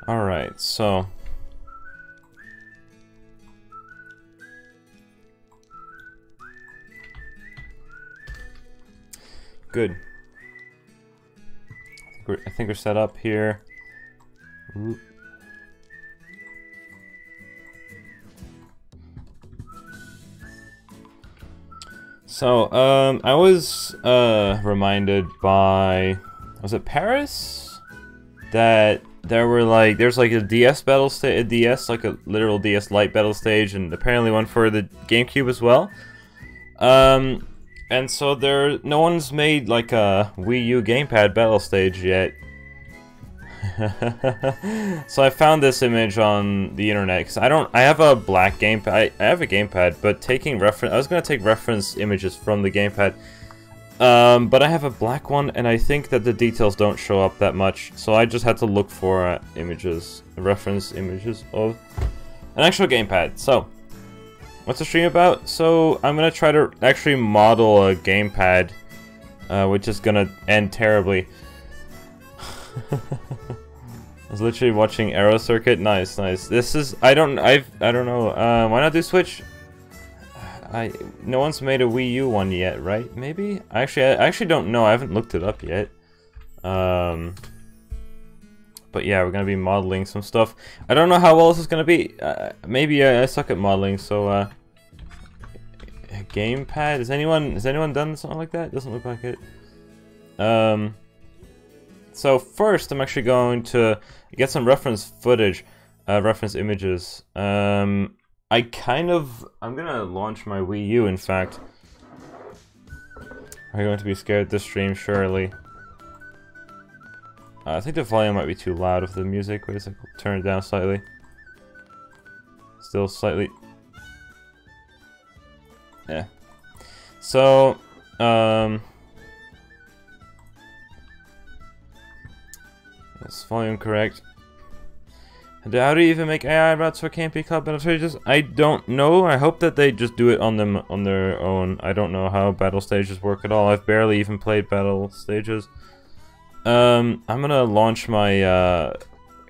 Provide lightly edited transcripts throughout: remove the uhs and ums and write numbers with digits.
Alright, so good. I think we're set up here. Ooh. So, I was reminded by, was it Paris? That there's like a DS battle stage, a DS, like a literal DS Lite battle stage, and apparently one for the GameCube as well. And so no one's made like a Wii U Gamepad battle stage yet. So I found this image on the internet because I have a black gamepad. I have a gamepad, but I was gonna take reference images from the gamepad. But I have a black one, and I think that the details don't show up that much, so I just had to look for reference images of an actual gamepad. So, what's the stream about? So, I'm gonna try to actually model a gamepad, which is gonna end terribly. I was literally watching Arrow Circuit. Nice, nice. This is I don't know. Why not do Switch? No one's made a Wii U one yet, right? Maybe? I actually don't know. I haven't looked it up yet. But yeah, we're gonna be modeling some stuff. I don't know how well this is gonna be. Maybe I suck at modeling, so a gamepad. Has anyone done something like that? Doesn't look like it. So first, I'm actually going to get some reference footage, reference images. I'm gonna launch my Wii U, in fact. Are you going to be scared this stream? Surely. I think the volume might be too loud of the music. Wait a second, I'll turn it down slightly. Still slightly. Yeah. So, yes, volume correct. And how do you even make AI routes for Campy Club battle stages? I don't know. I hope that they just do it on their own. I don't know how battle stages work at all. I've barely even played battle stages. I'm gonna launch my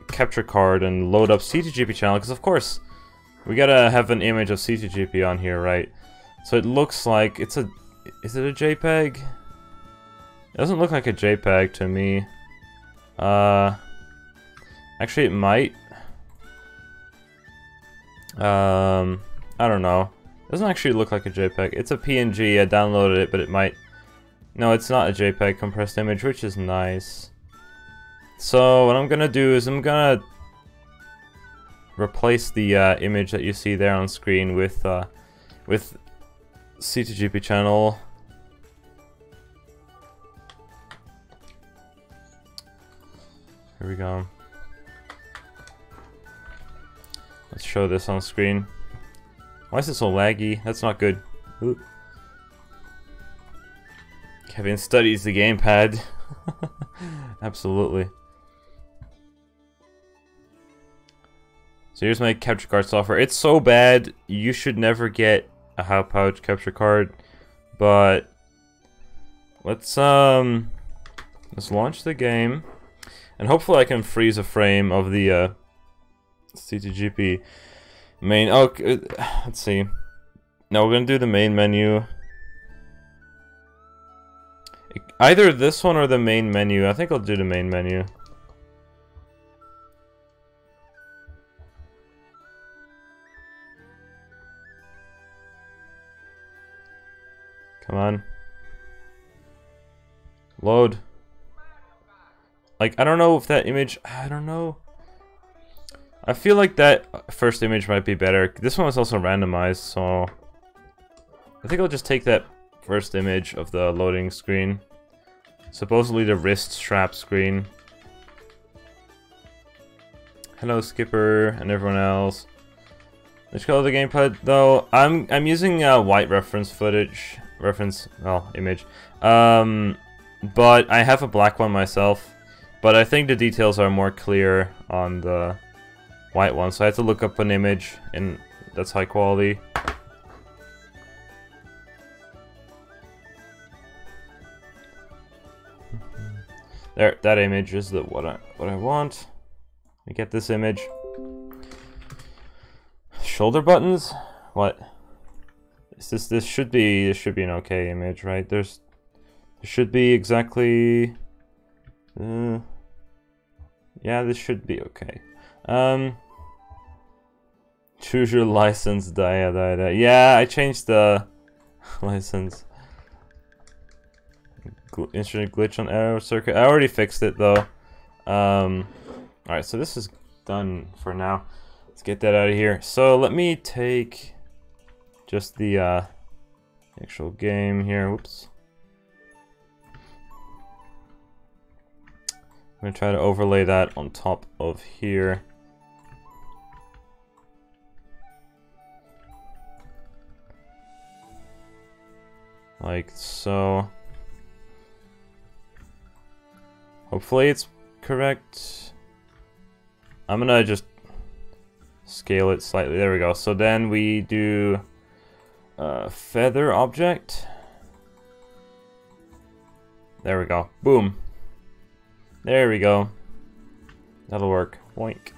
capture card and load up CTGP channel, because of course we gotta have an image of CTGP on here, right? So it looks like it's a. Is it a JPEG? It doesn't look like a JPEG to me. Actually, it might. I don't know. It doesn't actually look like a JPEG. It's a PNG. I downloaded it, but it might. No, it's not a JPEG compressed image, which is nice. So what I'm gonna do is I'm gonna replace the image that you see there on screen with CTGP channel. Here we go. Let's show this on screen. Why is it so laggy? That's not good. Ooh. Kevin studies the gamepad. Absolutely. So here's my capture card software. It's so bad, you should never get a high-powered capture card. But let's launch the game, and hopefully I can freeze a frame of the CTGP main. Oh, let's see. No, we're gonna do the main menu. Either this one or the main menu. I think I'll do the main menu. Come on. Load. Like, I don't know if that image... I don't know. I feel like that first image might be better. This one was also randomized, so... I think I'll just take that first image of the loading screen. Supposedly the wrist strap screen. Hello, Skipper, and everyone else. Which color the gamepad, though? I'm using white reference footage. Image. But I have a black one myself. But I think the details are more clear on the white one, so I have to look up an image and that's high quality. There, that image is the what I want. Let me get this image. Shoulder buttons? What? This should be an okay image, right? There should be exactly. Yeah, this should be okay. Choose your license. Yeah, I changed the license. Instrument glitch on arrow circuit. I already fixed it though. Alright, so this is done for now. Let's get that out of here. So let me take just the actual game here. Whoops. I'm gonna try to overlay that on top of here. Like so. Hopefully it's correct. I'm gonna just scale it slightly. There we go. So then we do feather object. There we go. Boom. There we go. That'll work. Boink.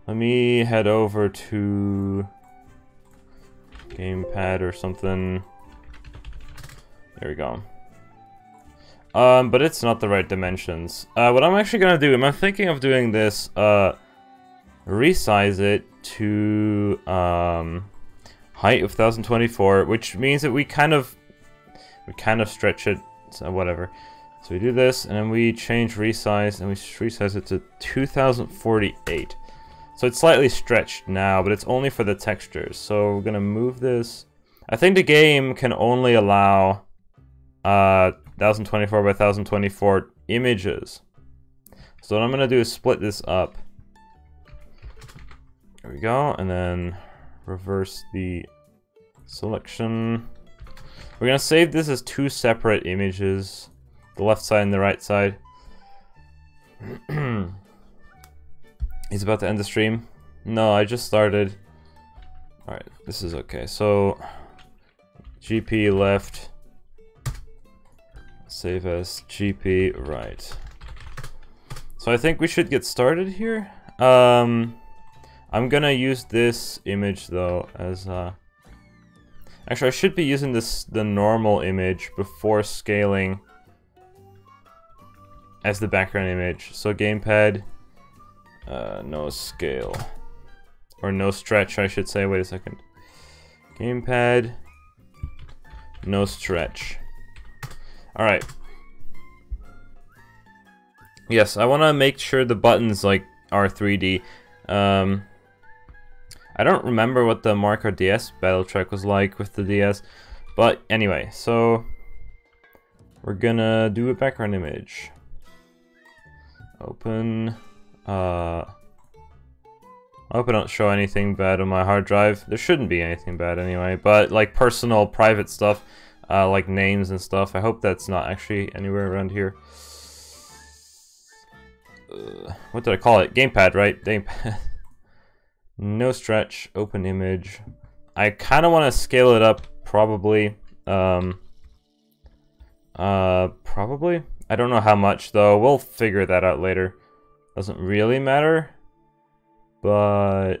Let me head over to Gamepad or something. There we go. But it's not the right dimensions. What I'm actually gonna do, I'm thinking of doing this, resize it to height of 1024, which means that we kind of stretch it, so whatever. So we do this, and then we change resize, and we resize it to 2048. So it's slightly stretched now, but it's only for the textures. So we're gonna move this. I think the game can only allow 1024 by 1024 images. So what I'm gonna do is split this up. There we go, and then reverse the selection. We're gonna save this as two separate images, the left side and the right side. He's about to end the stream. No, I just started. Alright, this is okay. So GP left. Save as GP right. So I think we should get started here. I'm gonna use this image though as actually I should be using the normal image before scaling as the background image. So gamepad, no scale, or no stretch I should say. Wait a second. Gamepad, no stretch. Alright. Yes, I want to make sure the buttons like are 3D. I don't remember what the Marker DS battle track was like with the DS, but anyway, so we're gonna do a background image. Open. I hope I don't show anything bad on my hard drive. There shouldn't be anything bad anyway, but like personal, private stuff. Like names and stuff. I hope that's not actually anywhere around here. What did I call it? Gamepad, right? Gamepad. No stretch. Open image. I kind of want to scale it up, probably. Probably. I don't know how much though. We'll figure that out later. Doesn't really matter. But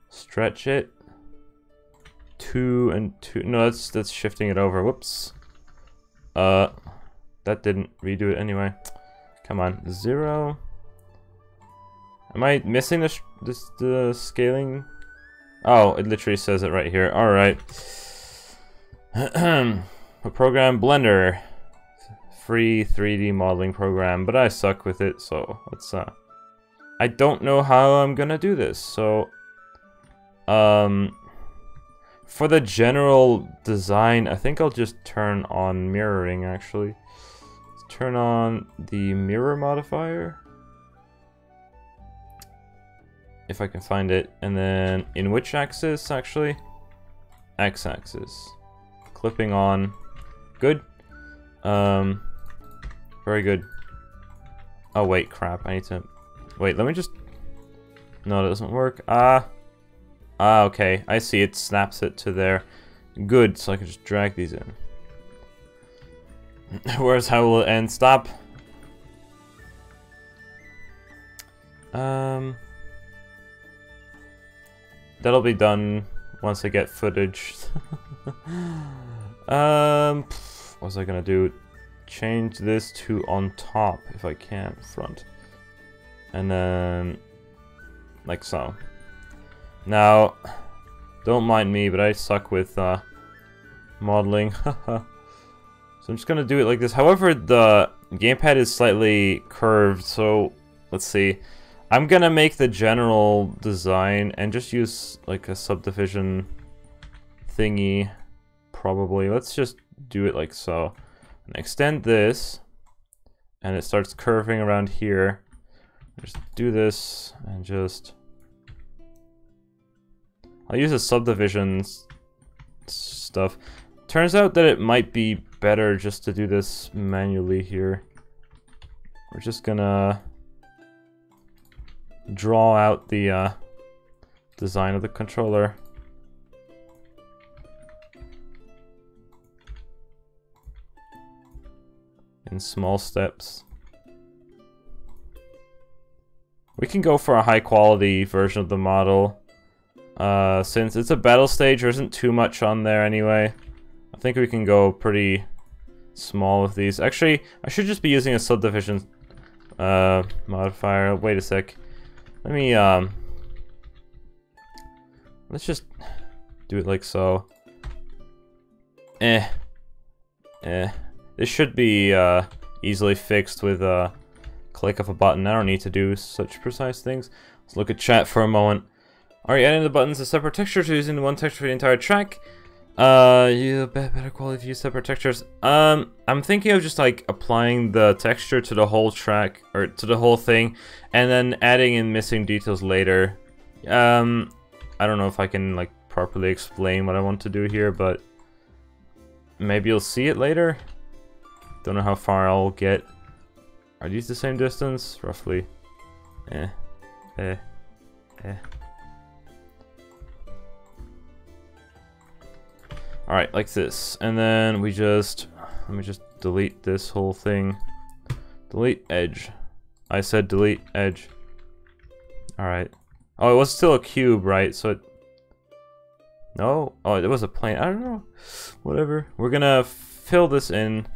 stretch it. 2 and 2. No, that's shifting it over. Whoops. That didn't redo it anyway. Come on, 0. Am I missing the scaling? Oh, it literally says it right here. All right. A program, Blender, free 3D modeling program, but I suck with it, so let's. I don't know how I'm gonna do this, so. For the general design, I think I'll just turn on mirroring, actually. Let's turn on the mirror modifier. If I can find it. And then, in which axis, actually? X-axis. Clipping on. Good. Very good. Oh, wait, crap. I need to... Wait, let me just... No, that doesn't work. Okay. I see. It snaps it to there. Good, so I can just drag these in. Where's how will it end? Stop. That'll be done once I get footage. What was I gonna do? Change this to on top if I can, front. And then like so. Now, don't mind me, but I suck with modeling. So I'm just gonna do it like this. However, the gamepad is slightly curved, so let's see. I'm gonna make the general design and just use like a subdivision thingy, probably. Let's just do it like so. And extend this, and it starts curving around here. Just do this, and just... I'll use a subdivision stuff. Turns out that it might be better just to do this manually here. We're just gonna draw out the design of the controller. In small steps. We can go for a high quality version of the model. Since it's a battle stage, there isn't too much on there anyway. I think we can go pretty small with these. Actually, I should just be using a subdivision modifier. Wait a sec. Let me let's just do it like so. This should be easily fixed with a click of a button. I don't need to do such precise things. Let's look at chat for a moment. Are you adding the buttons as separate textures or using the one texture for the entire track? You better quality if you use separate textures. I'm thinking of just like applying the texture to the whole track or to the whole thing, and then adding in missing details later. I don't know if I can like properly explain what I want to do here, but maybe you'll see it later. Don't know how far I'll get. Are these the same distance? Roughly. Alright, like this. And then we just... Let me just delete this whole thing. Delete edge. I said delete edge. Alright. Oh, it was still a cube, right? So it... No? Oh, it was a plane. I don't know. Whatever. We're gonna fill this in.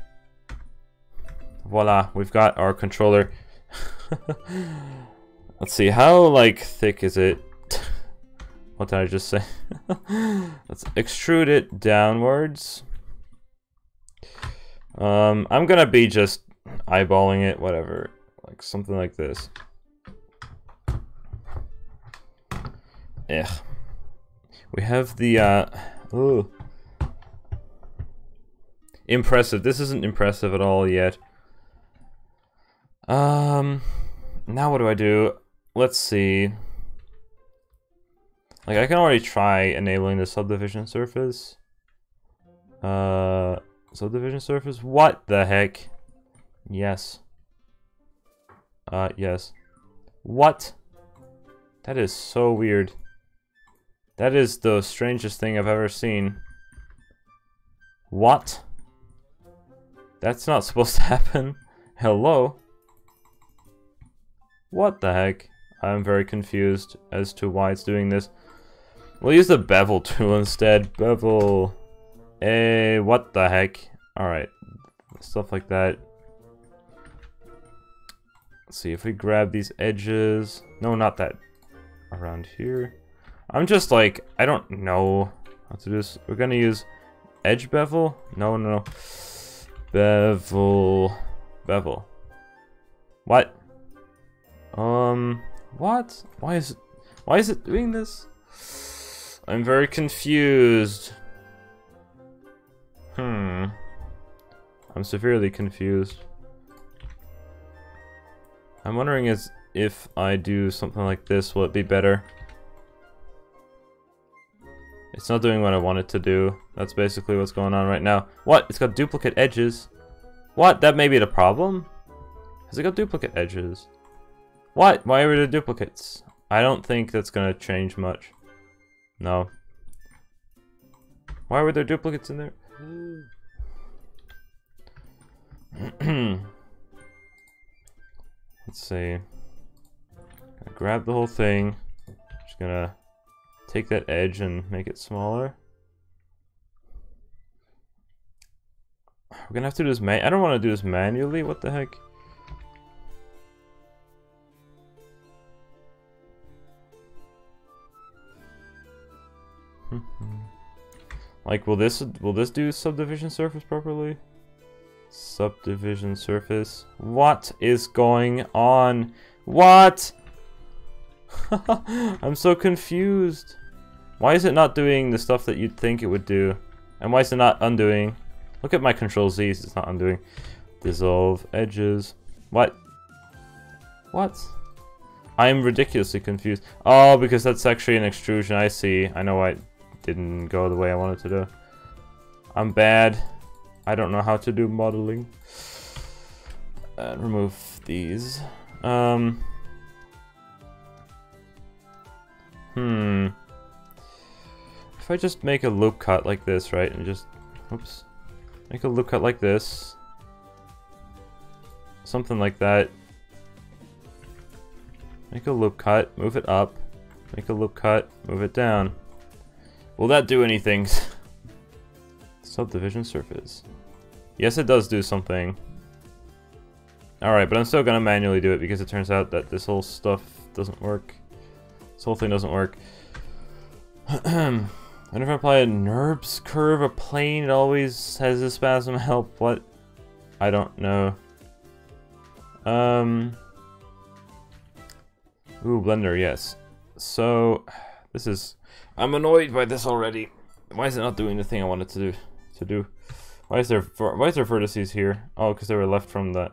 Voila, we've got our controller. Let's see, how like thick is it? What did I just say? Let's extrude it downwards. I'm gonna be just eyeballing it, whatever. Like something like this. We have the ooh. Impressive. This isn't impressive at all yet. Now what do I do? Let's see. Like, I can already try enabling the subdivision surface. Subdivision surface? What the heck? Yes. Yes. What? That is so weird. That is the strangest thing I've ever seen. What? That's not supposed to happen. Hello? What the heck? I'm very confused as to why it's doing this. We'll use the bevel tool instead. Bevel. What the heck? Alright. Stuff like that. Let's see if we grab these edges. No, not that. Around here. I'm just like, I don't know how to do this. We're gonna use edge bevel? No, no, no. Bevel. Bevel. What? What? Why is it doing this? I'm very confused. I'm severely confused. I'm wondering if I do something like this, will it be better? It's not doing what I want it to do. That's basically what's going on right now. What? It's got duplicate edges. What? That may be the problem? Has it got duplicate edges? What? Why are there duplicates? I don't think that's gonna change much. No. Why were there duplicates in there? Let's see. Gonna grab the whole thing. Just gonna take that edge and make it smaller. We're gonna have to do this I don't want to do this manually. What the heck? Like, will this do subdivision surface properly? Subdivision surface. What is going on? What? I'm so confused. Why is it not doing the stuff that you'd think it would do? And why is it not undoing? Look at my control Z's, it's not undoing. Dissolve edges. What? What? I'm ridiculously confused. Oh, because that's actually an extrusion, I see. I know why it didn't go the way I wanted to do. I'm bad. I don't know how to do modeling. Remove these. If I just make a loop cut like this, right, and just, oops, make a loop cut like this, something like that. Make a loop cut, move it up, make a loop cut, move it down. Will that do anything? Subdivision surface. Yes, it does do something. Alright, but I'm still gonna manually do it because it turns out that this whole stuff doesn't work. This whole thing doesn't work. Whenever I apply a NURBS curve, a plane, it always has a spasm help. What? I don't know. Ooh, Blender, yes. So, this is... I'm annoyed by this already. Why is it not doing the thing I wanted to do? Why is there vertices here? Oh, because they were left from that.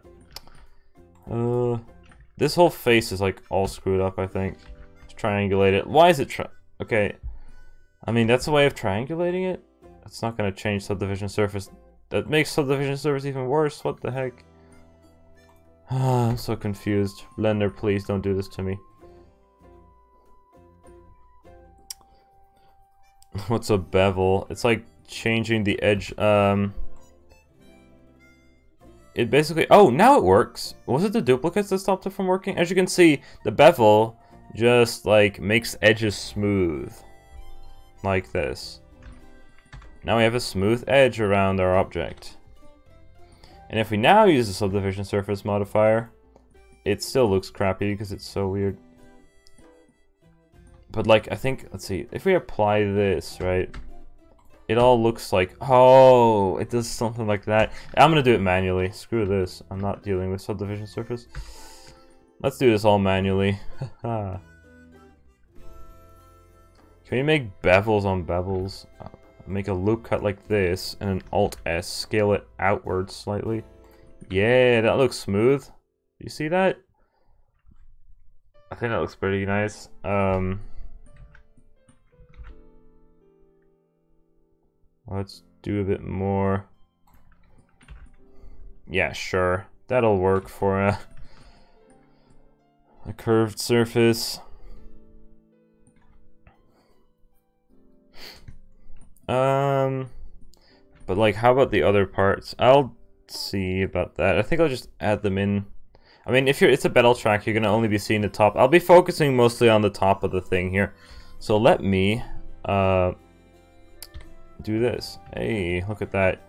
This whole face is like all screwed up, I think. Let's triangulate it. Why is it okay. I mean, that's a way of triangulating it. It's not going to change subdivision surface. That makes subdivision surface even worse. What the heck? I'm so confused. Blender, please don't do this to me. What's a bevel? It's like changing the edge. It basically... Oh, now it works. Was it the duplicates that stopped it from working? As you can see, the bevel just like makes edges smooth. Like this. Now we have a smooth edge around our object. And if we now use the subdivision surface modifier, it still looks crappy because it's so weird. But like, I think, let's see, if we apply this, right, it all looks like, oh, it does something like that. I'm gonna do it manually. Screw this. I'm not dealing with subdivision surface. Let's do this all manually. Can we make bevels on bevels? Make a loop cut like this, and an Alt-S, scale it outwards slightly. Yeah, that looks smooth. You see that? I think that looks pretty nice. Let's do a bit more. Yeah, sure. That'll work for a curved surface. But like, how about the other parts? I'll see about that. I think I'll just add them in. I mean, if it's a battle track, you're gonna only be seeing the top. I'll be focusing mostly on the top of the thing here. So let me do this. Hey, look at that.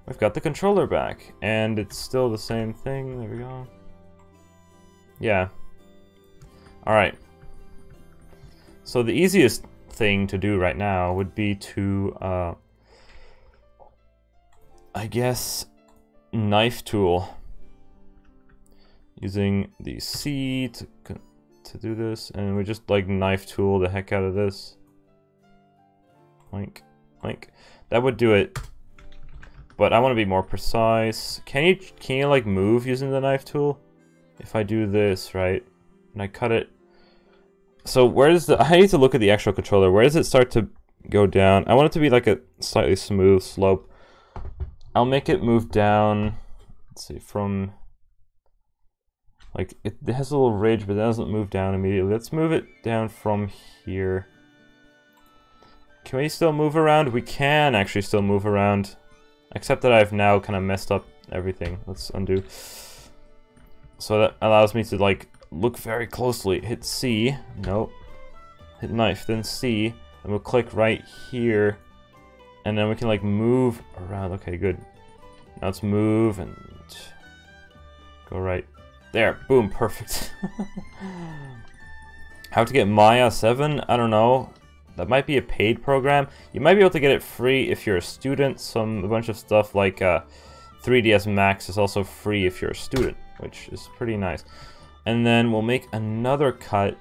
We've got the controller back, and it's still the same thing. There we go. Yeah. All right. So the easiest thing to do right now would be to, I guess, knife tool. Using the C to do this, and we just like knife tool the heck out of this. Like that would do it. But I want to be more precise. Can you like move using the knife tool? If I do this, right, and I cut it. So where does I need to look at the actual controller. Where does it start to go down? I want it to be like a slightly smooth slope. I'll make it move down. Let's see, from like it has a little ridge, but it doesn't move down immediately. Let's move it down from here. Can we still move around? We can actually still move around. Except that I've now kind of messed up everything. Let's undo. So that allows me to, like, look very closely. Hit C. Nope. Hit knife, then C. And we'll click right here. And then we can, like, move around. Okay, good. Now let's move and go right there. Boom, perfect. How to get Maya 7? I don't know. That might be a paid program. You might be able to get it free if you're a student. A bunch of stuff like 3ds Max is also free if you're a student, which is pretty nice. And then we'll make another cut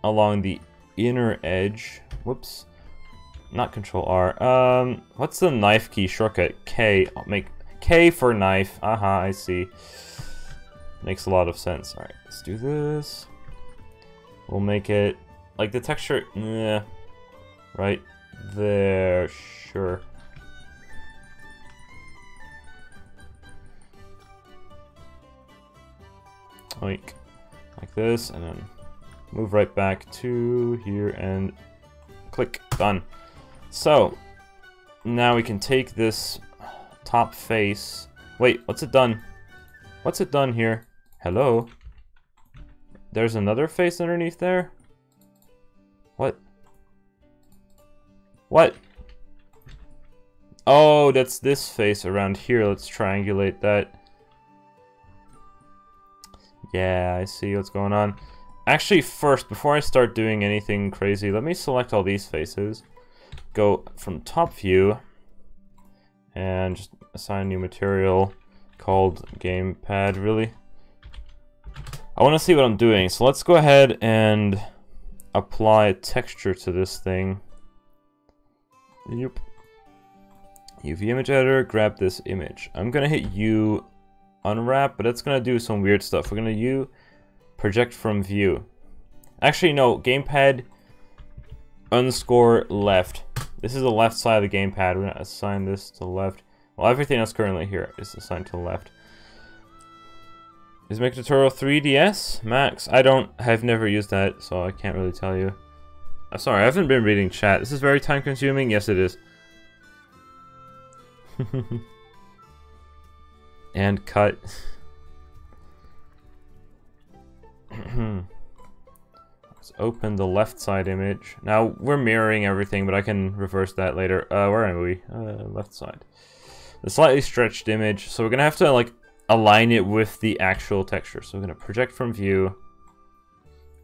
along the inner edge. Whoops. Not Control R. What's the knife key shortcut? K. I'll make K for knife. Aha, I see. Makes a lot of sense. Alright, let's do this. We'll make it like the texture. Yeah. Right there, sure. Like this, and then move right back to here and click, done. So now we can take this top face. Wait, what's it done? What's it done here? Hello? There's another face underneath there? What? What? Oh, that's this face around here. Let's triangulate that. Yeah, I see what's going on. Actually, first, before I start doing anything crazy, let me select all these faces. Go from top view and just assign a new material called Gamepad, really. I want to see what I'm doing, so let's go ahead and apply a texture to this thing. Yep. UV image editor, grab this image. I'm gonna hit U unwrap, but it's gonna do some weird stuff. We're gonna U project from view. Actually, no, gamepad underscore left. This is the left side of the gamepad. We're gonna assign this to left. Well, everything else currently here is assigned to the left. Is Make Tutorial 3DS Max? I've never used that, so I can't really tell you. I'm sorry, I haven't been reading chat. This is very time consuming. Yes, it is. And cut. Let's open the left side image. Now we're mirroring everything, but I can reverse that later. Where are we? Left side. The slightly stretched image. So we're gonna have to like align it with the actual texture. So we're gonna project from view,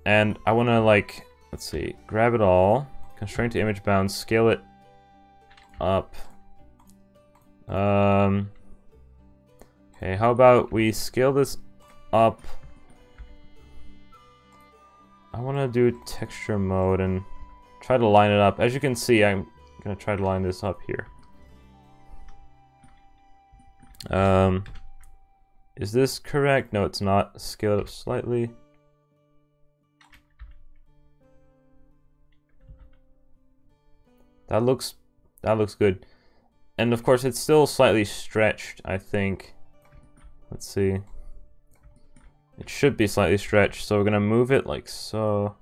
and I want to like, let's see, grab it all, constraint to image bound, scale it up. Okay, how about we scale this up? I want to do texture mode and try to line it up. As you can see, I'm gonna try to line this up here. Is this correct? No, it's not. Scale it up slightly. That looks good. And of course, it's still slightly stretched, I think. Let's see. It should be slightly stretched, so we're gonna move it like so.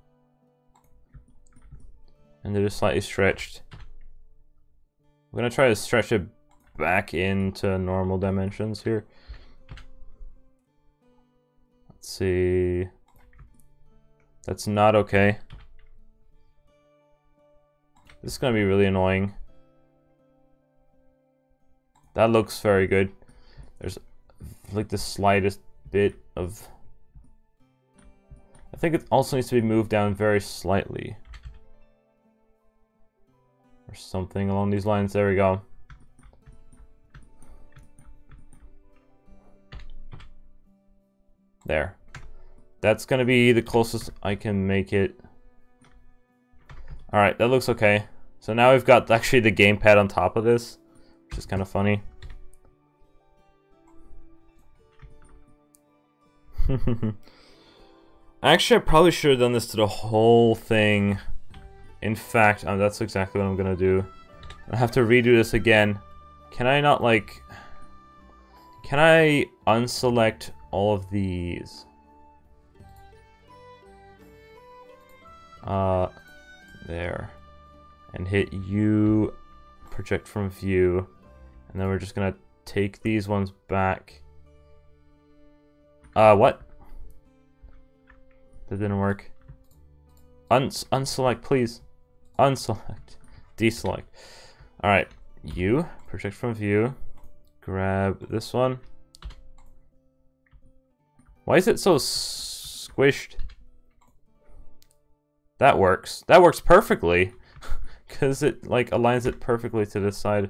And it is slightly stretched. We're gonna try to stretch it back into normal dimensions here. Let's see. That's not okay. This is gonna be really annoying. That looks very good. There's like the slightest bit of... I think it also needs to be moved down very slightly. Or something along these lines. There we go. There. That's gonna be the closest I can make it. Alright, that looks okay. So now we've got actually the gamepad on top of this, which is kind of funny. Actually, I probably should have done this to the whole thing. In fact, that's exactly what I'm gonna do. I have to redo this again. Can I not, like... Can I unselect all of these? There. and hit U, project from view, and then we're just gonna take these ones back. What? That didn't work. Unselect, please. Unselect. Deselect. Alright. U, project from view. Grab this one. Why is it so squished? That works. That works perfectly. Because it, like, aligns it perfectly to this side.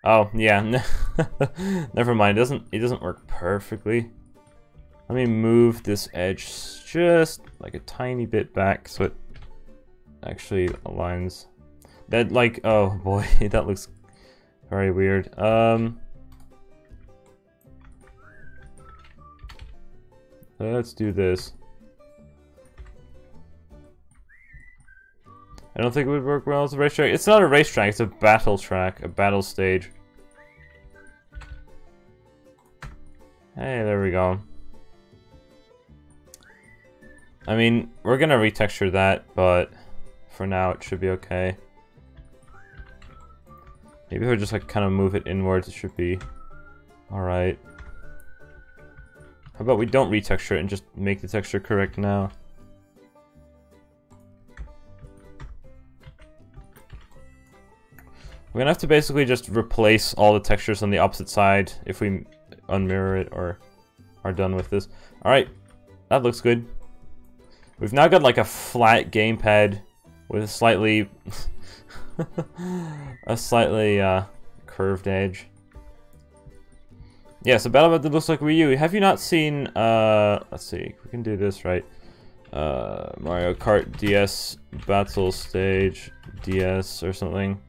Oh, yeah. Never mind. It doesn't work perfectly. Let me move this edge just like a tiny bit back so it actually aligns. That, like, oh boy, that looks very weird. Let's do this. I don't think it would work well as a racetrack. It's not a racetrack, it's a battle track, a battle stage. Hey, there we go. I mean, we're gonna retexture that, but for now it should be okay. Maybe if we just like kind of move it inwards, it should be alright. How about we don't retexture it and just make the texture correct now? We're gonna have to basically just replace all the textures on the opposite side if we unmirror it or are done with this. Alright, that looks good. We've now got like a flat gamepad with a slightly curved edge. Yeah, so Battle Mode looks like Wii U. Have you not seen let's see, we can do this right. Mario Kart DS Battle Stage DS or something.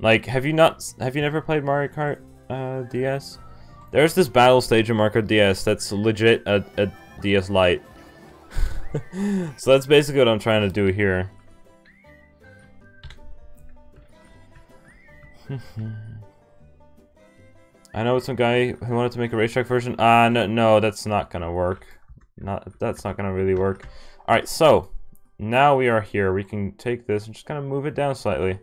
Like, have you never played Mario Kart DS? There's this battle stage in Mario Kart DS that's legit a DS Lite. So that's basically what I'm trying to do here. I know some guy who wanted to make a racetrack version. No, that's not gonna work. That's not gonna really work. Alright, so now we are here. We can take this and just kind of move it down slightly.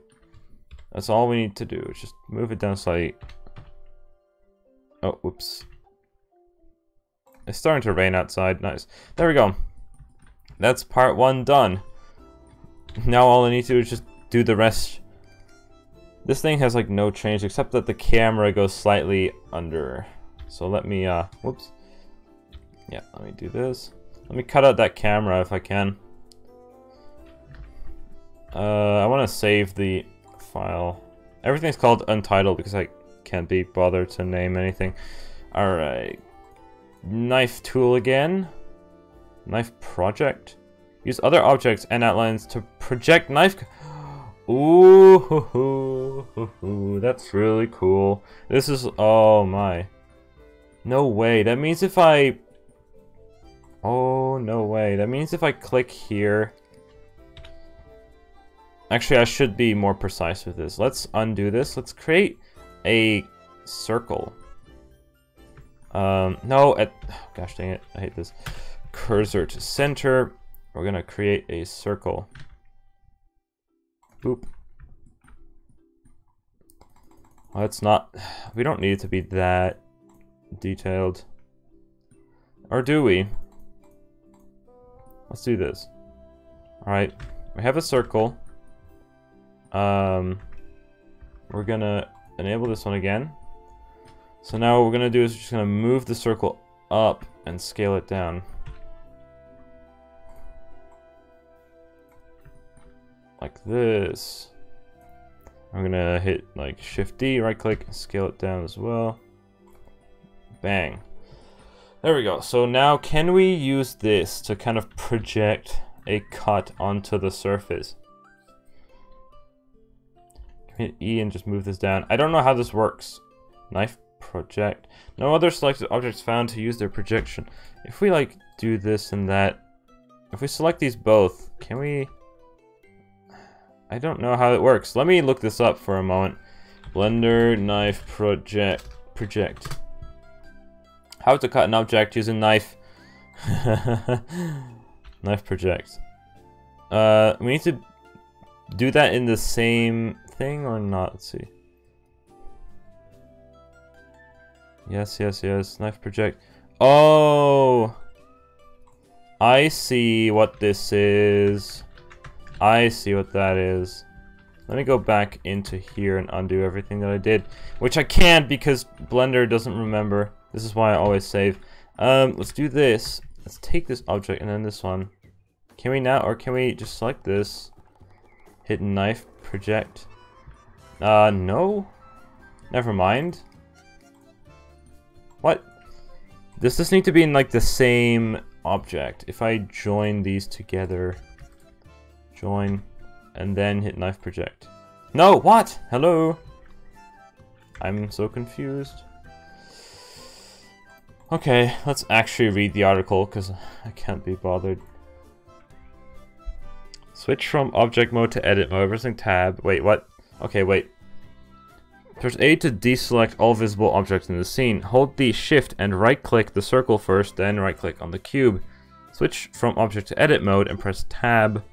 That's all we need to do, is just move it down slightly. Oh, whoops. It's starting to rain outside. Nice. There we go. That's part 1 done. Now all I need to do is just do the rest. This thing has like no change except that the camera goes slightly under. So let me, whoops. Yeah, let me do this. Let me cut out that camera if I can. I want to save the file. Everything's called untitled because I can't be bothered to name anything. Alright. Knife tool again. Knife project. Use other objects and outlines to project knife. Ooh, that's really cool. This is, oh my. No way. That means if I... Oh, no way. That means if I click here... Actually, I should be more precise with this. Let's undo this. Let's create a circle. No, gosh dang it. I hate this. Cursor to center. We're gonna create a circle. Boop. Well, it's not... We don't need it to be that detailed. Or do we? Let's do this. Alright. We have a circle. We're gonna enable this one again. So now what we're gonna do is we're just gonna move the circle up and scale it down. Like this. I'm gonna hit like Shift D, right click, scale it down as well. Bang. There we go. So now can we use this to kind of project a cut onto the surface? Hit E and just move this down. I don't know how this works. Knife project. No other selected objects found to use their projection. If we like do this and that, if we select these both, can we... I don't know how it works. Let me look this up for a moment. Blender knife project. How to cut an object using knife. Knife project. We need to do that in the same thing or not? Let's see. Yes, yes, yes. Knife project. Oh! I see what this is. I see what that is. Let me go back into here and undo everything that I did. Which I can't because Blender doesn't remember. This is why I always save. Let's do this. Let's take this object and then this one. Can we now, or can we just select this? Hit knife, project. No. Never mind. What? Does this need to be in like the same object? If I join these together. Join. And then hit knife project. No, what? Hello? I'm so confused. Okay, let's actually read the article because I can't be bothered. Switch from object mode to edit mode, pressing tab. Wait, what? Okay, wait. Press A to deselect all visible objects in the scene. Hold the shift and right click the circle first, then right click on the cube. Switch from object to edit mode and press tab.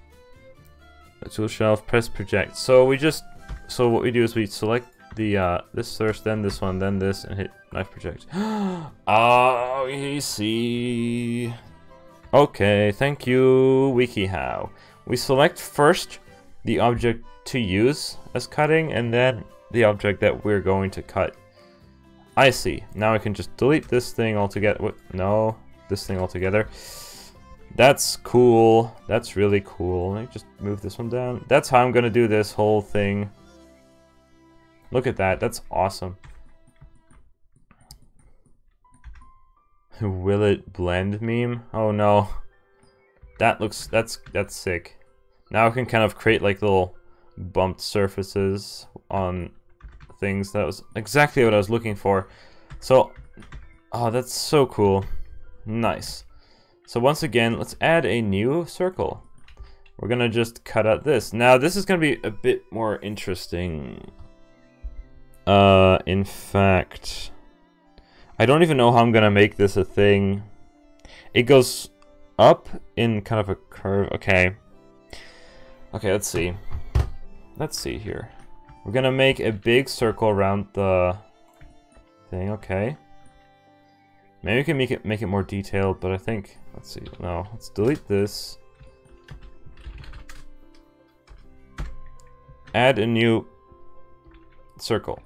The tool shelf, press project. So what we do is we select the this first, then this one, then this, and hit knife project. Oh, easy. Okay, thank you, WikiHow. We select first the object to use as cutting, and then the object that we're going to cut. I see. Now I can just delete this thing altogether. No, this thing altogether. That's cool. That's really cool. Let me just move this one down. That's how I'm gonna do this whole thing. Look at that. That's awesome. Will it blend meme? Oh no. That's sick. Now I can kind of create like little bumped surfaces on things. That was exactly what I was looking for. So, oh, that's so cool. Nice. So once again, let's add a new circle. We're gonna just cut out this. Now this is gonna be a bit more interesting. In fact, I don't even know how I'm gonna make this a thing. It goes up in kind of a curve. Okay. Okay, let's see. Let's see here. We're gonna make a big circle around the thing. Okay. Maybe we can make it more detailed, but I think, let's see. No, let's delete this. Add a new circle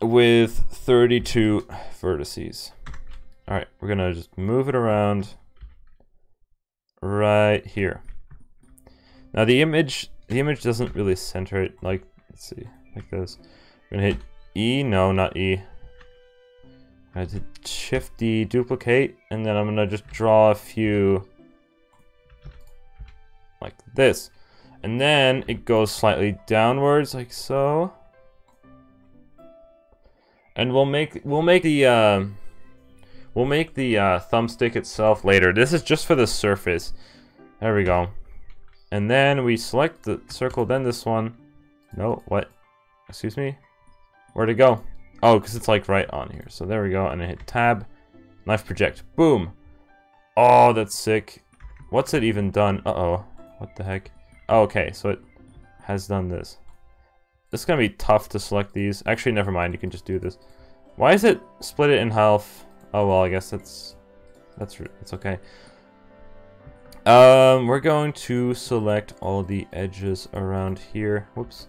with 32 vertices. All right, we're gonna just move it around right here. Now the image doesn't really center it. Like, let's see, like this. We're gonna hit E. No, not E. I did Shift D, duplicate, and then I'm gonna just draw a few like this, and then it goes slightly downwards like so. And we'll make the thumbstick itself later. This is just for the surface. There we go. And then we select the circle, then this one. No, what? Excuse me? Where'd it go? Oh, because it's like right on here. So there we go, and I hit tab, knife project, boom. Oh, that's sick. What's it even done? Uh-oh, what the heck? Oh, okay, so it has done this. It's gonna be tough to select these. Actually, never mind, you can just do this. Why is it split it in half? Oh, well, I guess that's okay. We're going to select all the edges around here. Whoops.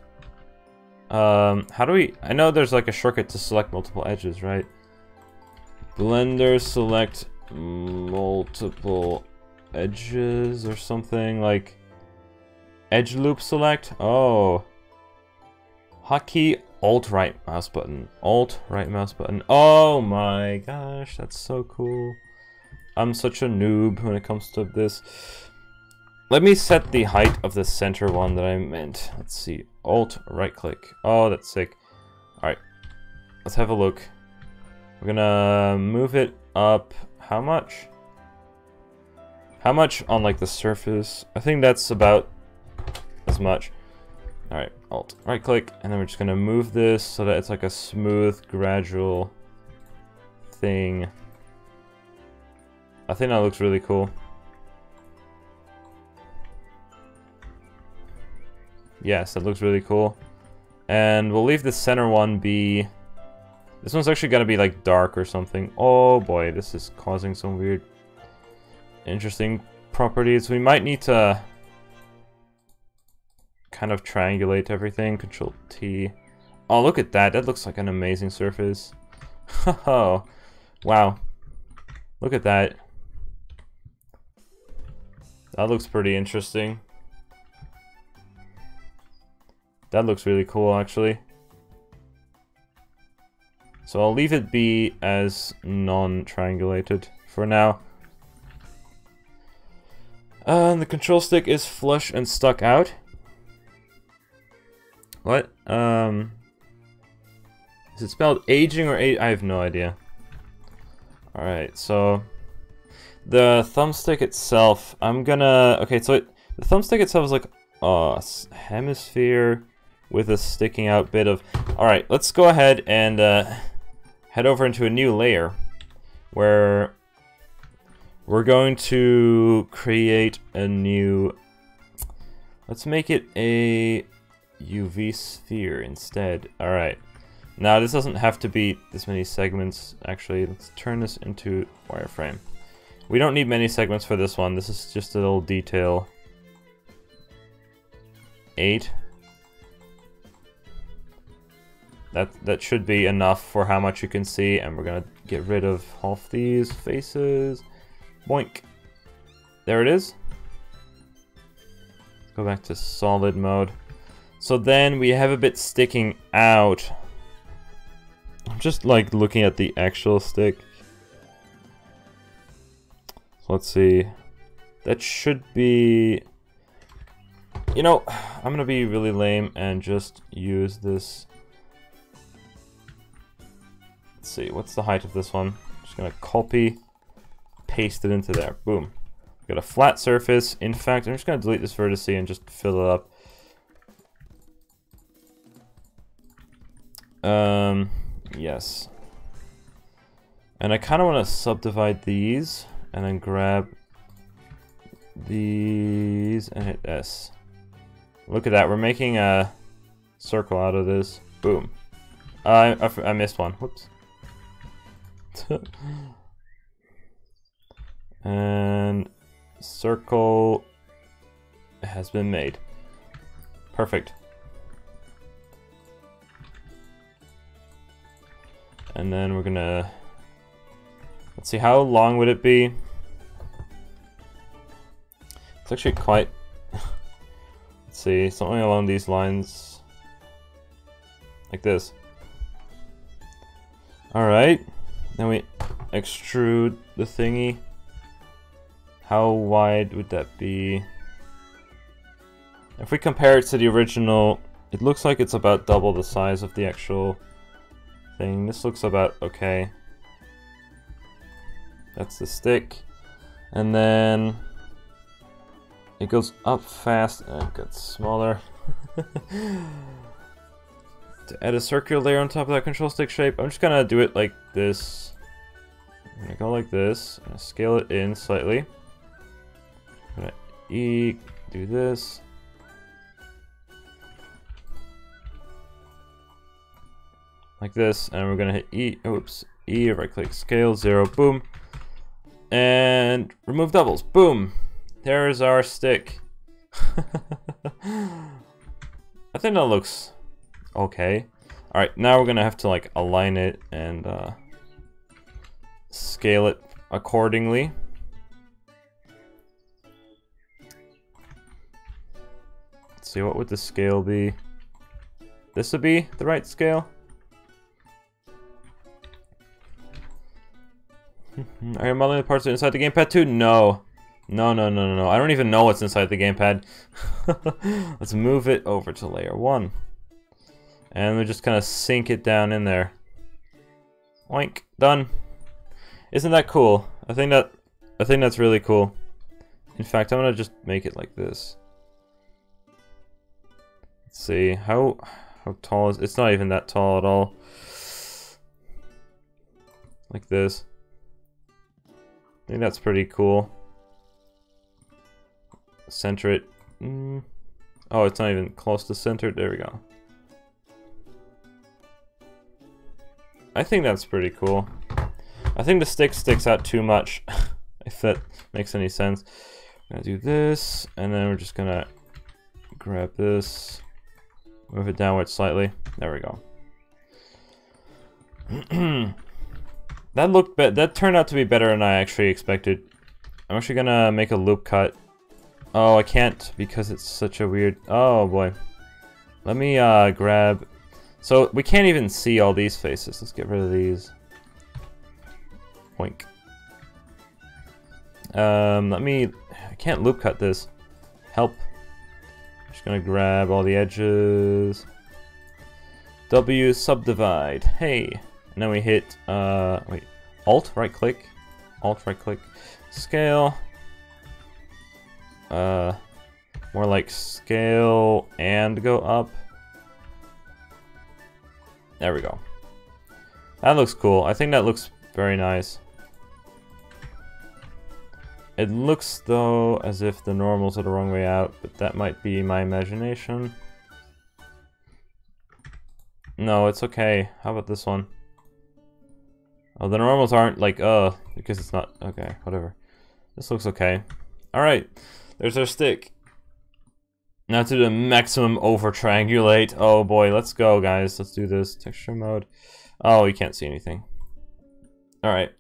How do we... I know there's like a shortcut to select multiple edges, right? Blender select multiple edges or something, like edge loop select. Oh. Hotkey, Alt right mouse button. Alt right mouse button. Oh my gosh, that's so cool. I'm such a noob when it comes to this. Let me set the height of the center one that I meant. Let's see. Alt, right click. Oh, that's sick. Alright. Let's have a look. We're gonna move it up. How much? How much on like the surface? I think that's about as much. Alright, Alt, right click, and then we're just gonna move this so that it's like a smooth, gradual thing. I think that looks really cool. Yes, that looks really cool. And we'll leave the center one be... This one's actually gonna be like dark or something. Oh boy, this is causing some weird, interesting properties. We might need to kind of triangulate everything. Control T. Oh, look at that. That looks like an amazing surface. Oh, wow. Look at that. That looks pretty interesting. That looks really cool, actually. So I'll leave it be as non-triangulated for now. The control stick is flush and stuck out. What? Is it spelled aging or I have no idea. Alright, so the thumbstick itself, I'm gonna... Okay, so the thumbstick itself is like a hemisphere with a sticking out bit of... Alright, let's go ahead and head over into a new layer where we're going to create a new... Let's make it a UV sphere instead. Alright. Now this doesn't have to be this many segments, actually. Let's turn this into wireframe. We don't need many segments for this one. This is just a little detail. 8. That should be enough for how much you can see, and we're gonna get rid of half these faces. Boink. There it is. Let's go back to solid mode. So then we have a bit sticking out. I'm just like looking at the actual stick. So let's see. That should be... You know, I'm gonna be really lame and just use this. Let's see, what's the height of this one? Just gonna copy, paste it into there. Boom. Got a flat surface. In fact, I'm just gonna delete this vertex and just fill it up. Yes. And I kind of want to subdivide these and then grab these and hit S. Look at that, we're making a circle out of this. Boom. I missed one. Whoops. And circle has been made. Perfect. And then we're gonna... Let's see, how long would it be? It's actually quite... Let's see, something along these lines. Like this. Alright. Then we extrude the thingy. How wide would that be? If we compare it to the original, it looks like it's about double the size of the actual thing. This looks about okay. That's the stick. And then it goes up fast and it gets smaller. To add a circular layer on top of that control stick shape, I'm just gonna do it like this. I'm gonna go like this. I'm gonna scale it in slightly. I'm gonna do this. Like this, and we're gonna hit E, oops, E, right click, scale, 0, boom. And remove doubles, boom. There's our stick. I think that looks okay. Alright, now we're gonna have to like align it and scale it accordingly. Let's see, what would the scale be? This would be the right scale. Are you modeling the parts inside the gamepad too? No. No. I don't even know what's inside the gamepad. Let's move it over to layer 1. And we just kind of sink it down in there. Oink. Done. Isn't that cool? I think that's really cool. In fact, I'm gonna just make it like this. Let's see, how tall is it's not even that tall at all. Like this. I think that's pretty cool. Center it. Oh, it's not even close to centered. There we go. I think that's pretty cool. I think the stick sticks out too much, if that makes any sense. I'm gonna do this, and then we're just gonna grab this, move it downwards slightly. There we go. That turned out to be better than I actually expected. I'm actually gonna make a loop cut. Oh, I can't because it's such a weird. Oh boy. Let me grab. So we can't even see all these faces. Let's get rid of these. Boink. I can't loop cut this. Help. Just gonna grab all the edges. W subdivide. Hey. And then we hit wait. Alt right click. Alt right click. Scale. More like scale and go up. There we go. That looks cool. I think that looks very nice. It looks, though, as if the normals are the wrong way out, but that might be my imagination. No, it's okay. How about this one? Oh, the normals aren't like, because it's not... Okay, whatever. This looks okay. Alright, there's our stick. Now to the maximum over triangulate. Oh boy, let's go, guys. Let's do this. Texture mode. Oh, you can't see anything. Alright.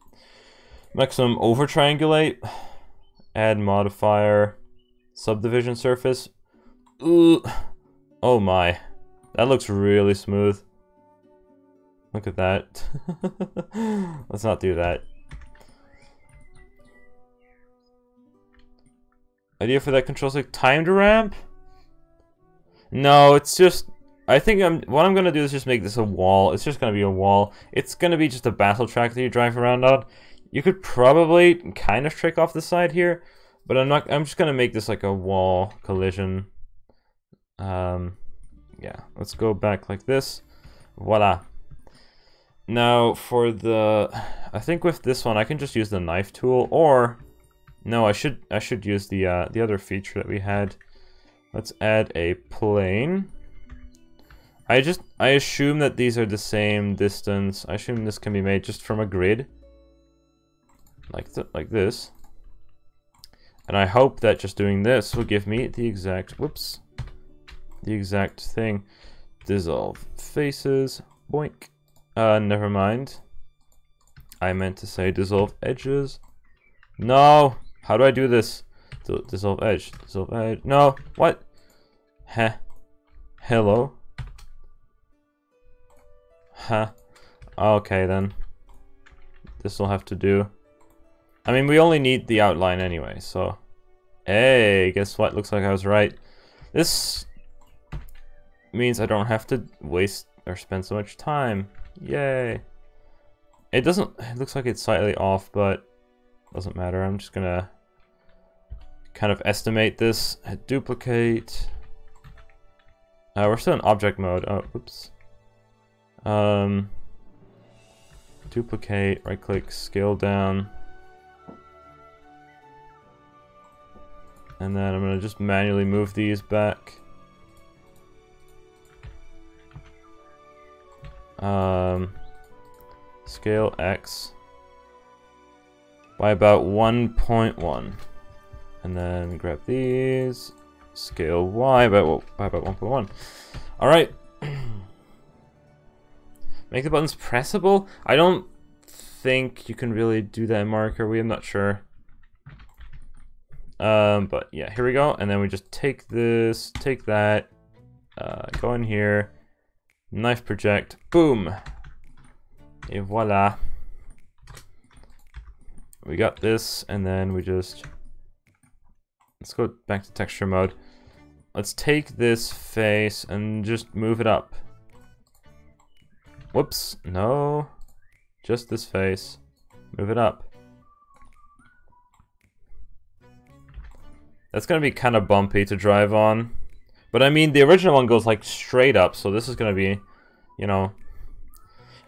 Maximum over triangulate. Add modifier. Subdivision surface. Ooh. Oh my. That looks really smooth. Look at that. Let's not do that. Idea for that control stick. Timed ramp? No, it's just... I think what I'm gonna do is just make this a wall. It's just gonna be a wall. It's gonna be just a battle track that you drive around on. You could probably kind of trick off the side here, but I'm just gonna make this like a wall collision. Yeah, let's go back like this. Voila. Now for the... I think with this one I can just use the knife tool, or... No, I should use the other feature that we had. Let's add a plane. I assume that these are the same distance. I assume this can be made just from a grid. Like this. And I hope that just doing this will give me the exact, whoops. The exact thing. Dissolve faces. Boink. Never mind. I meant to say dissolve edges. No! How do I do this? Dissolve edge. Dissolve edge. No! What? Huh. Hello? Huh. Okay then. This will have to do. I mean, we only need the outline anyway, so... Hey, guess what? Looks like I was right. This means I don't have to waste or spend so much time. Yay. It doesn't... It looks like it's slightly off, but... Doesn't matter. I'm just gonna... kind of estimate this. Hit duplicate. We're still in object mode. Oh, oops. Duplicate, right click, scale down. And then I'm gonna just manually move these back. Scale X by about 1.1. And then grab these. Scale Y by about 1.1. Alright. Make the buttons pressable? I don't think you can really do that in Mario Kart Wii, I'm not sure. But yeah, here we go. And then we just take this, take that, go in here, knife project, boom. Et voila. We got this, and then we just... Let's go back to texture mode. Let's take this face and just move it up. Whoops, no. Just this face. Move it up. That's gonna be kind of bumpy to drive on. But I mean, the original one goes like straight up, so this is gonna be, you know...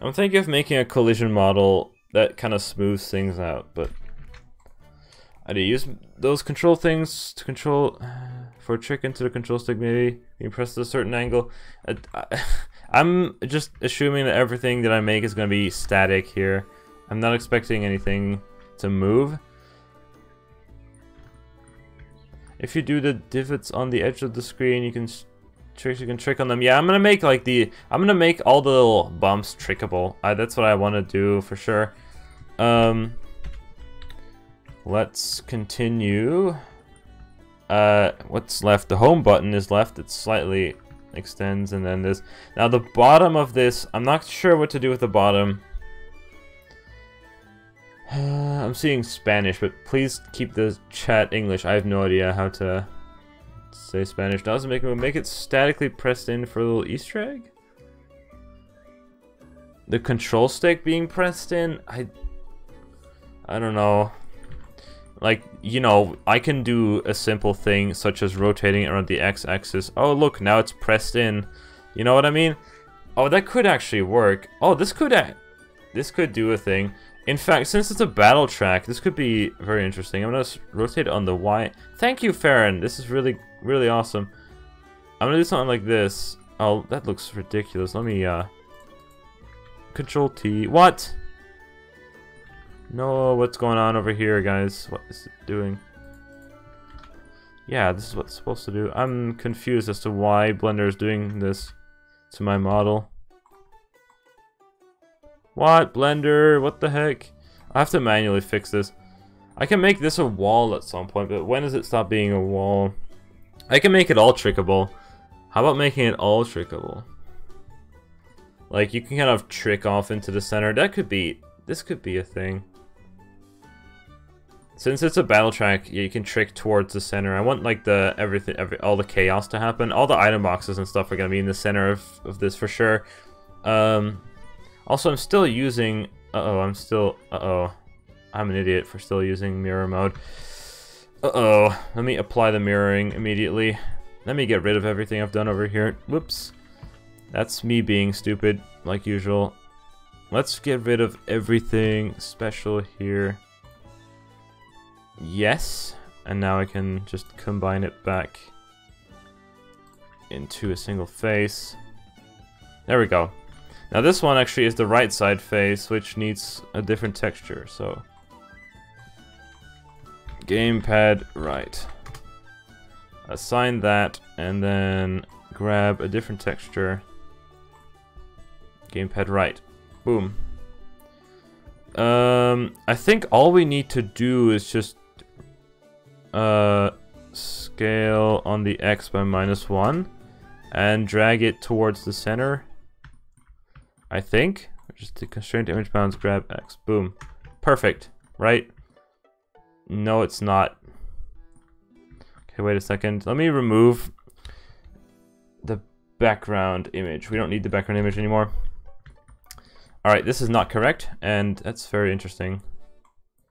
I'm thinking of making a collision model that kind of smooths things out, but... I do use those control things to control for a trick into the control stick, maybe you press at a certain angle. I'm just assuming that everything that I make is going to be static here. I'm not expecting anything to move. If you do the divots on the edge of the screen, you can trick on them. Yeah, I'm gonna make like I'm gonna make all the little bumps trickable. That's what I want to do for sure. Let's continue. What's left? The home button is left. It slightly extends, and then this. Now the bottom of this, I'm not sure what to do with the bottom. I'm seeing Spanish, but please keep the chat English. I have no idea how to say Spanish. Doesn't make it statically pressed in for a little Easter egg. The control stick being pressed in, I don't know. Like, you know, I can do a simple thing such as rotating it around the x-axis. Oh look, now it's pressed in. You know what I mean? Oh, that could actually work. Oh, this could do a thing. In fact, since it's a battle track, this could be very interesting. I'm gonna rotate it on the Y. Thank you, Farron. This is really, really awesome. I'm gonna do something like this. Oh, that looks ridiculous. Let me, Control T. What? No, what's going on over here, guys? What is it doing? Yeah, this is what it's supposed to do. I'm confused as to why Blender is doing this to my model. What, Blender? What the heck? I have to manually fix this. I can make this a wall at some point, but when does it stop being a wall? I can make it all trickable. How about making it all trickable? Like, you can kind of trick off into the center. This could be a thing. Since it's a battle track, you can trick towards the center. I want like all the chaos to happen. All the item boxes and stuff are gonna be in the center of this for sure. Also, I'm still using. I'm an idiot for still using mirror mode. Let me apply the mirroring immediately. Let me get rid of everything I've done over here. Whoops. That's me being stupid, like usual. Let's get rid of everything special here. Yes. And now I can just combine it back into a single face. There we go. Now this one actually is the right side face, which needs a different texture, so... Gamepad right. Assign that, and then grab a different texture. Gamepad right. Boom. I think all we need to do is just scale on the X by -1 and drag it towards the center. I think. Just the constraint image bounds, grab X. Boom. Perfect. Right? No, it's not. Okay, wait a second. Let me remove the background image. We don't need the background image anymore. Alright, this is not correct, and that's very interesting.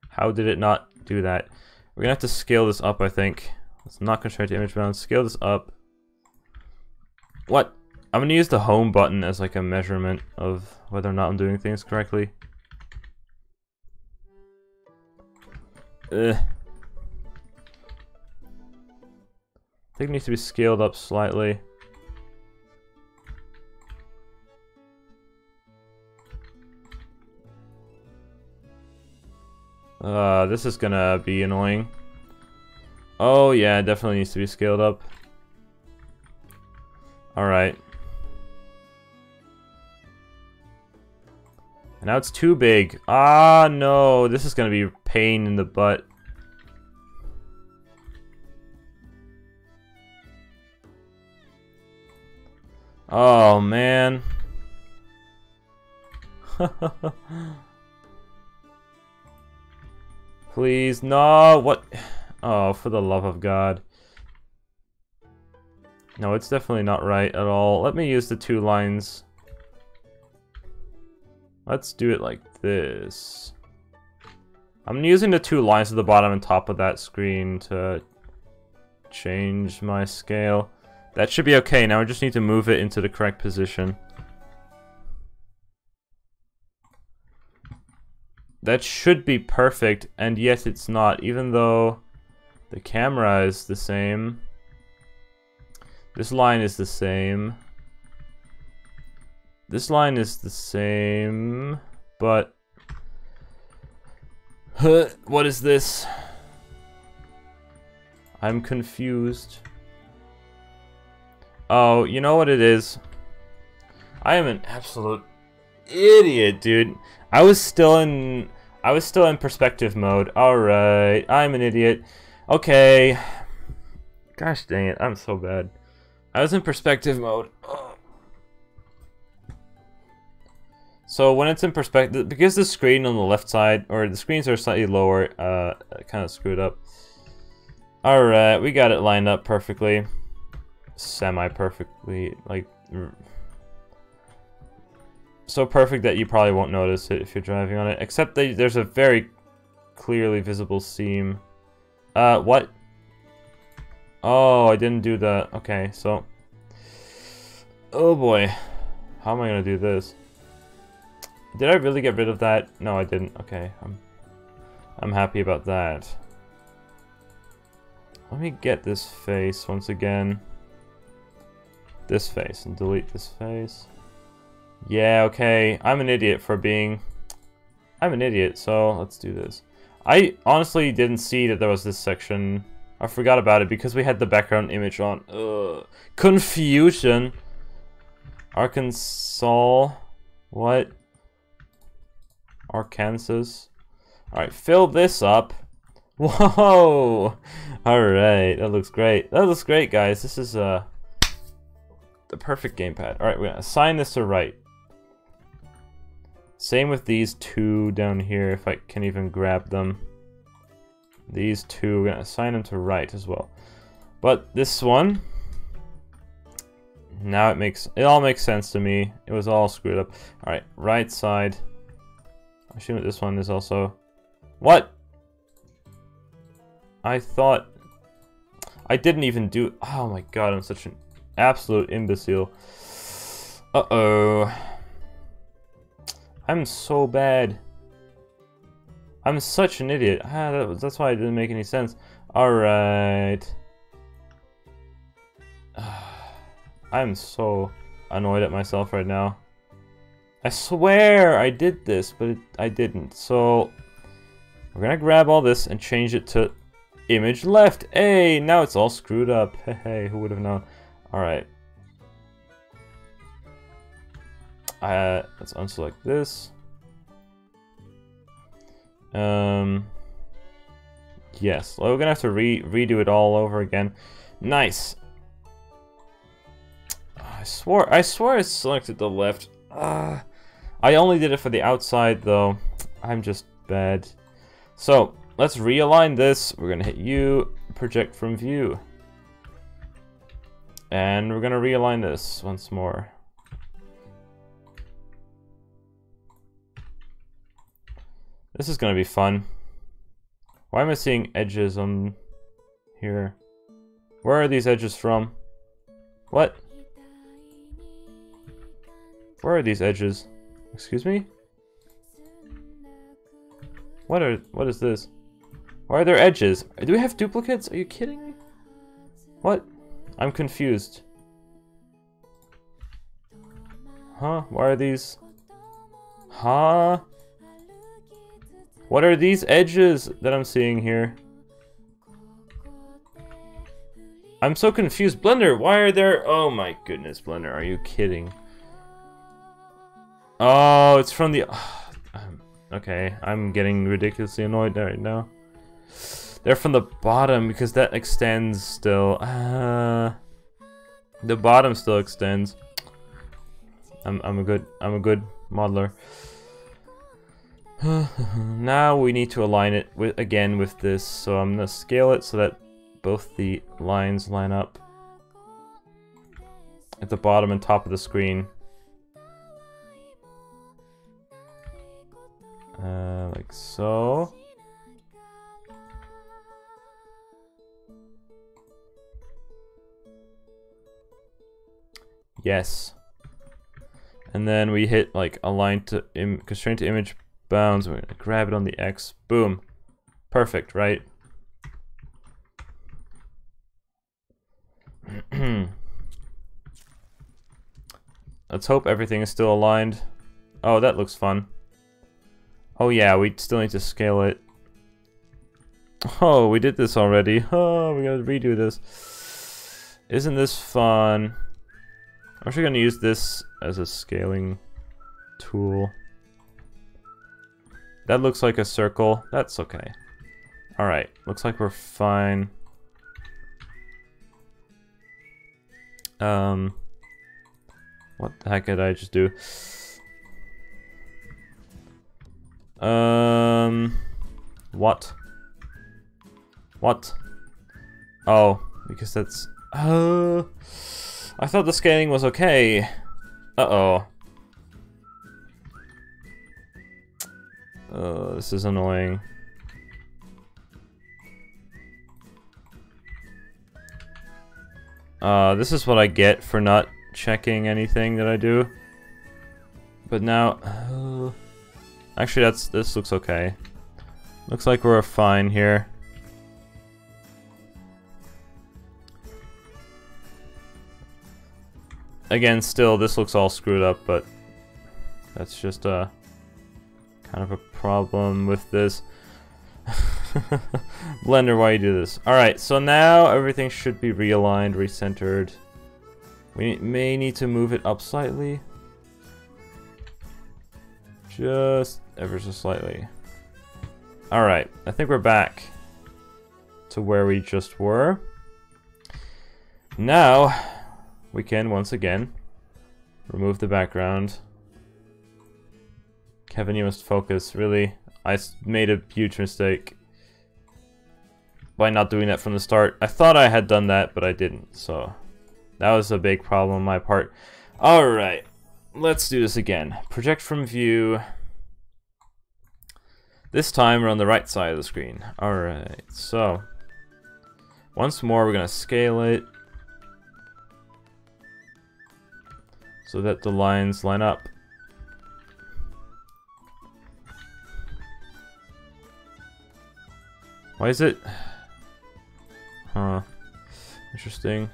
How did it not do that? We're gonna have to scale this up, I think. Let's not constraint image bounds. Scale this up. What? I'm gonna use the home button as like a measurement of whether or not I'm doing things correctly. I think it needs to be scaled up slightly. This is gonna be annoying. Oh yeah, it definitely needs to be scaled up. Alright. Now it's too big. Ah, no. This is gonna be a pain in the butt. Oh, man. Please, no. What? Oh, for the love of God. No, it's definitely not right at all. Let me use the 2 lines. Let's do it like this. I'm using the 2 lines at the bottom and top of that screen to change my scale. That should be okay. Now I just need to move it into the correct position. That should be perfect, and yet it's not, even though the camera is the same. This line is the same. This line is the same, but what is this? I'm confused. Oh, you know what it is? I am an absolute idiot, dude. I was still in perspective mode. Alright, I'm an idiot. Okay. Gosh dang it, I'm so bad. I was in perspective mode. Oh. So when it's in perspective, because the screen on the left side, or the screens are slightly lower, kind of screwed up. Alright, we got it lined up perfectly. Semi-perfectly, like... so perfect that you probably won't notice it if you're driving on it. Except that there's a very clearly visible seam. What? Oh, I didn't do that. Okay, so... oh boy. How am I gonna do this? Did I really get rid of that? No, I didn't. Okay, I'm happy about that. Let me get this face once again. This face, and delete this face. Yeah, okay. I'm an idiot for being... I'm an idiot, so let's do this. I honestly didn't see that there was this section. I forgot about it because we had the background image on. Ugh. Confusion. Arkansas. What? Arkansas. Alright, fill this up. Whoa! Alright, that looks great. That looks great, guys. This is the perfect gamepad. Alright, we're gonna assign this to right. Same with these two down here, if I can even grab them. These two, we're gonna assign them to right as well. But this one, now it all makes sense to me. It was all screwed up. Alright, right side. I assume that this one is also... what? I thought... I didn't even do... oh my god, I'm such an absolute imbecile. Uh-oh. I'm so bad. I'm such an idiot. That's why it didn't make any sense. Alright. I'm so annoyed at myself right now. I swear I did this, but I didn't. So, we're gonna grab all this and change it to image left. Hey, now it's all screwed up. Hey, who would have known? Alright. Let's unselect this. Yes, well, we're gonna have to redo it all over again. Nice. I swore I selected the left. I only did it for the outside though. I'm just bad. So let's realign this. We're gonna hit U, project from view, and we're gonna realign this once more. This is gonna be fun. Why am I seeing edges on here? Where are these edges from? What? Where are these edges? Excuse me? What is this? Why are there edges? Do we have duplicates? Are you kidding me? What? I'm confused. Huh? Why are these? Huh? What are these edges that I'm seeing here? I'm so confused. Blender, why are there... oh my goodness, Blender, are you kidding? Oh, it's from the... okay, I'm getting ridiculously annoyed right now. They're from the bottom because that extends still. The bottom still extends. I'm a good modeler. Now we need to align it again with this, so I'm gonna scale it so that both the lines line up at the bottom and top of the screen. Like so. Yes. And then we hit like align to constraint to image bounds. We're gonna grab it on the X. Boom. Perfect, right? Let's hope everything is still aligned. Oh, that looks fun. Oh yeah, we still need to scale it. Oh, we did this already. Oh, we gotta redo this. Isn't this fun? I'm actually gonna use this as a scaling tool. That looks like a circle. That's okay. Alright, looks like we're fine. What the heck did I just do? What? What? Oh, because that's... I thought the scaling was okay. Uh-oh. This is annoying. This is what I get for not checking anything that I do. But now... actually, this looks okay. Looks like we're fine here. Again, still, this looks all screwed up, but that's just a kind of a problem with this. Blender, why you do this? Alright, so now everything should be realigned, recentered. We may need to move it up slightly. Just ever so slightly. Alright, I think we're back to where we just were. Now, we can once again remove the background. Kevin, you must focus. Really, I made a huge mistake by not doing that from the start. I thought I had done that, but I didn't, so that was a big problem on my part. Alright, let's do this again. Project from view. This time we're on the right side of the screen. Alright, so once more we're gonna scale it so that the lines line up. Why is it? Huh. Interesting.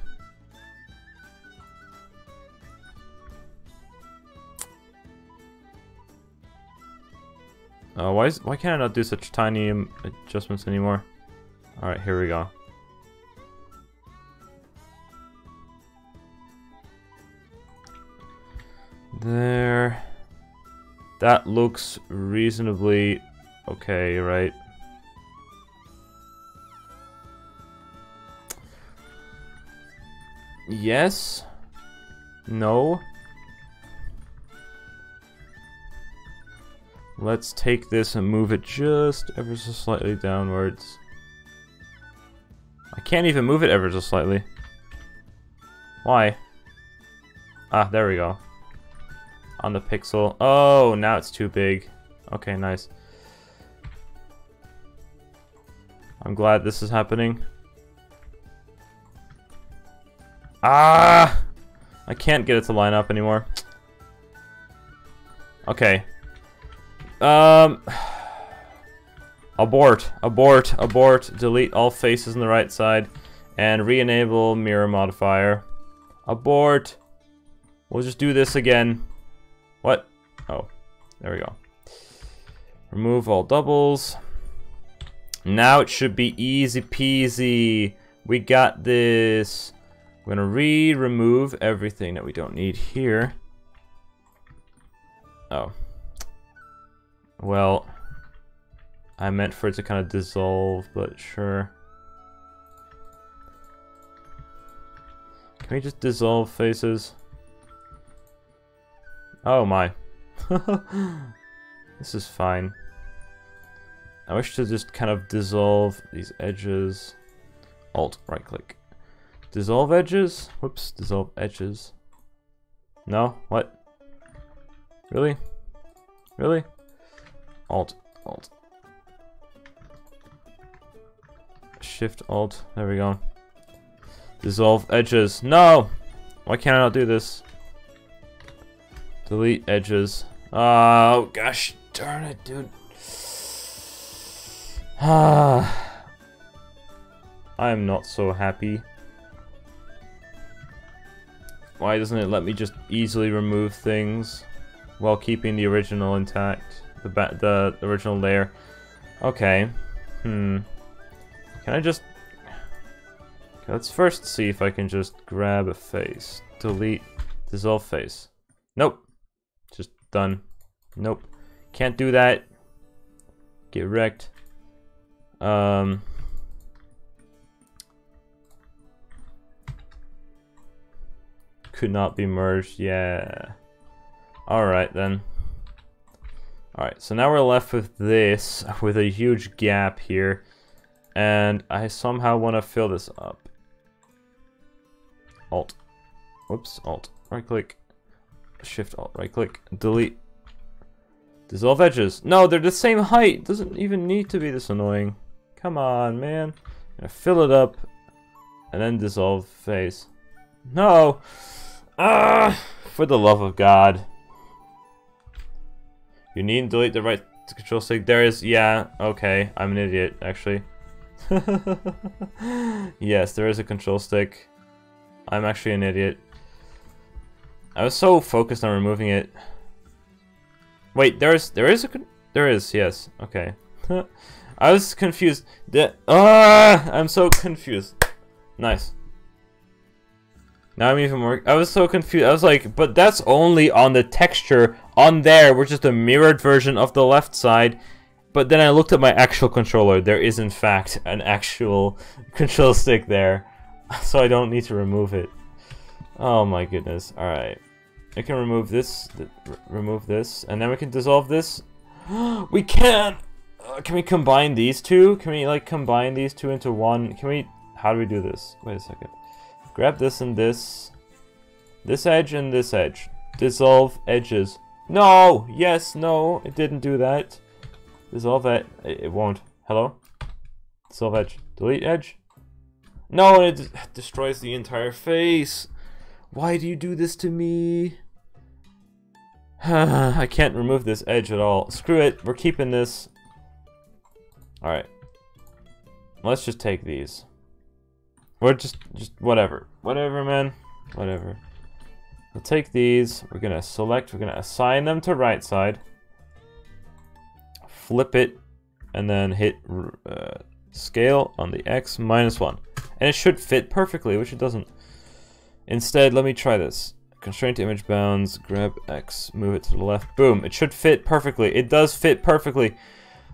Why can't I not do such tiny adjustments anymore? Alright, here we go. There. That looks reasonably okay, right? Yes? No? Let's take this and move it just ever so slightly downwards. I can't even move it ever so slightly. Why? Ah, there we go. On the pixel. Oh, now it's too big. Okay, nice. I'm glad this is happening. Ah! I can't get it to line up anymore. Okay. Abort, abort, abort, delete all faces on the right side, and re-enable mirror modifier. Abort. We'll just do this again. What? Oh, there we go. Remove all doubles. Now it should be easy peasy. We got this. We're gonna remove everything that we don't need here. Oh. Well, I meant for it to kind of dissolve, but sure. Can we just dissolve faces? Oh my. This is fine. I wish to just kind of dissolve these edges. Alt, right click. Dissolve edges? Whoops, dissolve edges. No? What? Really? Really? Alt, Alt. Shift, Alt. There we go. Dissolve edges. No! Why can't I not do this? Delete edges. Oh, gosh darn it, dude. Ah. I am not so happy. Why doesn't it let me just easily remove things while keeping the original intact? The original layer. Okay. Can I just... Okay, let's first see if I can just grab a face. Delete. Dissolve face. Nope. Just done. Nope. Can't do that. Get wrecked. Could not be merged. Yeah. Alright then. Alright, so now we're left with this, with a huge gap here. And I somehow want to fill this up. Alt. Whoops, Alt. Right click. Shift Alt, right click. Delete. Dissolve edges. No, they're the same height. Doesn't even need to be this annoying. Come on, man. I'm gonna fill it up. And then dissolve face. No! For the love of God. You need to delete the right control stick. There is, yeah, okay. I'm an idiot, actually. Yes, there is a control stick. I'm actually an idiot. I was so focused on removing it. Wait, there is, yes, okay. I was confused. I'm so confused. Nice. Now I'm even more. I was so confused. I was like, but that's only on the texture on there, which is the mirrored version of the left side. But then I looked at my actual controller. There is in fact an actual control stick there, so I don't need to remove it. Oh my goodness! All right, I can remove this, and then we can dissolve this. We can. Can we combine these two? Can we like combine these two into one? Can we? How do we do this? Wait a second. Grab this and this edge and this edge. Dissolve edges. No! Yes, no, it didn't do that. Dissolve it. It won't. Hello? Dissolve edge. Delete edge. No, it destroys the entire face. Why do you do this to me? I can't remove this edge at all. Screw it. We're keeping this. Alright. Let's just take these. Or just whatever. Whatever, man. Whatever. We'll take these. We're gonna select. We're gonna assign them to right side. Flip it. And then hit scale on the X -1. And it should fit perfectly, which it doesn't. Instead, let me try this. Constraint to image bounds. Grab X. Move it to the left. Boom. It should fit perfectly. It does fit perfectly.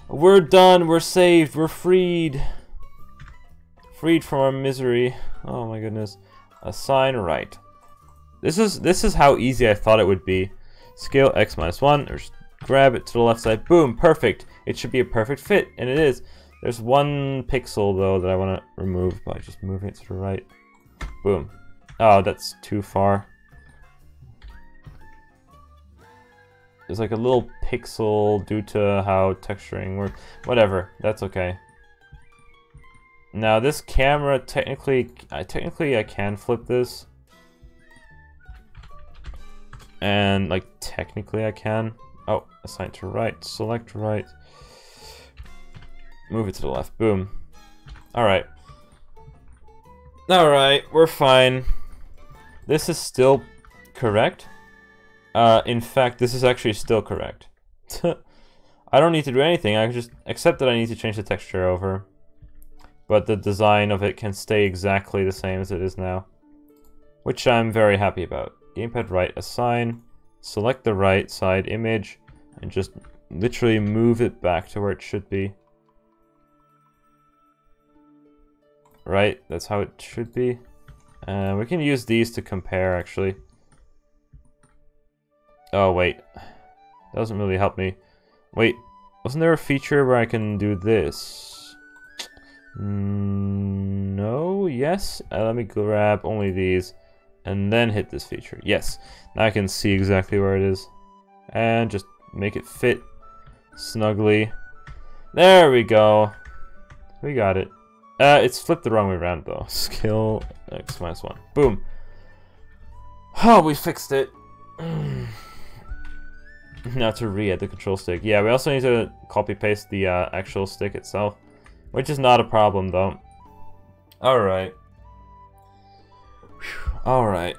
We're done. We're saved. We're freed. Freed from our misery. Oh my goodness. Assign right. This is how easy I thought it would be. Scale X -1. Or just grab it to the left side. Boom. Perfect. It should be a perfect fit, and it is. There's one pixel though that I want to remove by just moving it to the right. Boom. Oh, that's too far. There's like a little pixel due to how texturing works. Whatever. That's okay. Now this camera, technically I can flip this. And like technically I can. Oh, assign to right, select right. Move it to the left, boom. Alright. Alright, we're fine. This is still correct. In fact, this is actually still correct. I don't need to do anything, I can just accept that I need to change the texture over. But the design of it can stay exactly the same as it is now. Which I'm very happy about. Gamepad right, assign, select the right side image, and just literally move it back to where it should be. Right, that's how it should be. We can use these to compare, actually. Oh, wait. Doesn't really help me. Wait, wasn't there a feature where I can do this? No, yes. Let me grab only these and then hit this feature. Yes, now I can see exactly where it is and just make it fit snugly. There we go. We got it. It's flipped the wrong way around though. Scale X -1. Boom. Oh, we fixed it. Now to re-add the control stick. Yeah, we also need to copy paste the actual stick itself. Which is not a problem, though. Alright. Alright.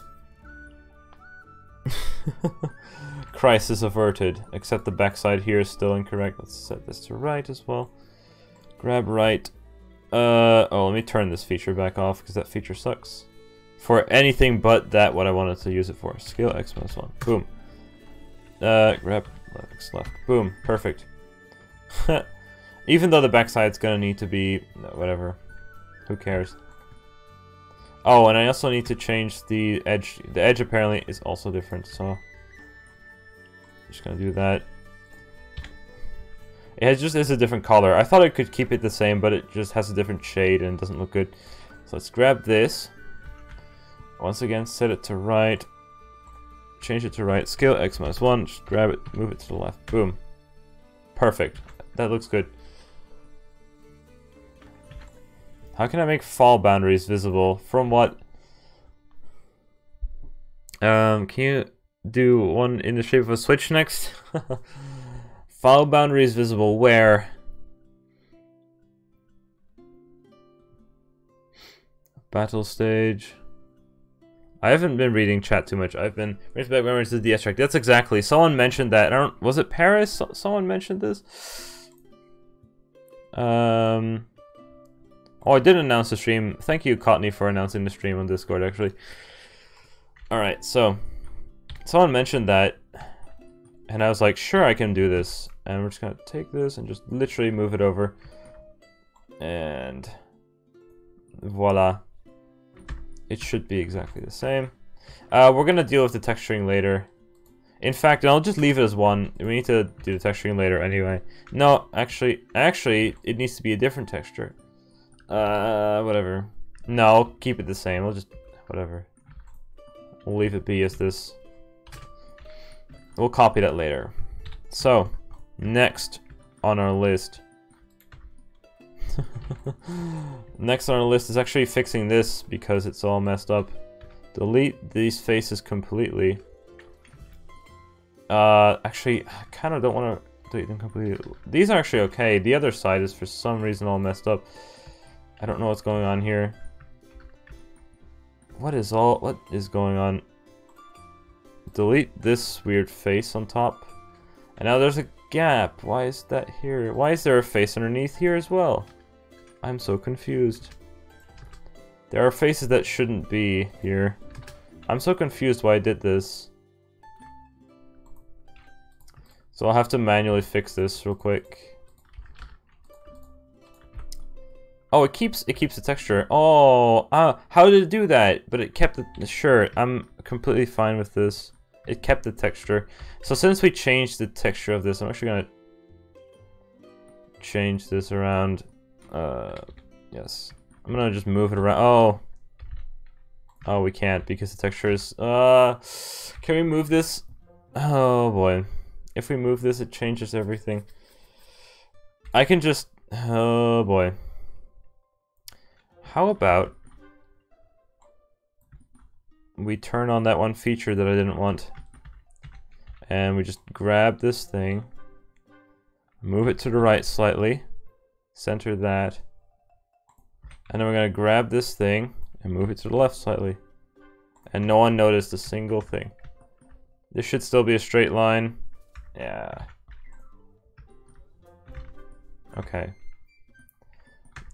Crisis averted. Except the backside here is still incorrect. Let's set this to right as well. Grab right. Oh, let me turn this feature back off because that feature sucks. For anything but that, what I wanted to use it for. Scale X minus 1. Boom. Grab X left. Boom. Perfect. Even though the backside's gonna need to be... no, whatever. Who cares? Oh, and I also need to change the edge. The edge apparently is also different, so... just gonna do that. It just is a different color. I thought I could keep it the same, but it just has a different shade and doesn't look good. So let's grab this. Once again, set it to right. Change it to right. Scale X minus 1. Just grab it, move it to the left. Boom. Perfect. That looks good. How can I make fall boundaries visible? From what? Can you do one in the shape of a switch next? Fall boundaries visible where? Battle stage. I haven't been reading chat too much. I've been raised back memories of the DS track. That's exactly. Someone mentioned that. I don't. Was it Paris? Someone mentioned this. Oh, I did announce the stream. Thank you, Cotney, for announcing the stream on Discord. Actually. All right. So, someone mentioned that, and I was like, sure, I can do this. And we're just gonna take this and just literally move it over, and voila. It should be exactly the same. We're gonna deal with the texturing later. In fact, I'll just leave it as one. We need to do the texturing later anyway. No, actually, it needs to be a different texture. Whatever. No, I'll keep it the same. We'll just, whatever. We'll leave it be as this. We'll copy that later. So, next on our list. Next on our list is actually fixing this because it's all messed up. Delete these faces completely. Actually, I kind of don't want to delete them completely. These are actually okay. The other side is for some reason all messed up. I don't know what's going on here. What is going on? Delete this weird face on top. And now there's a gap. Why is that here? Why is there a face underneath here as well? I'm so confused. There are faces that shouldn't be here. I'm so confused why I did this. So I'll have to manually fix this real quick. Oh, it keeps the texture. Oh, how did it do that? But it kept the shirt. I'm completely fine with this. It kept the texture. So since we changed the texture of this, I'm actually gonna change this around. Yes. I'm gonna just move it around. Oh, we can't because the texture is, can we move this? Oh boy. If we move this, it changes everything. I can just, oh boy. How about we turn on that one feature that I didn't want, and we just grab this thing, move it to the right slightly, center that, and then we're gonna grab this thing and move it to the left slightly, and no one noticed a single thing. This should still be a straight line. Yeah. Okay.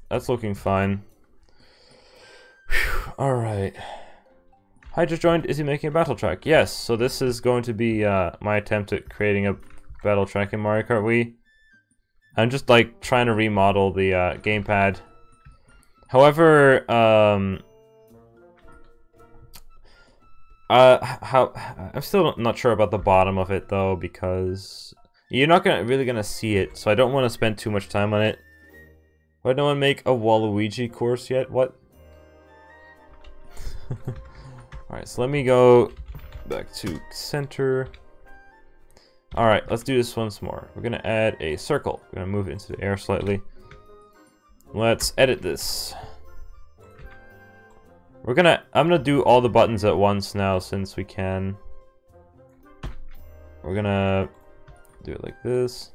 That's looking fine. Alright. Hi, just joined. Is he making a battle track? Yes, so this is going to be my attempt at creating a battle track in Mario Kart Wii. I'm just like trying to remodel the gamepad. However, I'm still not sure about the bottom of it though, because you're not really gonna see it, so I don't want to spend too much time on it. Why did no one make a Waluigi course yet? What? Alright, so let me go back to center. Alright, let's do this once more. We're gonna add a circle. We're gonna move it into the air slightly. Let's edit this. I'm gonna do all the buttons at once now since we can. We're gonna do it like this.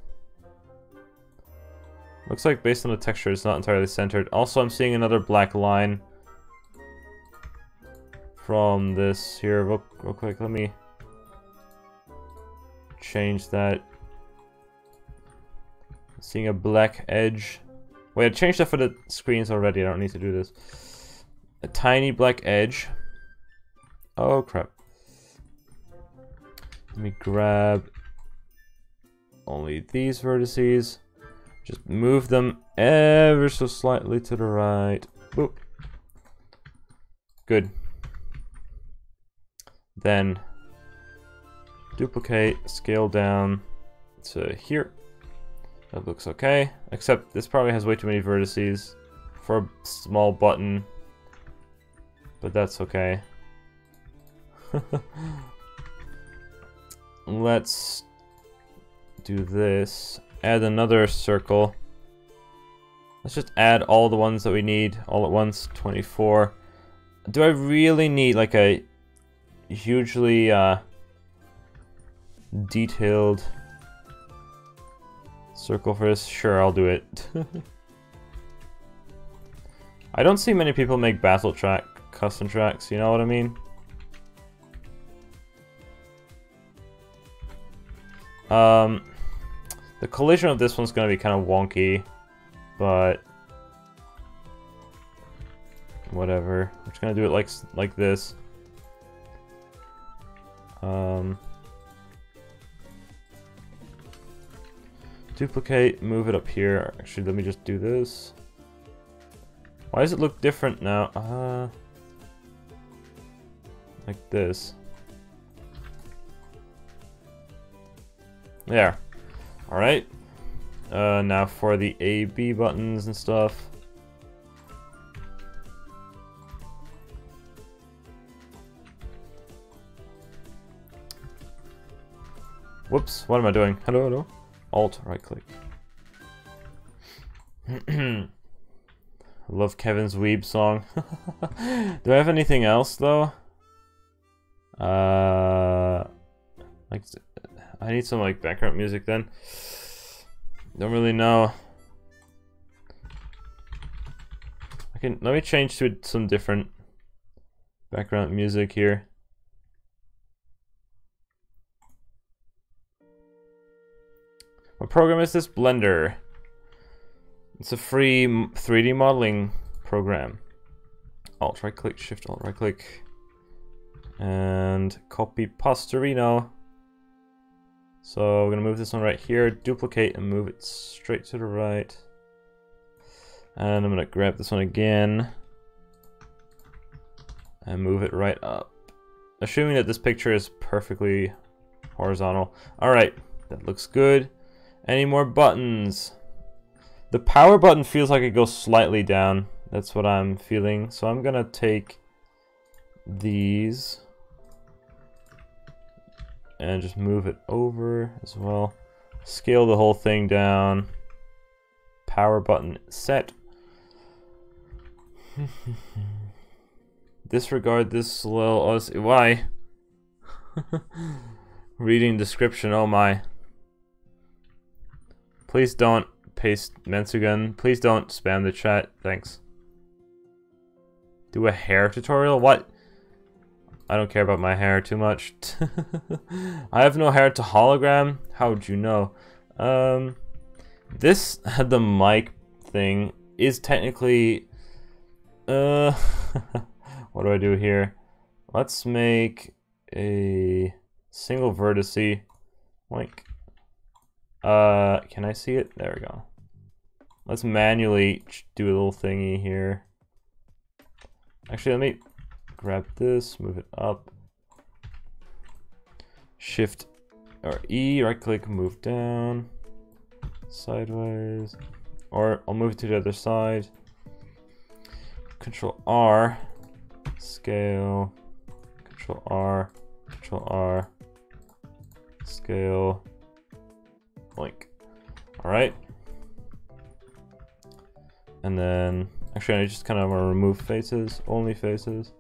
Looks like based on the texture it's not entirely centered. Also, I'm seeing another black line from this here. Real quick, let me change that. Seeing a black edge. Wait, I changed that for the screens already. I don't need to do this. A tiny black edge. Oh crap. Let me grab only these vertices. Just move them ever so slightly to the right. Boop. Good. Then duplicate, scale down to here. That looks okay. Except this probably has way too many vertices for a small button. But that's okay. Let's do this. Add another circle. Let's just add all the ones that we need all at once. 24. Do I really need like a hugely detailed circle for this? Sure, I'll do it. I don't see many people make battle track custom tracks, you know what I mean? The collision of this one's gonna be kind of wonky, but whatever. I'm just gonna do it like this. Duplicate, move it up here. Actually, let me just do this. Why does it look different now? Like this. There. Alright. Now for the A, B buttons and stuff. Whoops, what am I doing? Hello, hello. Alt, right click. I love Kevin's Weeb song. Do I have anything else though? Like, I need some like background music then. Don't really know. Let me change to some different background music here. What program is this? Blender. It's a free 3D modeling program. Alt right click, Shift Alt right click, and copy Pastorino. So we're gonna move this one right here, duplicate and move it straight to the right. And I'm gonna grab this one again and move it right up. Assuming that this picture is perfectly horizontal. Alright, that looks good. Any more buttons? The power button feels like it goes slightly down. That's what I'm feeling. So I'm gonna take these and just move it over as well. Scale the whole thing down. Power button set. Disregard this little Odyssey. Why? Reading description, oh my. Please don't paste Mensugun. Please don't spam the chat. Thanks. Do a hair tutorial? What? I don't care about my hair too much. I have no hair to hologram? How would you know? This, the mic thing, is technically... what do I do here? Let's make a single vertice. Like... can I see it? There we go. Let's manually do a little thingy here. Actually, let me grab this, move it up. Shift or E, right click, move down. Sideways. Or I'll move it to the other side. Control R. Scale. Control R. Control R. Scale. Link. Alright. And then, actually I just kind of want to remove faces, only faces.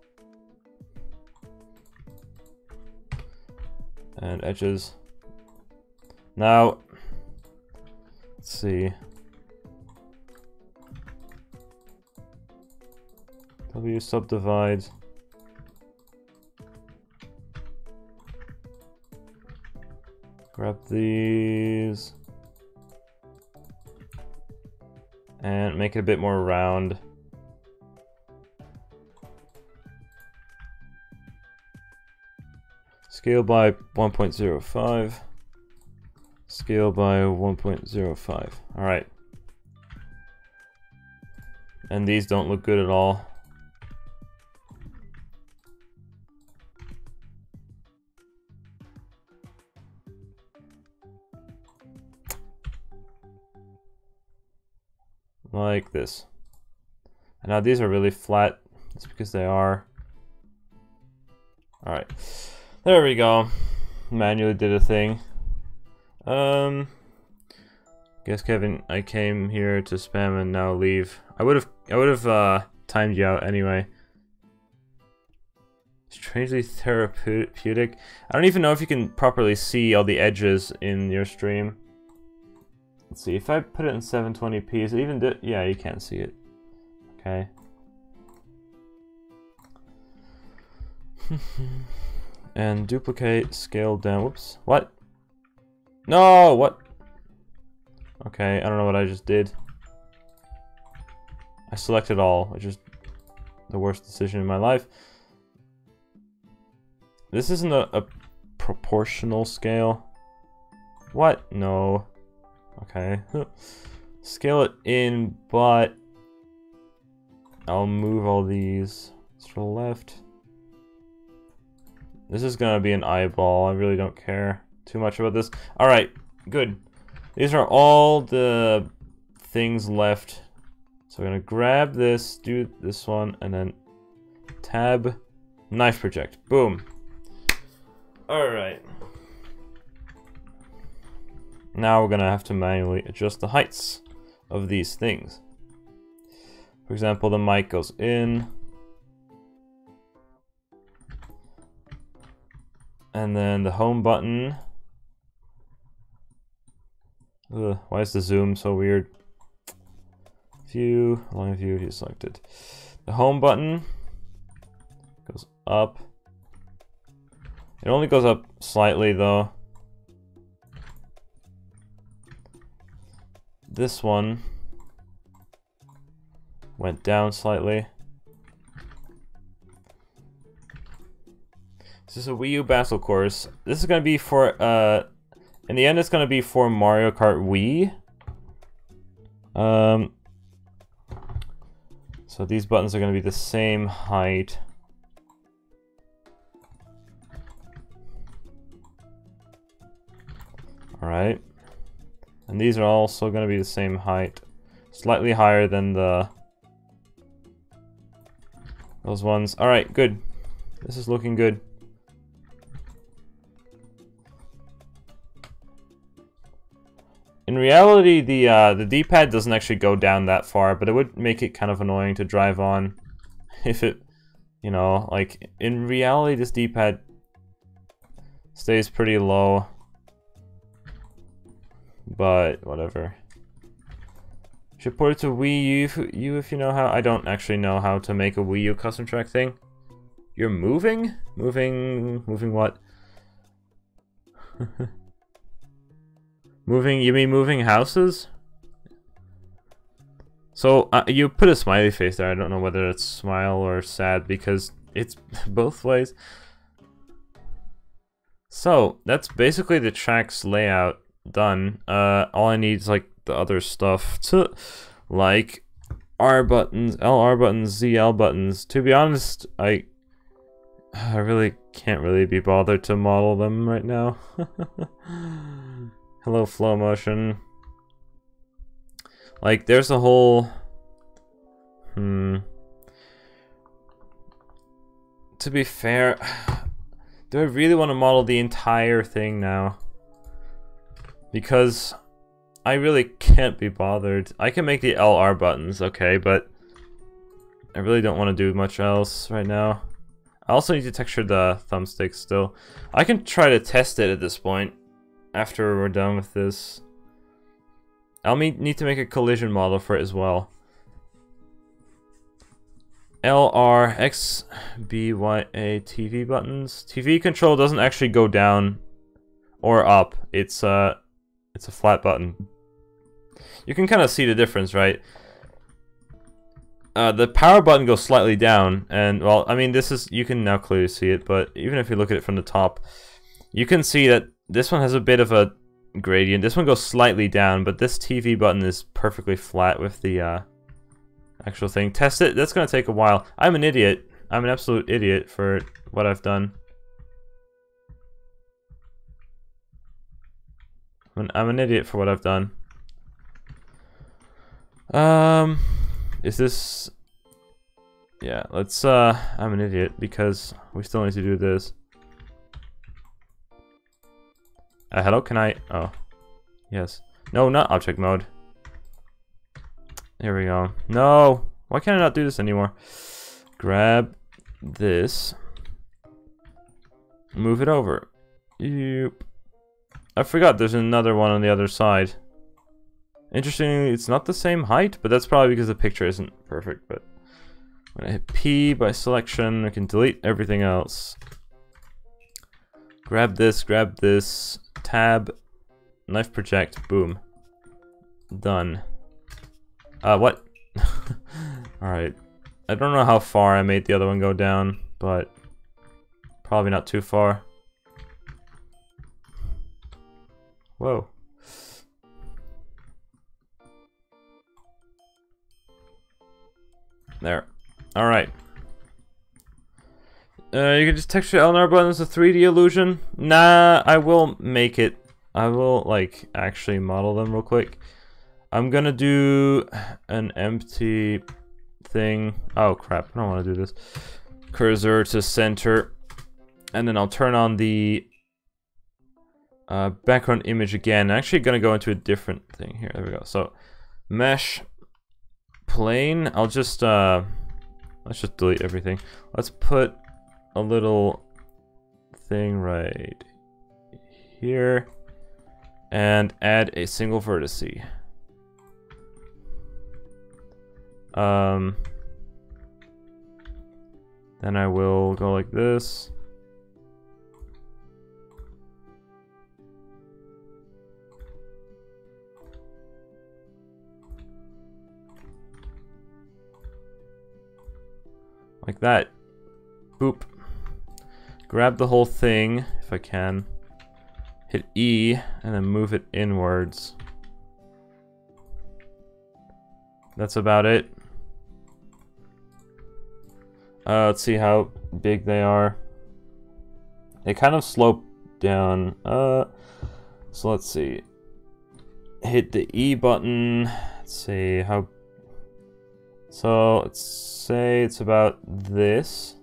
And edges. Now, let's see. W subdivide. Grab these. And make it a bit more round. Scale by 1.05. Scale by 1.05. Alright. And these don't look good at all. Like this. And now these are really flat. That's because they are. Alright. There we go. Manually did a thing. Guess Kevin, I came here to spam and now leave. I would have timed you out anyway. Strangely therapeutic. I don't even know if you can properly see all the edges in your stream. Let's see, if I put it in 720p, is it even yeah, you can't see it. Okay. And duplicate, scale down. Whoops. What? No, what? Okay, I don't know what I just did. I selected all, which is the worst decision in my life. This isn't a proportional scale. What? No. Okay. Scale it in, but I'll move all these to the left. This is gonna be an eyeball. I really don't care too much about this. Alright, good. These are all the things left. So we're gonna grab this, do this one, and then tab, knife project. Boom. Alright. Now we're gonna have to manually adjust the heights of these things. For example, the mic goes in. And then the home button. Ugh, why is the zoom so weird? View, long view selected. The home button goes up. It only goes up slightly though. This one went down slightly. This is a Wii U battle course. This is gonna be for in the end it's gonna be for Mario Kart Wii. So these buttons are gonna be the same height. Alright. And these are also gonna be the same height. Slightly higher than those ones. Alright, good. This is looking good. In reality, the D-pad doesn't actually go down that far, but it would make it kind of annoying to drive on if it, you know, like, in reality this D-pad stays pretty low, but whatever. Should port it to Wii U if you know how. I don't actually know how to make a Wii U custom track thing. You're moving? Moving what? Moving, you mean moving houses? So, you put a smiley face there. I don't know whether it's smile or sad because it's both ways. So, that's basically the track's layout done. All I need is like the other stuff to, like R buttons, LR buttons, ZL buttons. To be honest, I really can't really be bothered to model them right now. Hello, flow motion. Like, there's a whole... To be fair, do I really want to model the entire thing now? Because I really can't be bothered. I can make the LR buttons, okay, but I really don't want to do much else right now. I also need to texture the thumbstick still. I can try to test it at this point. After we're done with this, I'll need to make a collision model for it as well. L, R, X, B, Y, A, TV buttons. TV control doesn't actually go down or up. It's a flat button. You can kind of see the difference, right? The power button goes slightly down, and well, I mean, this is, you can now clearly see it, but even if you look at it from the top, you can see that this one has a bit of a gradient. This one goes slightly down, but this TV button is perfectly flat with the actual thing. Test it. That's gonna take a while. I'm an idiot. I'm an absolute idiot for what I've done. I'm an idiot for what I've done. Is this... Yeah, let's, I'm an idiot because we still need to do this. Hello, can I... Oh. Yes. No, not object mode. Here we go. No! Why can't I not do this anymore? Grab this. Move it over. Yep. I forgot there's another one on the other side. Interestingly, it's not the same height, but that's probably because the picture isn't perfect, but... When I hit P by selection, I can delete everything else. Grab this, tab, knife project, boom. Done. What? Alright. I don't know how far I made the other one go down, but probably not too far. Whoa. There. Alright. You can just texture LNR button as a 3D illusion? Nah, I will make it. I will, like, actually model them real quick. I'm gonna do an empty thing. Oh crap, I don't want to do this. Cursor to center. And then I'll turn on the background image again. I'm actually gonna go into a different thing here. There we go. So, mesh, plane. I'll just, let's just delete everything. Let's put a little thing right here and add a single vertex. Then I will go like this. Like that. Boop. Grab the whole thing, if I can. Hit E, and then move it inwards. That's about it. Let's see how big they are. They kind of slope down. So let's see. Hit the E button. Let's see how... So let's say it's about this.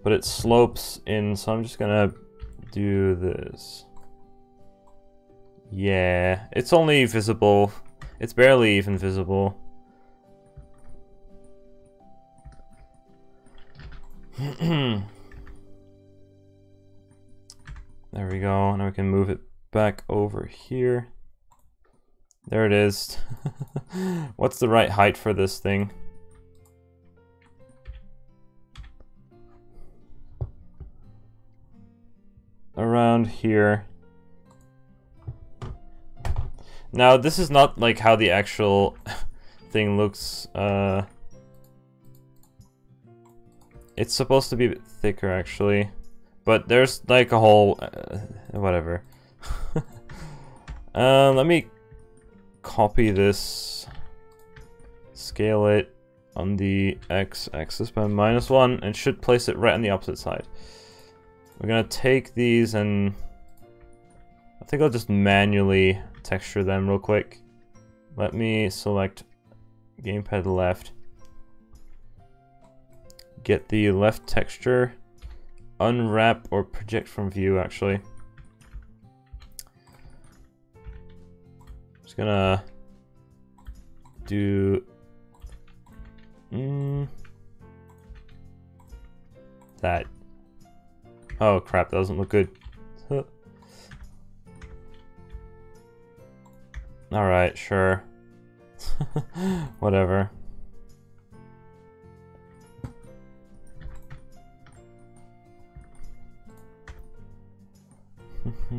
But it slopes in, so I'm just gonna do this. Yeah, it's only visible. It's barely even visible. There we go. Now we can move it back over here. There it is. What's the right height for this thing? Around here. Now, this is not like how the actual thing looks. It's supposed to be a bit thicker, actually. But there's like a whole... whatever. Let me copy this. Scale it on the x-axis by -1 and should place it right on the opposite side. We're gonna take these and... I think I'll just manually texture them real quick. Let me select Gamepad left. Get the left texture. Unwrap or project from view, actually. Just gonna do... that. Oh crap, that doesn't look good. Alright, sure. Whatever.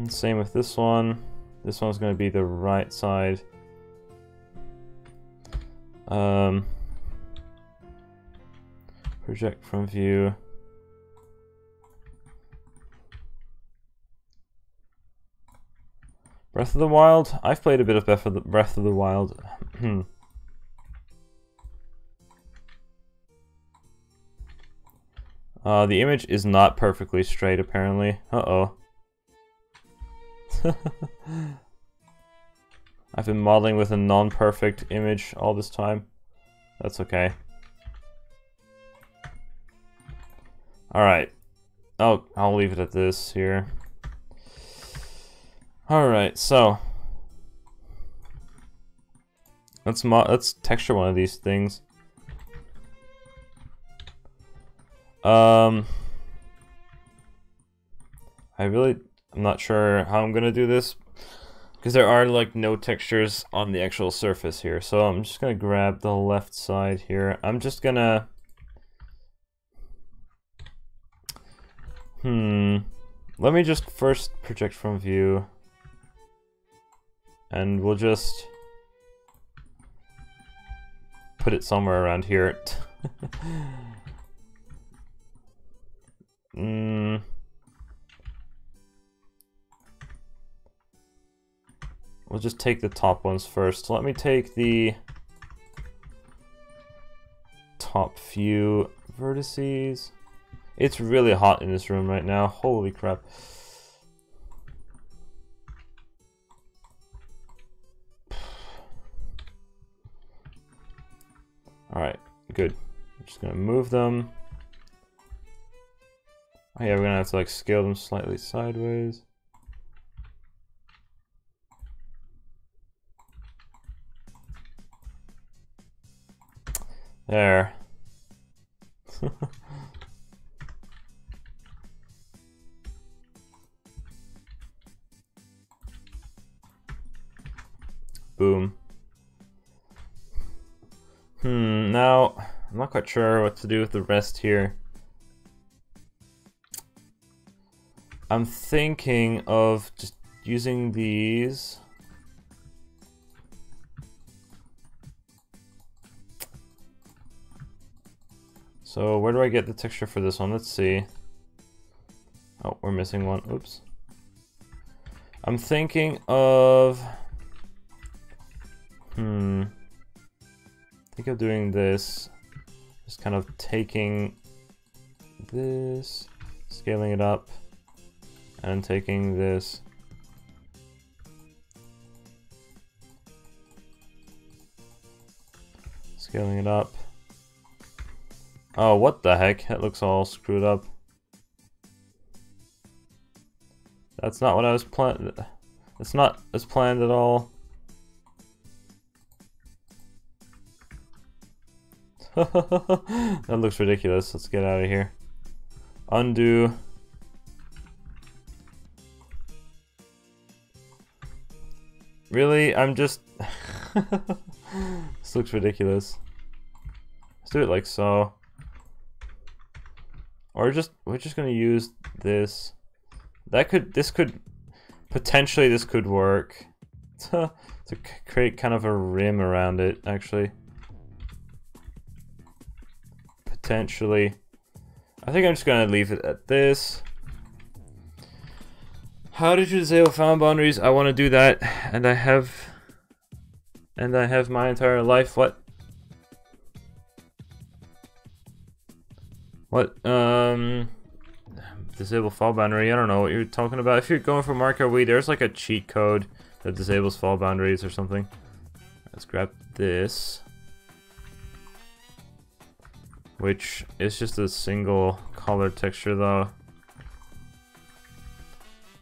Same with this one. This one's going to be the right side. Project from view. Breath of the Wild? I've played a bit of Breath of the Wild. The image is not perfectly straight, apparently. Uh-oh. I've been modeling with a non-perfect image all this time. That's okay. Alright. Oh, I'll leave it at this here. Alright, so let's texture one of these things. I'm not sure how I'm gonna do this because there are like no textures on the actual surface here. So I'm just gonna grab the left side here. I'm just gonna let me just first project from view, and we'll just put it somewhere around here. We'll just take the top ones first. So let me take the top few vertices. It's really hot in this room right now. Holy crap. Alright, good. I'm just gonna move them. Oh yeah, we're gonna have to like scale them slightly sideways. There. Boom. Now, I'm not quite sure what to do with the rest here. I'm thinking of just using these. So where do I get the texture for this one? Let's see. Oh, we're missing one. Oops. I'm thinking of... think of doing this. Just kind of taking this, scaling it up, and taking this. Scaling it up. Oh, what the heck? That looks all screwed up. That's not what I was planned. It's not as planned at all. That looks ridiculous. Let's get out of here. Undo. Really? I'm just... This looks ridiculous. Let's do it like so. Or we're just gonna use this. This could potentially work to create kind of a rim around it, actually. Potentially. I think I'm just gonna leave it at this. How did you disable found boundaries? I want to do that, and I have my entire life. What? Disable fall boundary. I don't know what you're talking about. If you're going for marker Wii, there's like a cheat code that disables fall boundaries or something. Let's grab this, which is just a single color texture though.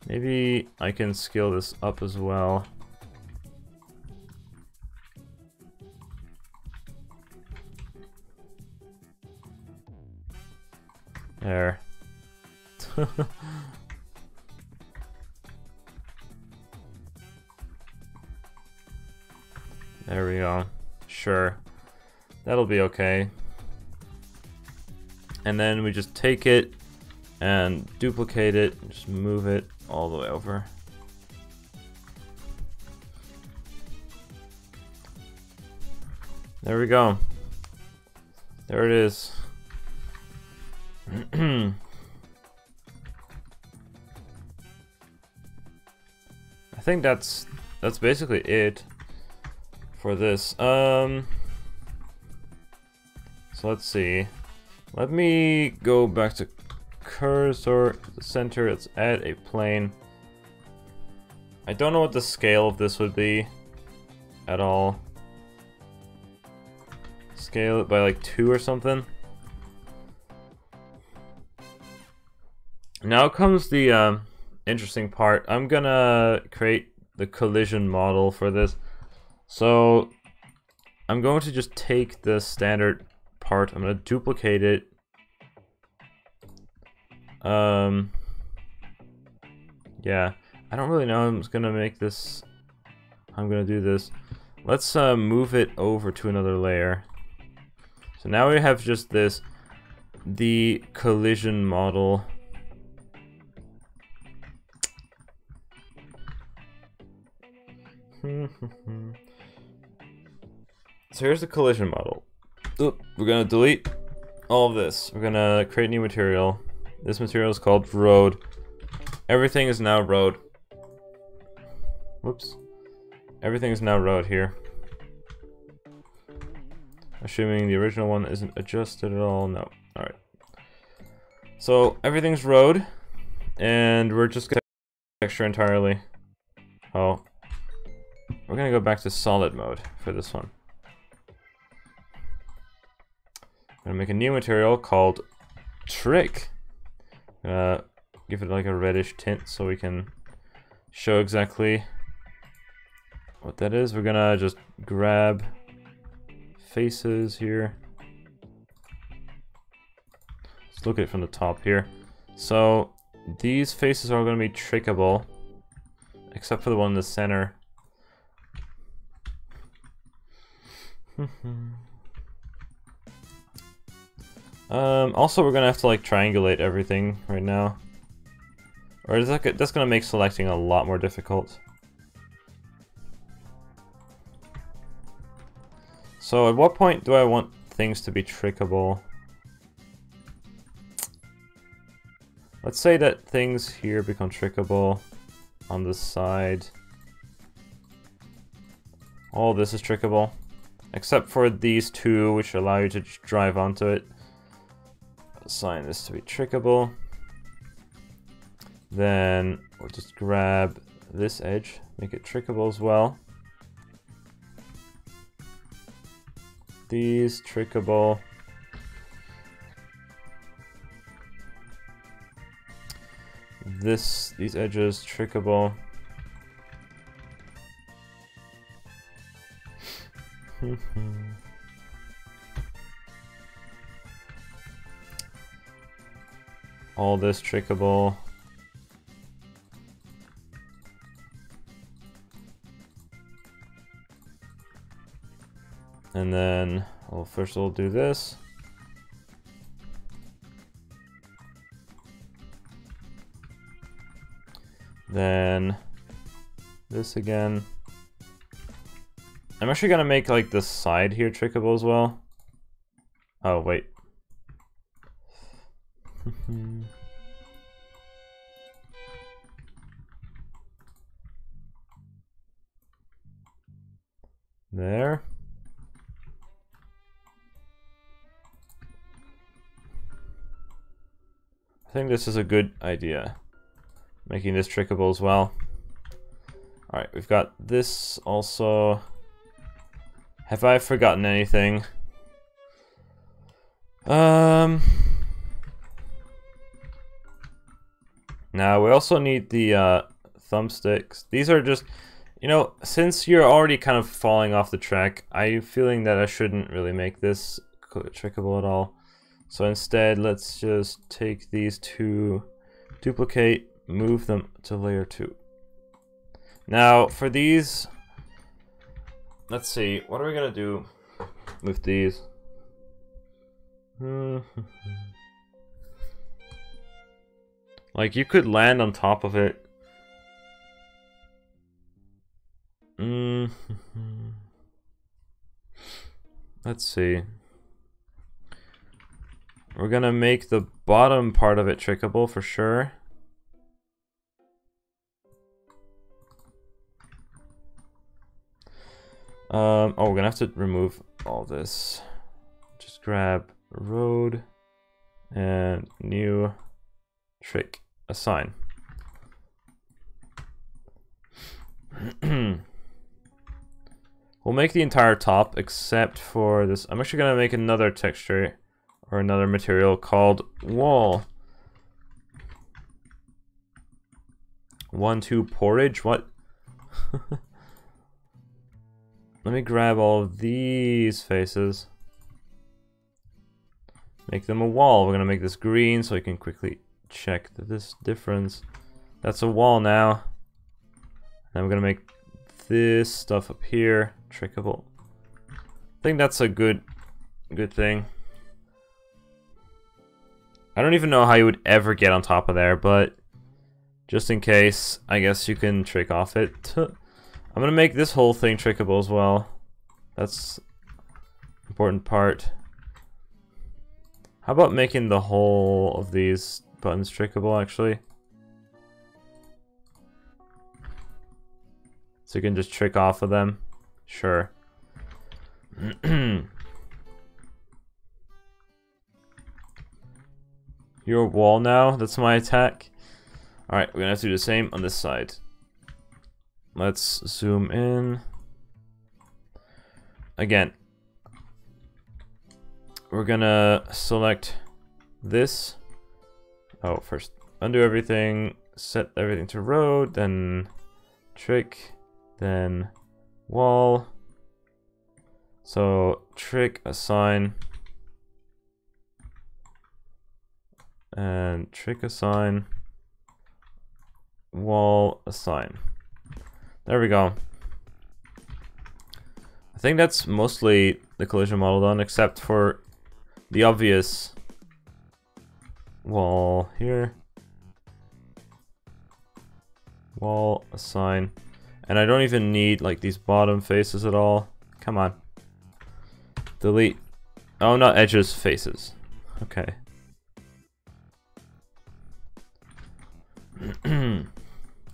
Maybe I can scale this up as well. There. There we go. Sure. That'll be okay. And then we just take it and duplicate it, just move it all the way over. There we go. There it is. I think that's basically it for this. So let's see. Let me go back to cursor to the center. Let's add a plane. I don't know what the scale of this would be at all. Scale it by like 2 or something. Now comes the interesting part. I'm gonna create the collision model for this. So I'm going to just take the standard part. I'm gonna duplicate it. Yeah, I don't really know. I'm just gonna make this. I'm gonna do this. Let's move it over to another layer. So now we have just this, the collision model. So here's the collision model. Oop, we're gonna delete all of this. We're gonna create new material. This material is called road. Everything is now road. Whoops. Everything is now road here. Assuming the original one isn't adjusted at all. No. Alright. So everything's road. And we're just gonna texture entirely. Oh. We're gonna go back to solid mode for this one. I'm gonna make a new material called Trick. Give it like a reddish tint so we can show exactly what that is. We're gonna just grab faces here. Let's look at it from the top here. So these faces are gonna be trickable, except for the one in the center. Also, we're gonna have to like triangulate everything right now, or is that's gonna make selecting a lot more difficult. So, at what point do I want things to be trickable? Let's say that things here become trickable on the side. All this is trickable, except for these two, which allow you to drive onto it. Assign this to be trickable. Then we'll just grab this edge, make it trickable as well. These trickable. These edges trickable. All this trickable. And then, well, first we'll do this. Then this again. I'm actually gonna make like the side here trickable as well. Oh, wait. There. I think this is a good idea. Making this trickable as well. Alright, we've got this also. Have I forgotten anything? Now we also need the thumbsticks. These are just, you know, since you're already kind of falling off the track, I'm feeling that I shouldn't really make this trickable at all. So instead, let's just take these two, duplicate, move them to layer 2. Now for these, let's see, what are we gonna do with these? Like, you could land on top of it let's see. We're gonna make the bottom part of it trickable for sure. Oh, we're gonna have to remove all this. Just grab road and new trick assign. We'll make the entire top except for this. I'm actually gonna make another texture or another material called wall. 1-2 porridge. What? Let me grab all of these faces. Make them a wall. We're gonna make this green so we can quickly check this difference. That's a wall now. Then we're gonna make this stuff up here trickable. I think that's a good thing. I don't even know how you would ever get on top of there, but just in case, I guess you can trick off it. I'm gonna make this whole thing trickable as well. That's an important part. How about making the whole of these buttons trickable, actually? So you can just trick off of them? Sure. Your wall now? That's my attack? Alright, we're gonna have to do the same on this side. Let's zoom in. Again. We're gonna select this. Oh, first undo everything, set everything to road, then trick, then wall. So trick assign and trick assign wall assign. There we go. I think that's mostly the collision model done, except for the obvious wall here. Wall assign. And I don't even need like these bottom faces at all. Come on. Delete. Oh, not edges, faces. Okay.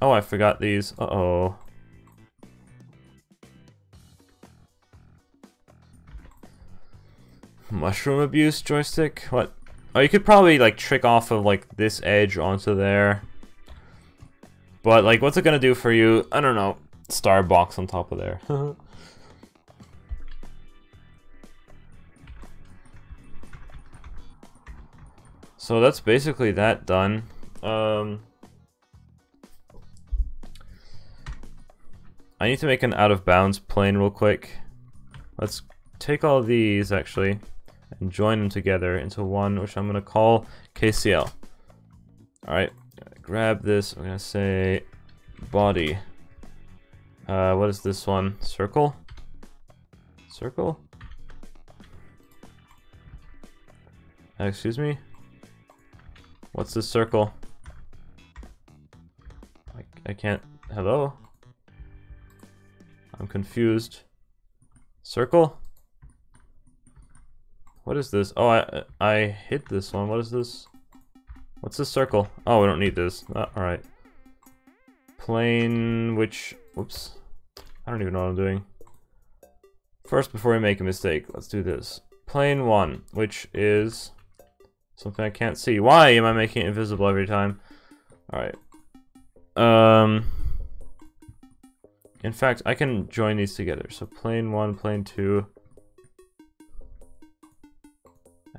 Oh, I forgot these. Uh-oh. Mushroom abuse joystick? What? Oh, you could probably like trick off of like this edge onto there. But like, what's it gonna do for you? I don't know. Star box on top of there. So that's basically that done. I need to make an out of bounds plane real quick. Let's take all these actually and join them together into one, which I'm gonna call KCL. Alright, grab this, I'm gonna say body. What is this one? Circle? Circle? Excuse me? What's this circle? I can't. Hello? I'm confused. Circle? What is this? Oh, I hit this one. What is this? What's this circle? Oh, we don't need this. Alright. Plane, which... Whoops. I don't even know what I'm doing. First, before we make a mistake, let's do this. Plane 1, which is... something I can't see. Why am I making it invisible every time? Alright. In fact, I can join these together. So plane 1, plane 2,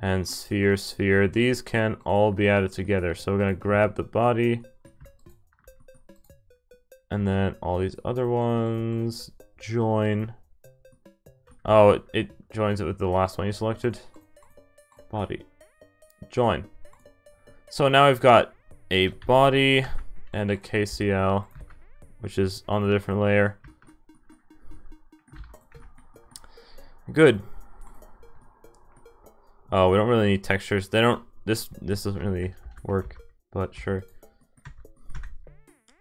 and sphere, sphere. These can all be added together. So we're gonna grab the body, and then all these other ones join. Oh, it joins it with the last one you selected. Body. Join. So now we've got a body and a KCL, which is on a different layer. Good. Oh, we don't really need textures. They don't. This doesn't really work, but sure.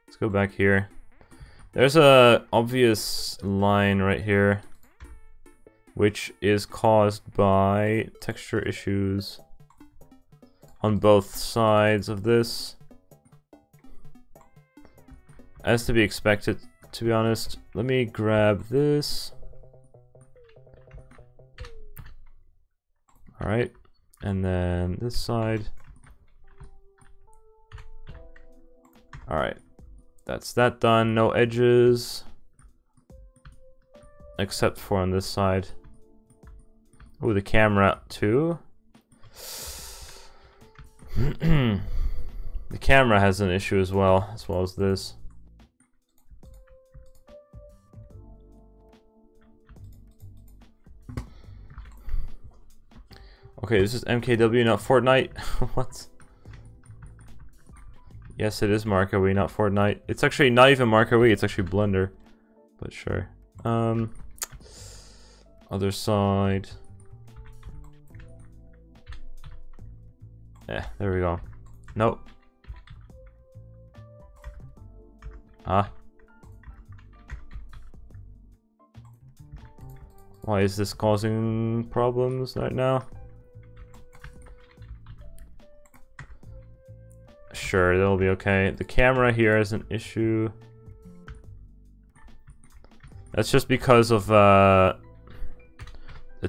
Let's go back here. There's a obvious line right here. which is caused by texture issues on both sides of this. As to be expected, to be honest. Let me grab this. Alright, and then this side. Alright, that's that done. No edges. Except for on this side. Oh, the camera too. The camera has an issue as well as this. Okay, this is MKW, not Fortnite. What? Yes, it is Mark OE, not Fortnite. It's actually not even Mark OE, it's actually Blender. But sure. Other side. There we go. Nope. Why is this causing problems right now? Sure, that'll be okay. The camera here is an issue. That's just because of the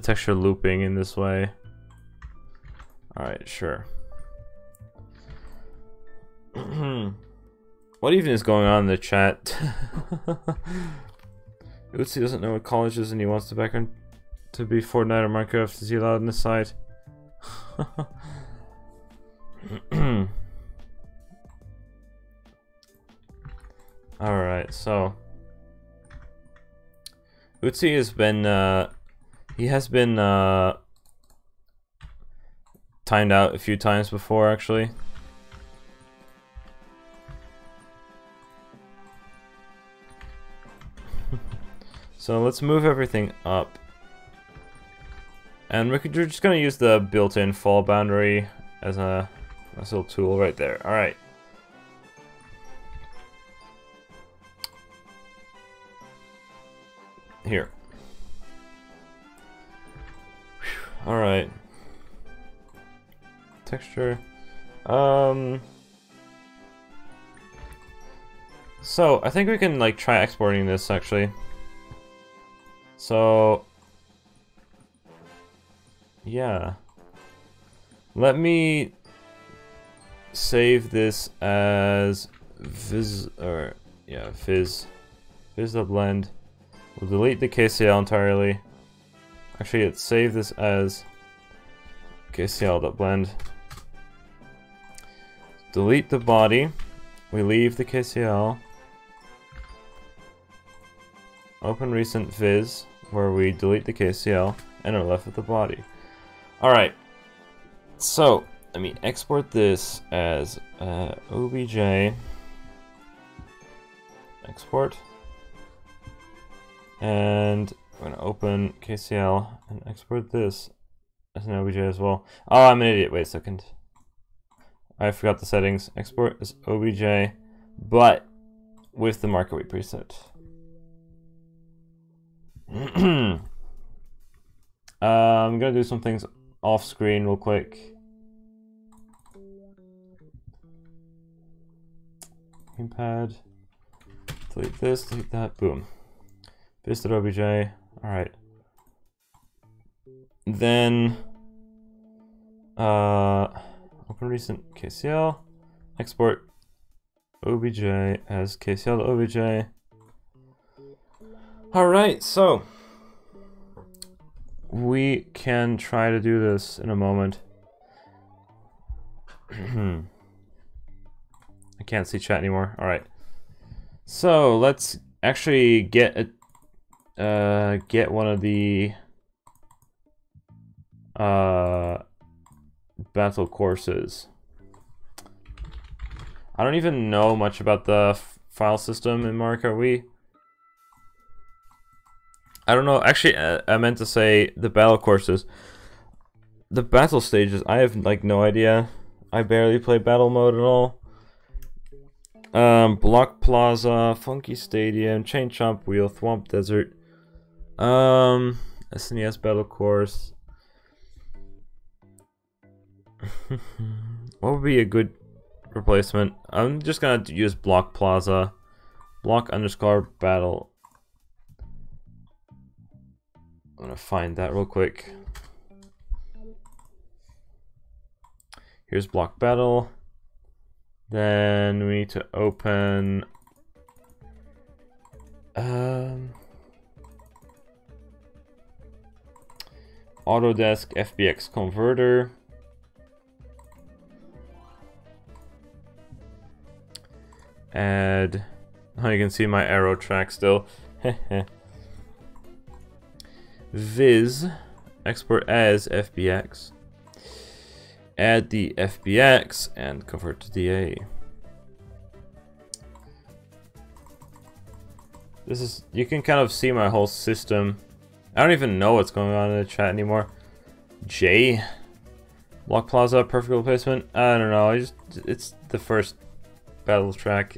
texture looping in this way. Alright, sure. What even is going on in the chat? Ootsie doesn't know what college is and he wants the background to be Fortnite or Minecraft. Is he allowed on this side? Alright, so Ootsie has been timed out a few times before, actually. So let's move everything up. And we're just gonna use the built-in fall boundary as a nice little tool right there. Alright. Here. Alright. Texture. So I think we can like try exporting this actually. So yeah. Let me save this as viz the blend. We'll delete the KCL entirely. Actually, let's save this as KCL.blend. Delete the body. We leave the KCL. Open recent viz, where we delete the KCL, and are left with the body. Alright. So, let me export this as OBJ. Export. And I'm going to open KCL and export this as an OBJ as well. Oh, I'm an idiot. Wait a second. I forgot the settings. Export as OBJ, but with the marker weight preset. I'm going to do some things off screen real quick. Gamepad. Delete this, delete that. Boom. Viz.obj. Alright. Then open recent KCL. Export OBJ as KCL.obj. Alright, so we can try to do this in a moment. I can't see chat anymore. Alright. So let's actually get one of the battle courses. I don't even know much about the file system in Mark OE. I don't know. Actually, I meant to say the battle courses. The battle stages, I have like no idea. I barely play battle mode at all. Block Plaza, Funky Stadium, Chain Chomp Wheel, Thwomp Desert. And SNES battle course. What would be a good replacement? I'm just gonna use Block Plaza. Block_battle. I'm gonna find that real quick. Here's Block Battle. Then we need to open Autodesk FBX Converter. Add. Oh, you can see my arrow track still. Viz. Export as FBX. Add the FBX and convert to DA. This is, you can kind of see my whole system. I don't even know what's going on in the chat anymore. J. Block Plaza, perfect replacement. I don't know. It's the first battle track.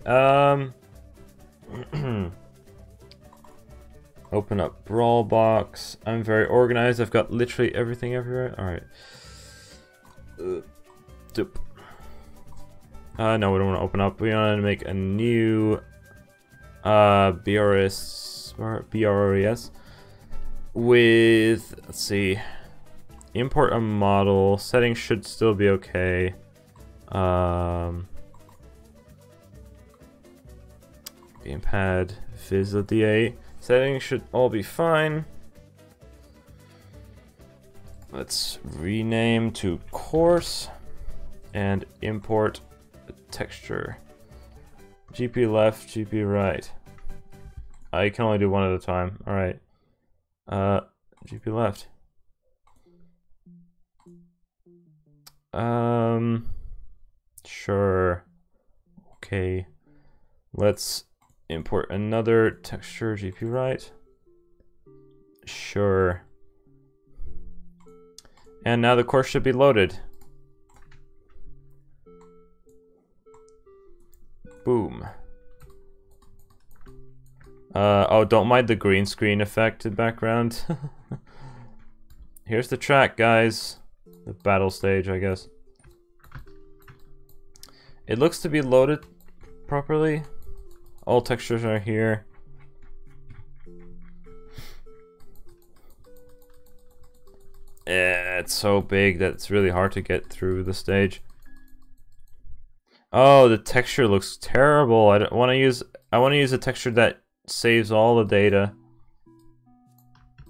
Open up Brawl Box. I'm very organized. I've got literally everything everywhere. All right. No, we don't want to open up. We want to make a new BRS with, let's see, import a model. Settings should still be okay. Gamepad, VisDA. Settings should all be fine. Let's rename to course and import the texture. GP left, GP right. I can only do one at a time. All right. GP left. Sure. Okay. Let's import another texture, GP right. Sure. And now the course should be loaded. Boom. Oh, don't mind the green screen effect in the background. Here's the track, guys. The battle stage, I guess. It looks to be loaded properly. All textures are here. It's so big that it's really hard to get through the stage. Oh, the texture looks terrible. I want to use a texture that saves all the data.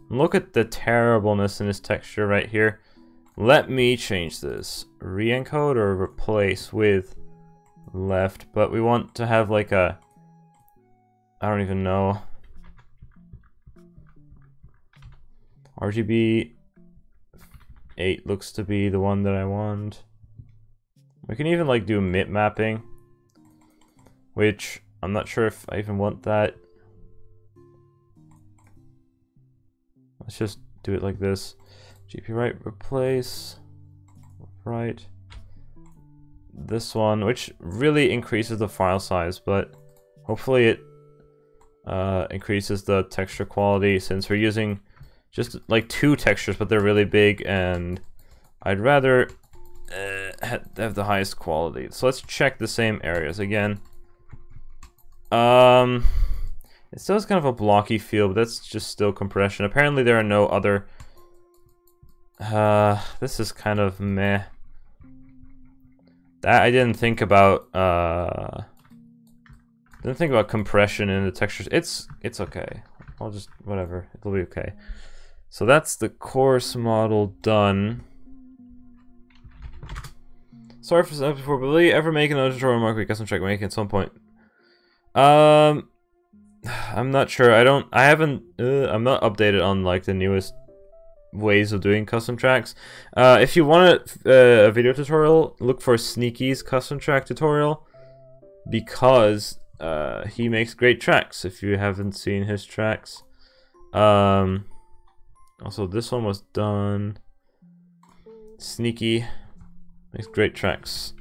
Look at the terribleness in this texture right here. Let me change this. Re-encode or replace with left, but we want to have like a, I don't even know. RGB 8 looks to be the one that I want. We can even like do mip mapping, which I'm not sure if I even want that. Let's just do it like this. GP right, replace, right. This one, which really increases the file size, but hopefully it increases the texture quality, since we're using just like 2 textures, but they're really big, and I'd rather have the highest quality. So let's check the same areas again. It still has kind of a blocky feel, but that's just still compression. Apparently there are no other. This is kind of meh. That I didn't think about. Didn't think about compression in the textures. It's okay. I'll just whatever. It'll be okay. So that's the course model done. Sorry for that before, but will you ever make another tutorial mark we custom track make at some point? I'm not sure. I'm not updated on like the newest ways of doing custom tracks. If you want a video tutorial, look for Sneaky's custom track tutorial, because he makes great tracks if you haven't seen his tracks. Also, this one was done. Sneaky makes great tracks.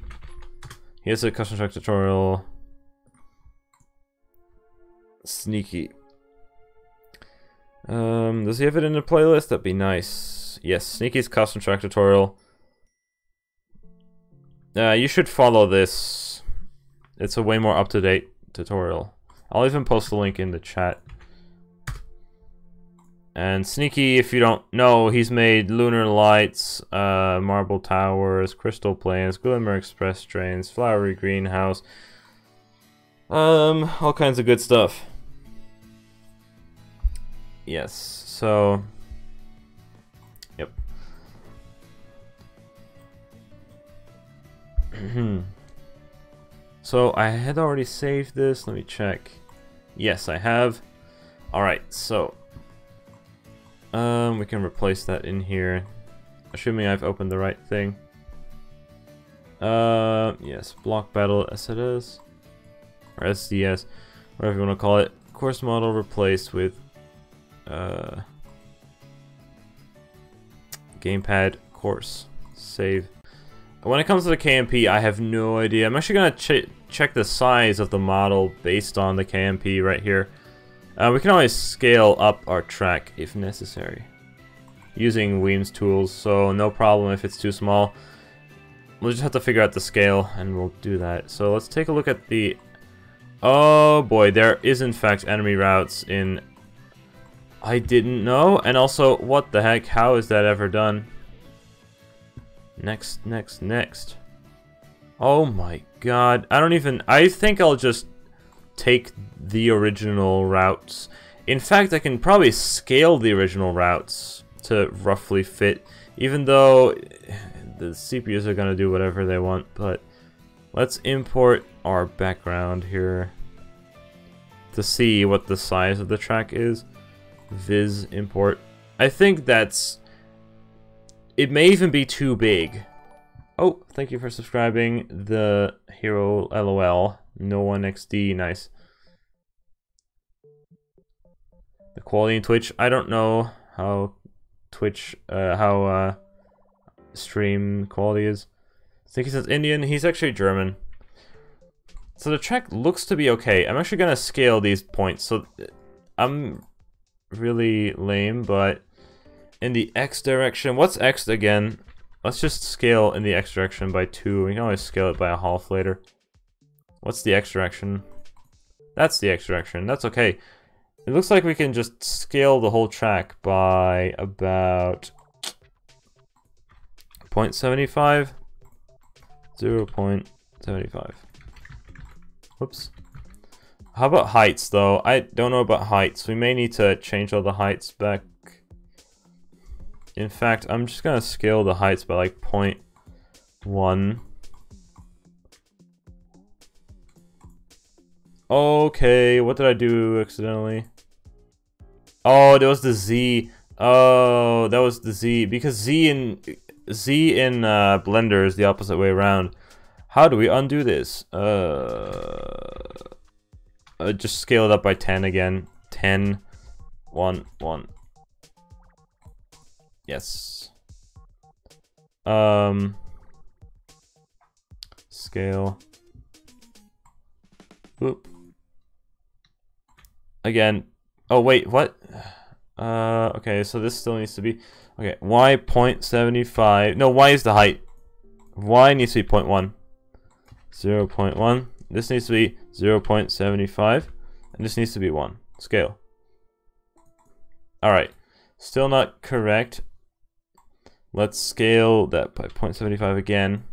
Here's a custom track tutorial. Sneaky. Does he have it in the playlist? That'd be nice. Yes, Sneaky's custom track tutorial. You should follow this. It's a way more up-to-date tutorial. I'll even post the link in the chat. And Sneaky, if you don't know, he's made Lunar Lights, Marble Towers, Crystal Plains, Glimmer Express Trains, Flowery Greenhouse, all kinds of good stuff. Yes, so, yep. So I had already saved this. Let me check. Yes, I have. Alright, so we can replace that in here, assuming I've opened the right thing. Yes, block battle as it is, or SDS, whatever you want to call it. Course model replaced with Gamepad course. Save. When it comes to the KMP, I have no idea. I'm actually gonna check the size of the model based on the KMP right here. We can always scale up our track if necessary using Weem's tools, so no problem if it's too small. We'll just have to figure out the scale and we'll do that. So let's take a look at the... Oh boy, there is in fact enemy routes in... I didn't know, and also, what the heck, how is that ever done? Next. Oh my god, I think I'll just take the original routes. In fact, I can probably scale the original routes to roughly fit, even though the CPUs are gonna do whatever they want. But let's import our background here to see what the size of the track is. Viz import. I think that's... It may even be too big. Oh, thank you for subscribing. The hero LOL. No one XD, nice. The quality in Twitch, I don't know how Twitch, stream quality is. I think he says Indian, he's actually German. So the track looks to be okay. I'm actually gonna scale these points, so I'm really lame, but in the X direction, what's X again? Let's just scale in the X direction by 2. We can always scale it by a half later. What's the X direction? That's the X direction, that's okay. It looks like we can just scale the whole track by about 0.75. 0.75. Whoops. How about heights, though? I don't know about heights. We may need to change all the heights back. In fact, I'm just gonna scale the heights by like 0.1. Okay, what did I do accidentally? Oh, that was the Z. Oh, that was the Z. Because Z in Blender is the opposite way around. How do we undo this? Just scale it up by 10 again. 10, 1, 1. Yes. Scale. Whoop. Again. Oh wait, what? Okay, so this still needs to be... Okay, y 0.75. No, y is the height. Y needs to be 0.1. 0.1. This needs to be 0.75. And this needs to be 1. Scale. Alright. Still not correct. Let's scale that by 0.75 again.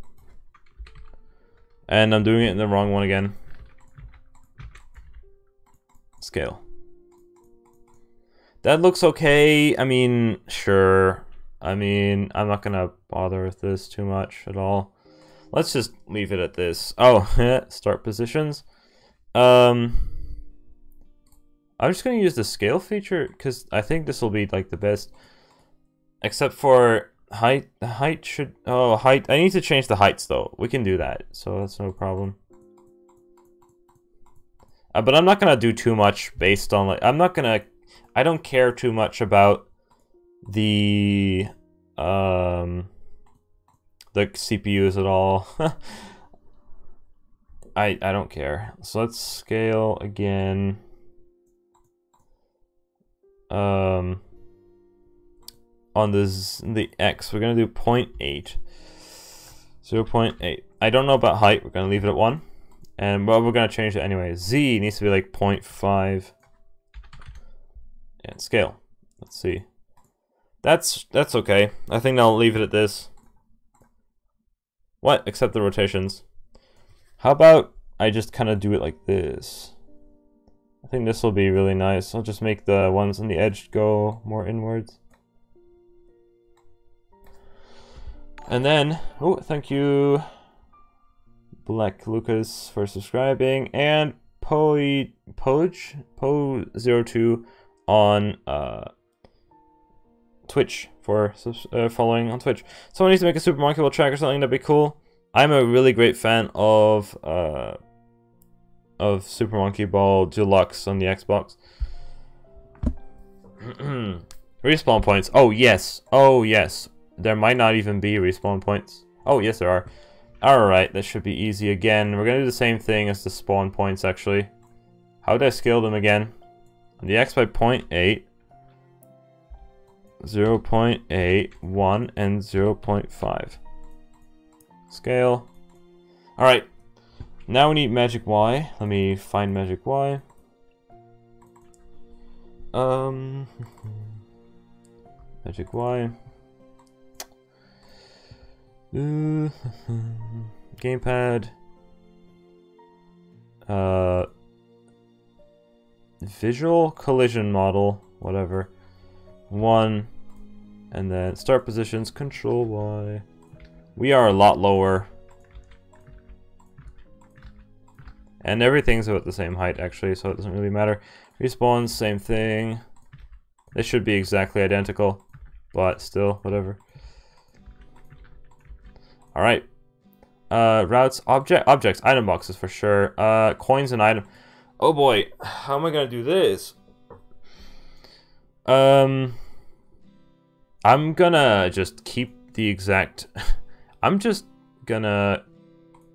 And I'm doing it in the wrong one again. Scale. That looks okay. I mean, sure. I mean, I'm not gonna bother with this too much at all. Let's just leave it at this. Oh, start positions. I'm just gonna use the scale feature because I think this will be like the best. Except for height. The height should... Oh, height. I need to change the heights though. We can do that, so that's no problem. But I'm not gonna do too much based on like... I don't care too much about the CPUs at all. I don't care. So let's scale again. on the X, we're gonna do 0.8. 0.8. I don't know about height, we're gonna leave it at 1. And well, we're gonna change it anyway. Z needs to be like 0.5. And scale. Let's see. That's okay. I think I'll leave it at this. What? Except the rotations. How about I just kind of do it like this? I think this will be really nice. I'll just make the ones on the edge go more inwards. And then, oh, thank you, Black Lucas, for subscribing, and Po02 on Twitch for following on Twitch. Someone needs to make a Super Monkey Ball track or something. That'd be cool. I'm a really great fan of Super Monkey Ball Deluxe on the Xbox. Respawn points. Oh yes. Oh yes. There might not even be respawn points. Oh yes, there are. Alright, that should be easy again. We're gonna do the same thing as the spawn points actually. How did I scale them again? On the X by 0.8. 0.8, 1, and 0.5. Scale. Alright. Now we need Magic Y. Let me find Magic Y. Magic Y. Gamepad. Visual collision model. Whatever. 1. And then start positions. Control Y. We are a lot lower. And everything's about the same height actually, so it doesn't really matter. Respawns, same thing. They should be exactly identical, but still, whatever. Alright. Routes, objects, item boxes for sure. Coins and item. Oh boy, how am I gonna do this? I'm gonna just keep the exact... I'm just gonna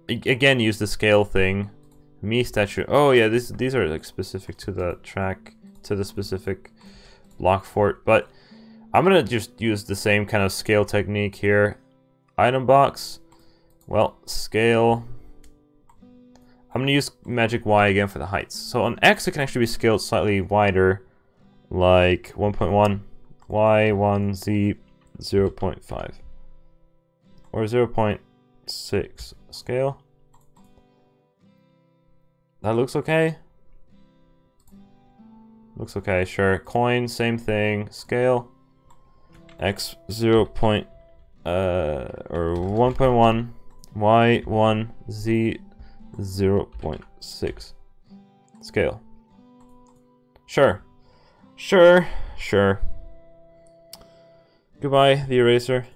again use the scale thing. Me statue. Oh yeah, these are like specific to the track, to the specific block fort. But I'm gonna just use the same kind of scale technique here. Item box. Well, scale. I'm gonna use Magic Y again for the heights. So on X, it can actually be scaled slightly wider, like 1.1, Y1, Z 0.5, or 0.6. Scale. That looks okay. Looks okay, sure. Coin, same thing. Scale. X 0. or 1.1. Y1. Z 0.6. Scale. Sure. Sure. Sure. Goodbye, the eraser.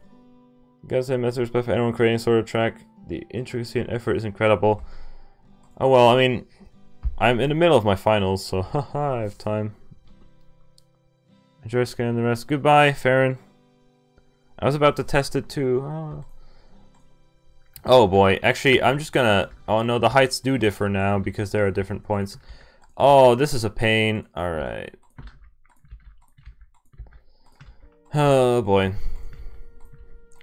Gotta say, message for anyone creating sort of track. The intricacy and effort is incredible. Oh well, I mean, I'm in the middle of my finals, so haha, I have time. Enjoy scanning the rest. Goodbye, Farron. I was about to test it too. Oh boy, actually, I'm just gonna... Oh no, the heights do differ now because there are different points. Oh, this is a pain. Alright. Oh boy.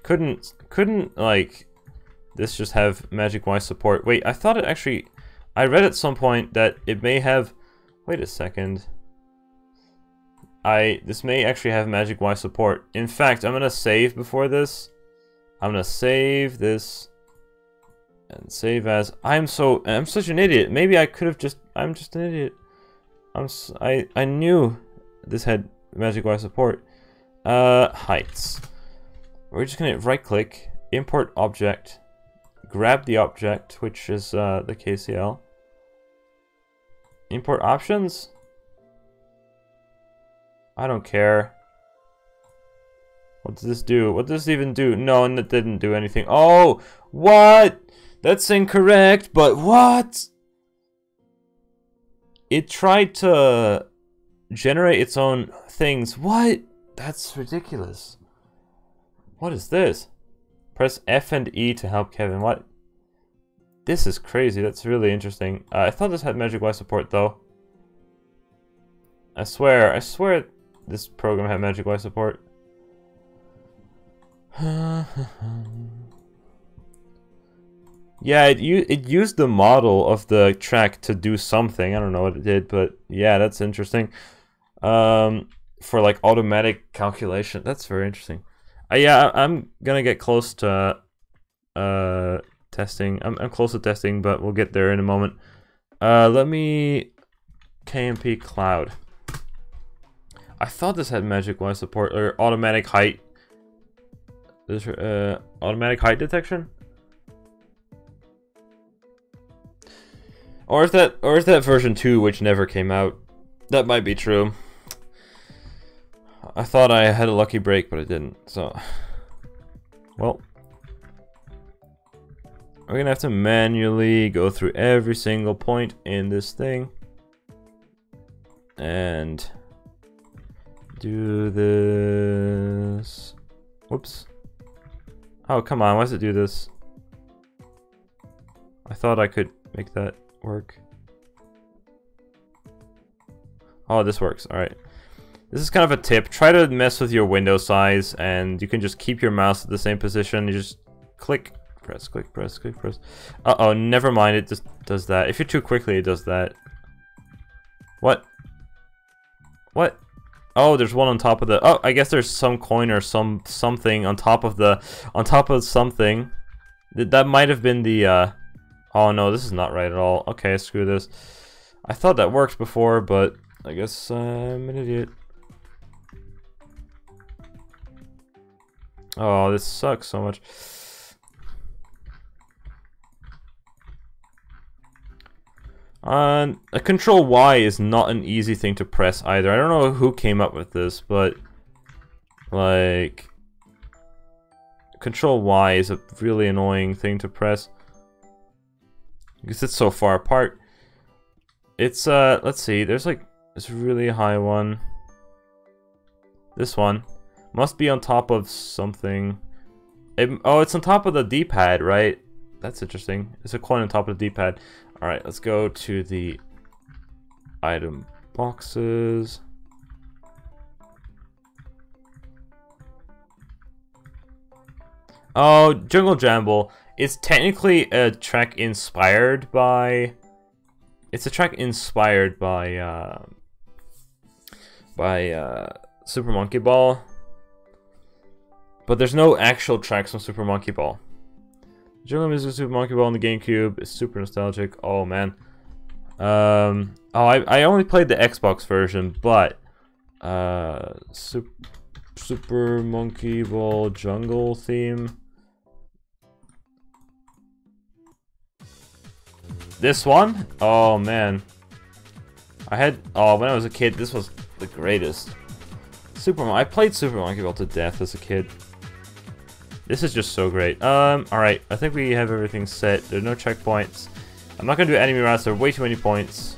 Couldn't like this just have Magic Y support? Wait, I thought it actually... I read at some point that it may have... Wait a second. This may actually have Magic Y support. In fact, I'm gonna save before this. I'm gonna save this and save as... I'm such an idiot. Maybe I could have just... I'm just an idiot. I knew this had Magic Y support. Heights. We're just gonna right click, import object, grab the object, which is the KCL. Import options? I don't care. What does this do? What does this even do? No, and it didn't do anything. Oh, what? That's incorrect, but what? It tried to generate its own things. What? That's ridiculous. What is this? Press F and E to help Kevin. What? This is crazy. That's really interesting. I thought this had Magic Y support though. I swear. this program had Magic Y support. Yeah, it used the model of the track to do something. I don't know what it did, but yeah, that's interesting. For like automatic calculation, that's very interesting. Yeah, I'm gonna get close to testing. I'm close to testing, but we'll get there in a moment. Let me KMP Cloud. I thought this had Magic Y support or automatic height. This automatic height detection. Or is that version 2 which never came out? That might be true. I thought I had a lucky break, but I didn't. So, well, we're gonna have to manually go through every single point in this thing and do this. Whoops. Oh, come on, why does it do this? I thought I could make that work. Oh, this works. Alright. This is kind of a tip. Try to mess with your window size, and you can just keep your mouse at the same position. You just click, press, click, press, click, press. Uh-oh, never mind. It just does that. If you're too quickly, it does that. What? What? Oh, there's one on top of the... Oh, I guess there's some coin or something on top of the... On top of something. That might have been the... Oh no, this is not right at all. Okay, screw this. I thought that worked before, but I guess I'm an idiot. Oh, this sucks so much. A Control Y is not an easy thing to press either. I don't know who came up with this, but like Control Y is a really annoying thing to press because it's so far apart. It's let's see, there's like this really high one. This one must be on top of something. Oh, it's on top of the D-pad, right? That's interesting. It's a coin on top of the D-pad. Alright, let's go to the item boxes. Oh, Jungle Jamble is technically a track inspired by... It's a track inspired by Super Monkey Ball. But there's no actual tracks from Super Monkey Ball. Jungle Music Super Monkey Ball on the GameCube is super nostalgic. Oh man. I only played the Xbox version, but Super Monkey Ball jungle theme. This one? Oh man. when I was a kid, this was the greatest. I played Super Monkey Ball to death as a kid. This is just so great. Alright, I think we have everything set. There are no checkpoints. I'm not gonna do enemy routes, there are way too many points.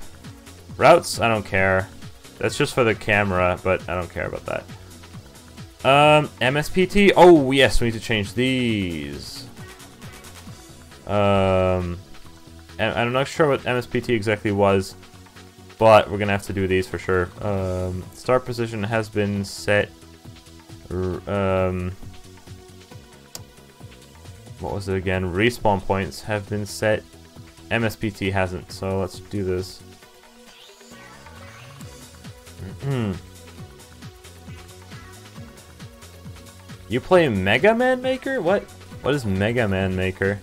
Routes, I don't care. That's just for the camera, but I don't care about that. MSPT? Oh, yes, we need to change these. And I'm not sure what MSPT exactly was, but we're gonna have to do these for sure. Start position has been set. What was it again? Respawn points have been set. MSPT hasn't, so let's do this. You play Mega Man Maker? What? What is Mega Man Maker?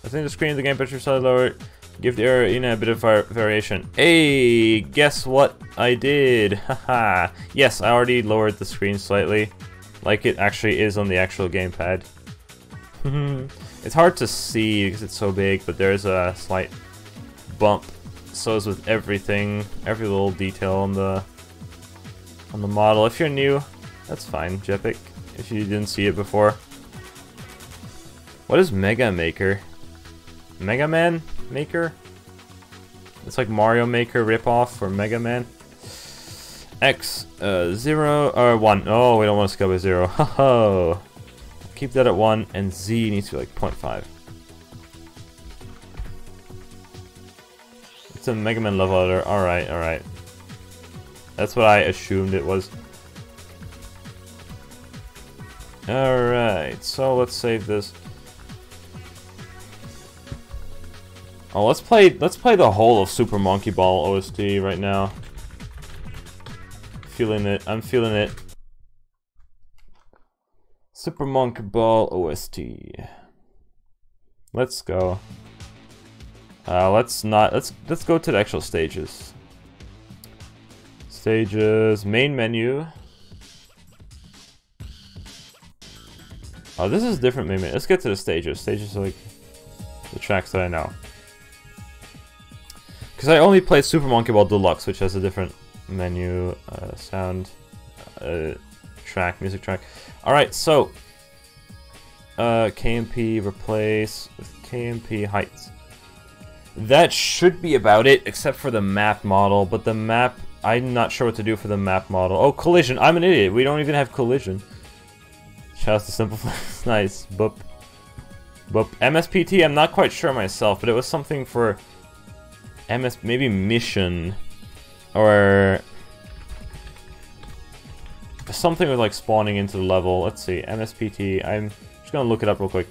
I think the screen of the game picture slightly lower. Give the arena a bit of variation. Hey, guess what I did? Haha. Yes, I already lowered the screen slightly, like it actually is on the actual gamepad. It's hard to see because it's so big, but there's a slight bump. So is with everything, every little detail on the model. If you're new, that's fine, Jepic. If you didn't see it before. What is Mega Maker? Mega Man Maker? It's like Mario Maker ripoff for Mega Man. X 0 or 1. Oh, we don't want to scale by 0. Ho. Keep that at 1, and Z needs to be like 0.5. It's a Mega Man love letter. Alright, alright. That's what I assumed it was. Alright, so let's save this. Oh, let's play the whole of Super Monkey Ball OST right now. Feeling it. I'm feeling it. Super Monkey Ball OST. Let's go. Let's go to the actual stages. Stages, main menu. Oh, this is different main menu. Let's get to the stages. Stages are like the tracks that I know. Because I only played Super Monkey Ball Deluxe, which has a different menu, sound, track, music track. Alright, so KMP replace with KMP heights. That should be about it, except for the map model, but the map, I'm not sure what to do for the map model. Oh, collision, I'm an idiot, we don't even have collision. Shouts to Simplify, nice, boop. Boop. MSPT, I'm not quite sure myself, but it was something for maybe mission, or something with like spawning into the level. Let's see, MSPT, I'm just gonna look it up real quick.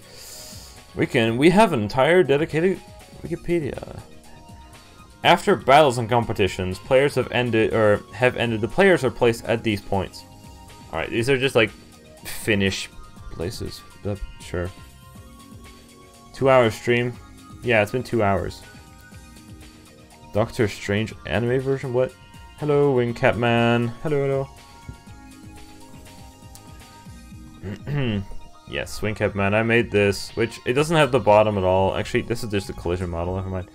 We have an entire dedicated Wikipedia. After battles and competitions, players have ended, the players are placed at these points. Alright, these are just like finish places. Sure. 2 hour stream? Yeah, it's been 2 hours. Doctor Strange anime version? What? Hello, Wingcat Man. Hello, hello. Yes, Wingcat Man. I made this, which it doesn't have the bottom at all. Actually, this is just a collision model. Never mind.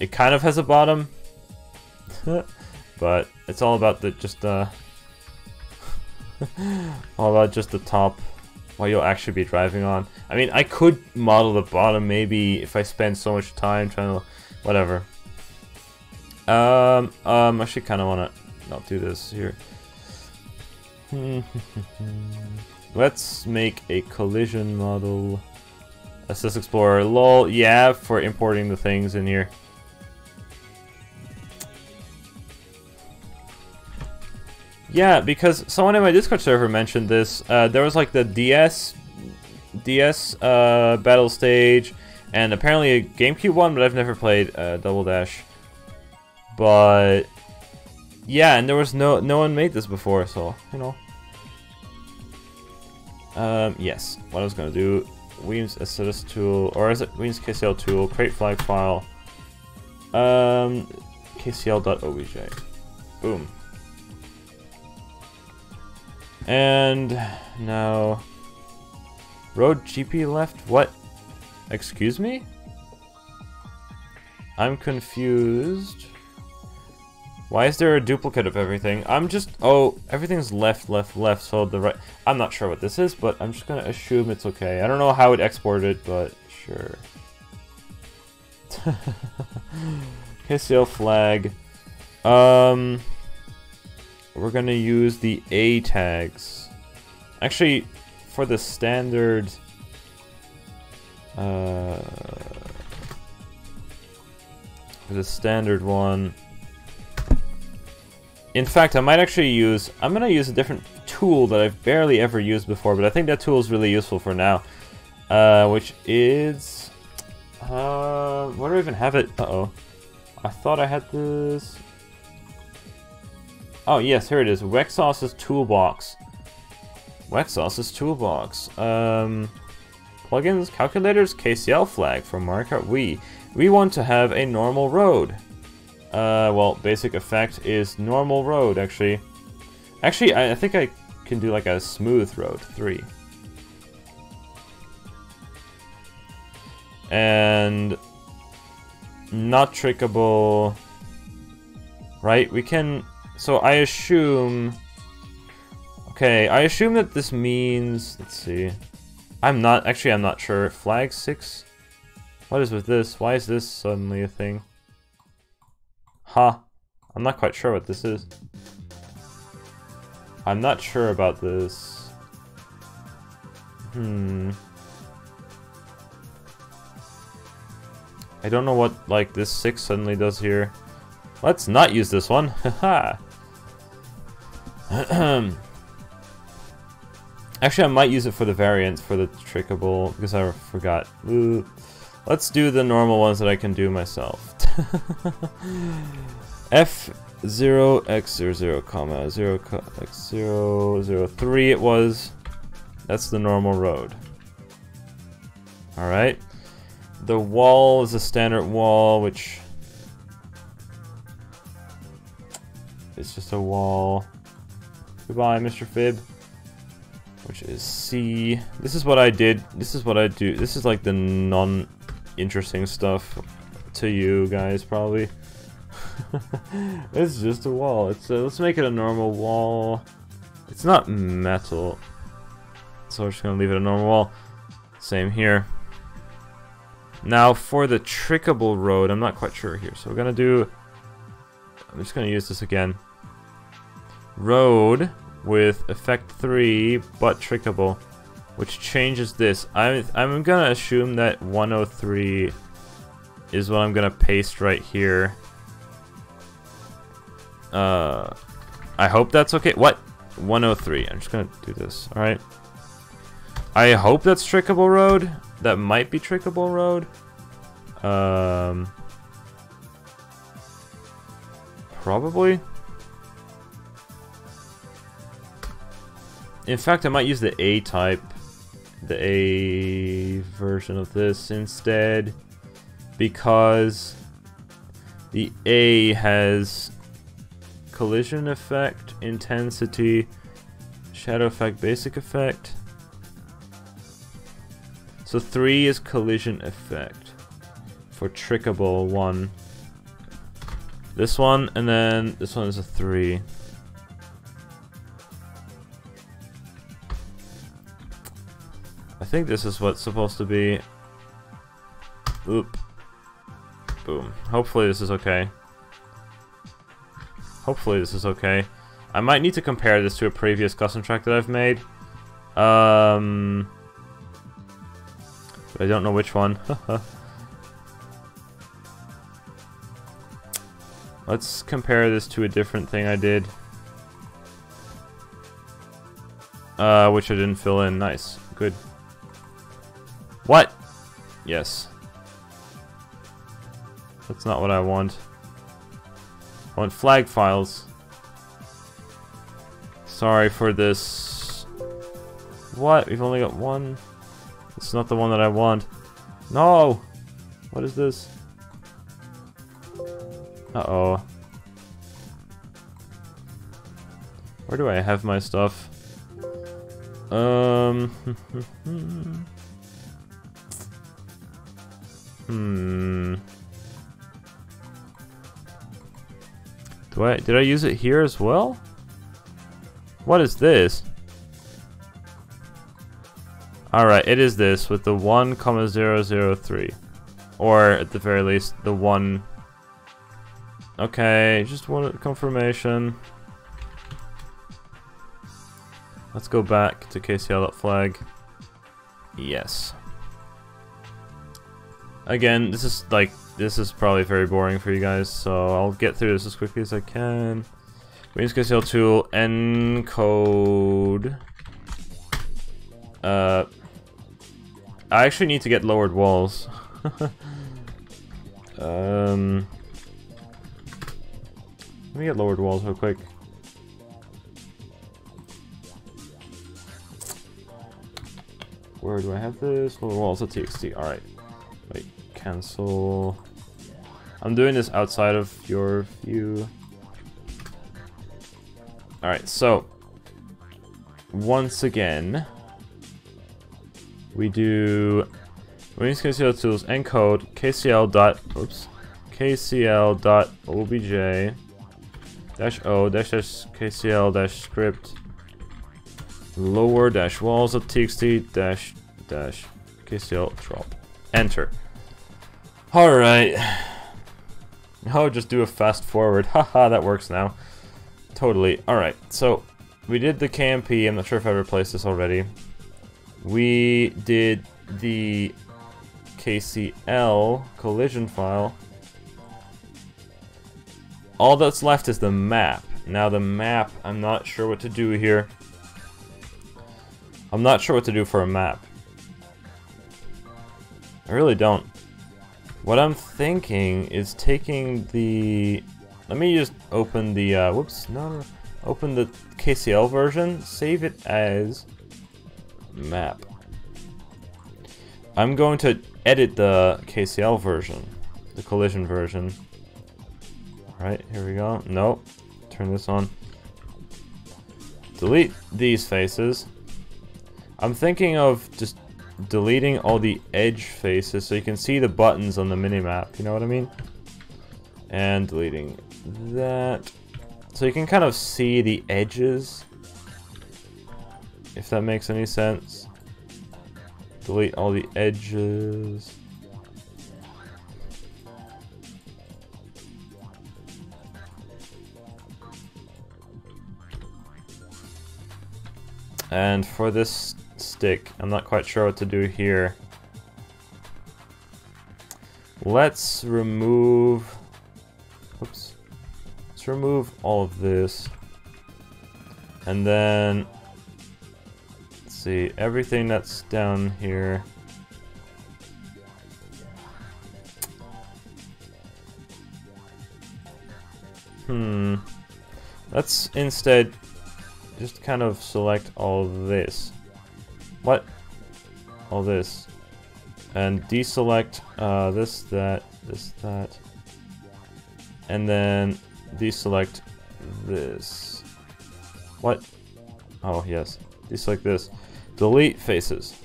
It kind of has a bottom, but it's all about the all about just the top. What you'll actually be driving on. I mean, I could model the bottom maybe if I spend so much time trying to, whatever. I actually kind of want to not do this here. Let's make a collision model. Assist Explorer, lol, yeah, for importing the things in here. Yeah, because someone in my Discord server mentioned this. There was like the DS battle stage, and apparently a GameCube one, but I've never played Double Dash. But yeah, and there was no one made this before, so you know. Yes, what I was gonna do, Weems Assist tool, or is it Weems KCL tool, create flag file, kcl.obj, boom. And now, road GP left, what? Excuse me? I'm confused. Why is there a duplicate of everything? I'm just, oh, everything's left, left, left, so the right, I'm not sure what this is, but I'm just gonna assume it's okay. I don't know how it exported, but sure. KCL flag. We're gonna use the A tags. Actually, for the standard, one. In fact, I might actually use, I'm gonna use a different tool that I've barely ever used before, but I think that tool is really useful for now. Which is, where do I even have it? Uh-oh. I thought I had this. Oh yes, here it is. Wexos's toolbox. Wexos's toolbox. Plugins, calculators, KCL flag from Mario Kart Wii. We want to have a normal road. Well, basic effect is normal road, actually. Actually, I think I can do like a smooth road, 3. And not trickable, right? We can, so I assume, okay, I assume that this means, let's see. I'm not sure. Flag 6? What is with this? Why is this suddenly a thing? Huh. I'm not quite sure what this is. I'm not sure about this. I don't know what like this 6 suddenly does here. Let's not use this one. Haha. Actually, I might use it for the variants for the trickable because I forgot. Ooh. Let's do the normal ones that I can do myself. F0x00, comma 0x003 it was. That's the normal road. Alright. The wall is a standard wall, which is just a wall. Goodbye, Mr. Fib. Which is C. This is what I did. This is what I do. This is like the non-interesting stuff to you guys, probably. It's just a wall. It's let's make it a normal wall. It's not metal, so we're just gonna leave it a normal wall. Same here. Now for the trickable road, I'm not quite sure here, so we're gonna do. I'm just gonna use this again. Road with effect 3, but trickable, which changes this. I'm gonna assume that 103 is what I'm gonna paste right here. I hope that's okay. What? 103. I'm just gonna do this. All right. I hope that's trickable road. That might be trickable road. Probably. In fact, I might use the A type, the A version of this instead, because the A has collision effect, intensity, shadow effect, basic effect. So 3 is collision effect for trickable 1. This one, and then this one is a 3. I think this is what's supposed to be. Oop. Boom. Hopefully this is okay. Hopefully this is okay. I might need to compare this to a previous custom track that I've made. But I don't know which one. Let's compare this to a different thing I did. Which I didn't fill in. Nice. Good. What? Yes. That's not what I want. I want flag files. Sorry for this. What? We've only got one. It's not the one that I want. No! What is this? Uh-oh. Where do I have my stuff? Did I use it here as well? What is this? Alright, it is this with the 1,003. Or at the very least, the 1. Okay, just one confirmation. Let's go back to KCL.flag. Yes. Again, this is probably very boring for you guys, so I'll get through this as quickly as I can. We use KCL tool, encode. I actually need to get lowered walls. Let me get lowered walls real quick. Where do I have this? Lower walls of TXT. Alright. Wait, cancel. I'm doing this outside of your view. Alright, so once again we use KCL tools encode KCL.obj -o -kcl -script lower -walls of txt -kcl drop. Enter. Alright. Oh, just do a fast forward. Haha, that works now. Totally. Alright, so we did the KMP. I'm not sure if I replaced this already. We did the KCL collision file. All that's left is the map. Now the map, I'm not sure what to do here. I'm not sure what to do for a map. I really don't. What I'm thinking is taking the... Let me just open the... whoops, no. Open the KCL version, save it as map. I'm going to edit the KCL version, the collision version. Alright, here we go. Nope. Turn this on. Delete these faces. I'm thinking of just deleting all the edge faces so you can see the buttons on the minimap, you know what I mean? And deleting that. So you can kind of see the edges, if that makes any sense. Delete all the edges. And for this stick, I'm not quite sure what to do here. Let's remove... Oops. Let's remove all of this. And then... Let's see, everything that's down here. Let's instead just kind of select all this. What? All this. And deselect this, that, this, that. And then deselect this. What? Oh, yes. Deselect this. Delete faces.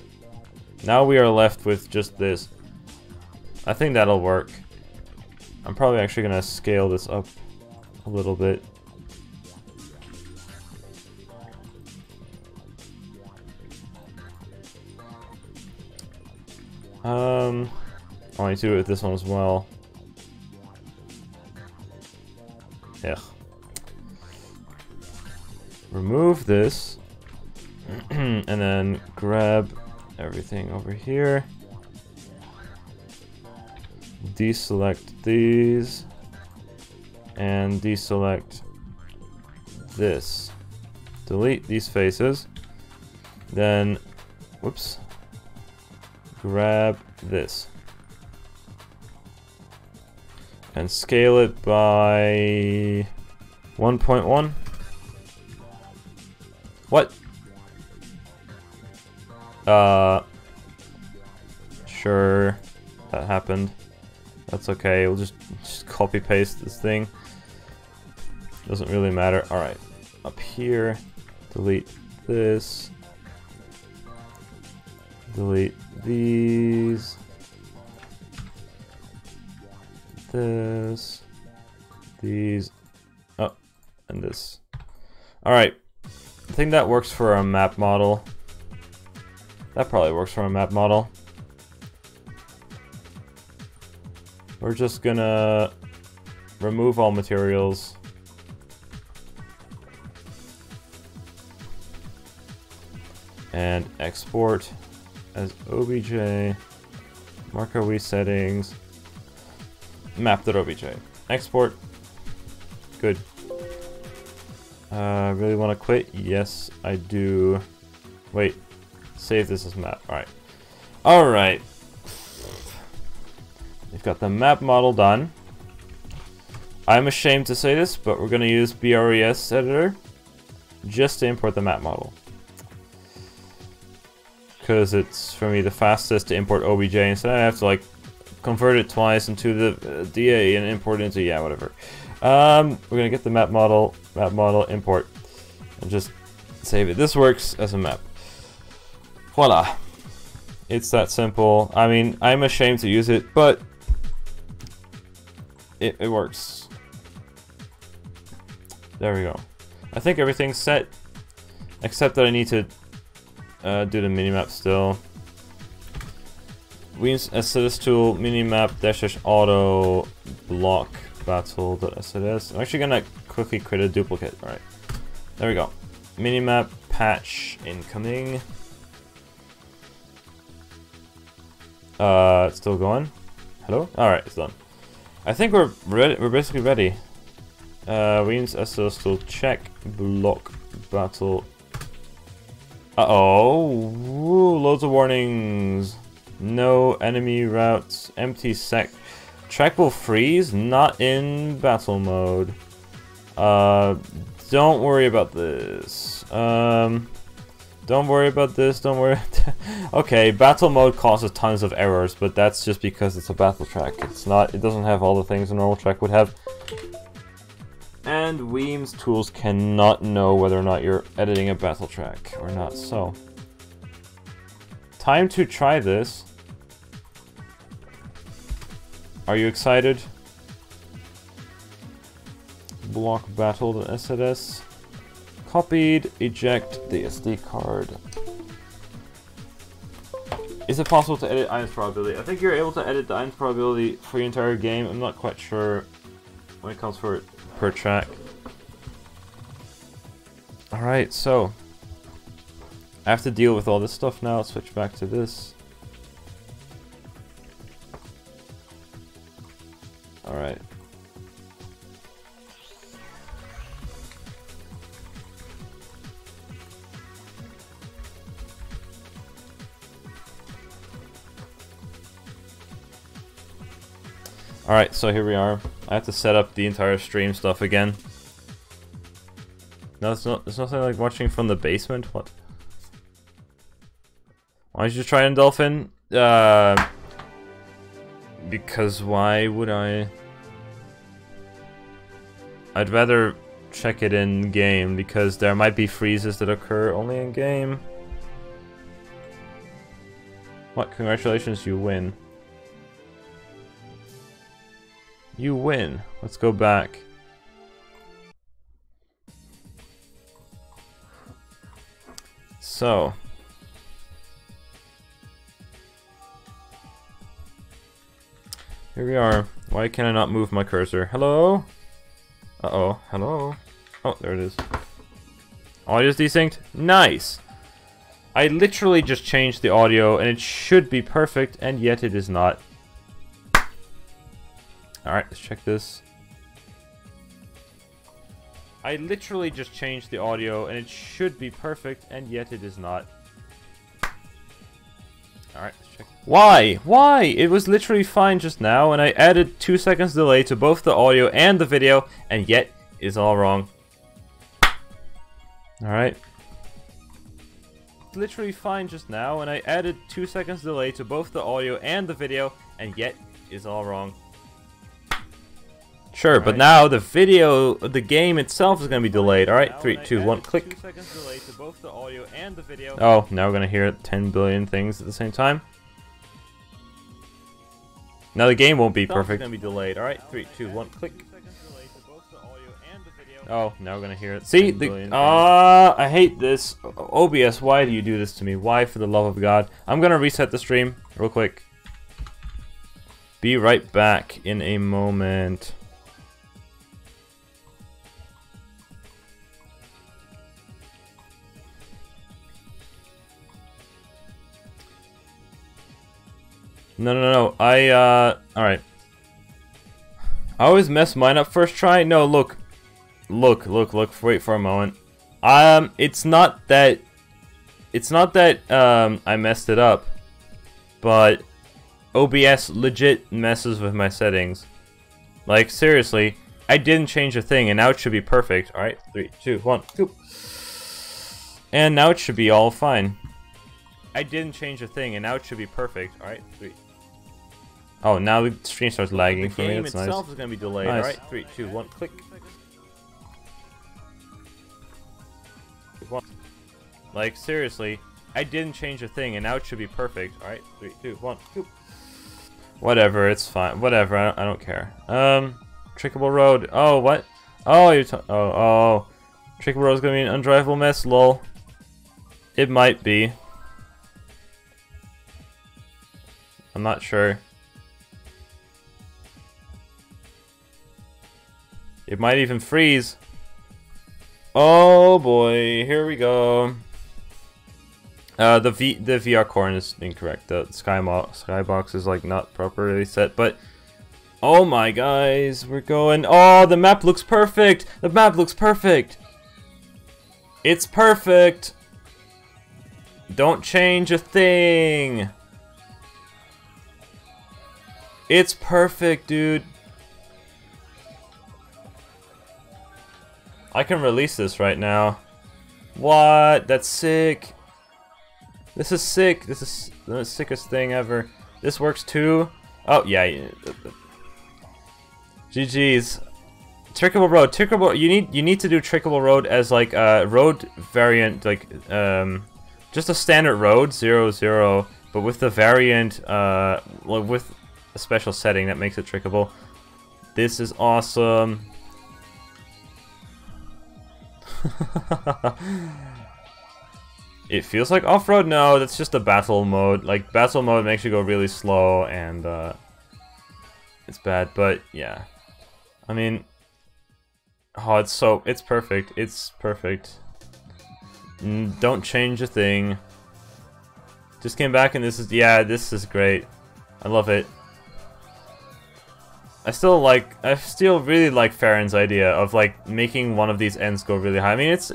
Now we are left with just this. I think that'll work. I'm probably actually gonna scale this up a little bit. I want to do it with this one as well. Yeah. Remove this. And then grab everything over here. Deselect these. And deselect this. Delete these faces. Then, whoops. Grab this. And scale it by 1.1. What? Sure, that happened. That's okay, we'll just copy paste this thing. Doesn't really matter. Alright, up here, delete this. Delete these. This. These. Oh, and this. Alright. I think that works for a map model. That probably works for a map model. We're just gonna remove all materials. And export as obj. Mark our Wii settings. Map.obj. Export. Good. Really want to quit? Yes, I do. Wait. Save this as map. Alright. Alright. We've got the map model done. I'm ashamed to say this, but we're going to use BRES editor just to import the map model. Because it's, for me, the fastest to import OBJ instead I have to, like, convert it twice into the DA and import it into, yeah, whatever. We're gonna get the map model, import, and just save it. This works as a map. Voila. It's that simple. I mean, I'm ashamed to use it, but it works. There we go. I think everything's set, except that I need to do the minimap still. We use SLS tool minimap dash auto block battle.sls. I'm actually gonna quickly create a duplicate. Alright. There we go. Minimap patch incoming. It's still going. Hello? Alright, it's done. I think we're ready. We're basically ready. Weems SO still check. Block battle. Uh-oh. Loads of warnings. No enemy routes. Empty sec. Track will freeze. Not in battle mode. Don't worry about this. Don't worry about this. Don't worry. Okay, battle mode causes tons of errors, but that's just because it's a battle track. It's not. It doesn't have all the things a normal track would have. And Weems tools cannot know whether or not you're editing a battle track or not. So, time to try this. Are you excited? Block battle the SLS. Copied. Eject the SD card. Is it possible to edit items probability? I think you're able to edit the items probability for your entire game. I'm not quite sure when it comes for per track. Alright, so I have to deal with all this stuff now. Switch back to this. Alright. Alright, so here we are. I have to set up the entire stream stuff again. No, it's nothing like watching from the basement. What? Why don't you try in Dolphin? Because why would I? I'd rather check it in game because there might be freezes that occur only in game. What? Congratulations, you win. You win. Let's go back. So. Here we are. Why can I not move my cursor? Hello? Uh-oh. Hello? Oh, there it is. Audio's desynced? Nice! I literally just changed the audio and it should be perfect, and yet it is not. Alright, let's check this. I literally just changed the audio and it should be perfect, and yet it is not. Alright, let's check. Why? Why? It was literally fine just now, and I added 2 seconds delay to both the audio and the video, and yet it's all wrong. Alright. Literally fine just now, and I added 2 seconds delay to both the audio and the video, and yet it's all wrong. Sure, right. But now the video, the game itself is going to be delayed. Alright, 3, 2, 1, click. 2 seconds delay to both the audio and the video. Oh, now we're going to hear 10 billion things at the same time. Now the game won't be perfect. It's going to be delayed. Alright, 3, 2, 1, click. Oh, now we're going to hear it. See, I hate this. OBS, why do you do this to me? Why, for the love of God? I'm going to reset the stream real quick. Be right back in a moment. No. Alright. I always mess mine up first try. No, look. Wait for a moment. It's not that I messed it up, but OBS legit messes with my settings. Like, seriously, I didn't change a thing, and now it should be perfect. Alright, 3, 2, 1, go. And now it should be all fine. I didn't change a thing, and now it should be perfect. Alright, 3. Oh, now the stream starts lagging for me. That's nice. The game itself is going to be delayed. Nice. Alright, 3, 2, 1, click. Like, seriously, I didn't change a thing, and now it should be perfect. Alright, 3, 2, 1, go. Whatever, it's fine. Whatever, I don't care. Trickable road. Oh, what? Oh, you're oh. Trickable road is gonna be an undrivable mess, lol. It might be. I'm not sure. It might even freeze. Oh boy, here we go. The VR corn is incorrect. The skybox is like not properly set, but oh my guys, we're going. Oh, the map looks perfect. The map looks perfect. It's perfect. Don't change a thing. It's perfect, dude. I can release this right now. What? That's sick. This is sick. This is the sickest thing ever. This works too. Oh yeah. GG's. Trickable road. Trickable. You need to do trickable road as like a road variant, like just a standard road 0-0, but with the variant with a special setting that makes it trickable. This is awesome. It feels like off-road? No, that's just a battle mode. Like, battle mode makes you go really slow, and it's bad, but yeah. I mean, oh, it's perfect. It's perfect. Don't change a thing. Just came back, and this is, yeah, this is great. I love it. I still really like Farron's idea of like making one of these ends go really high. I mean, it's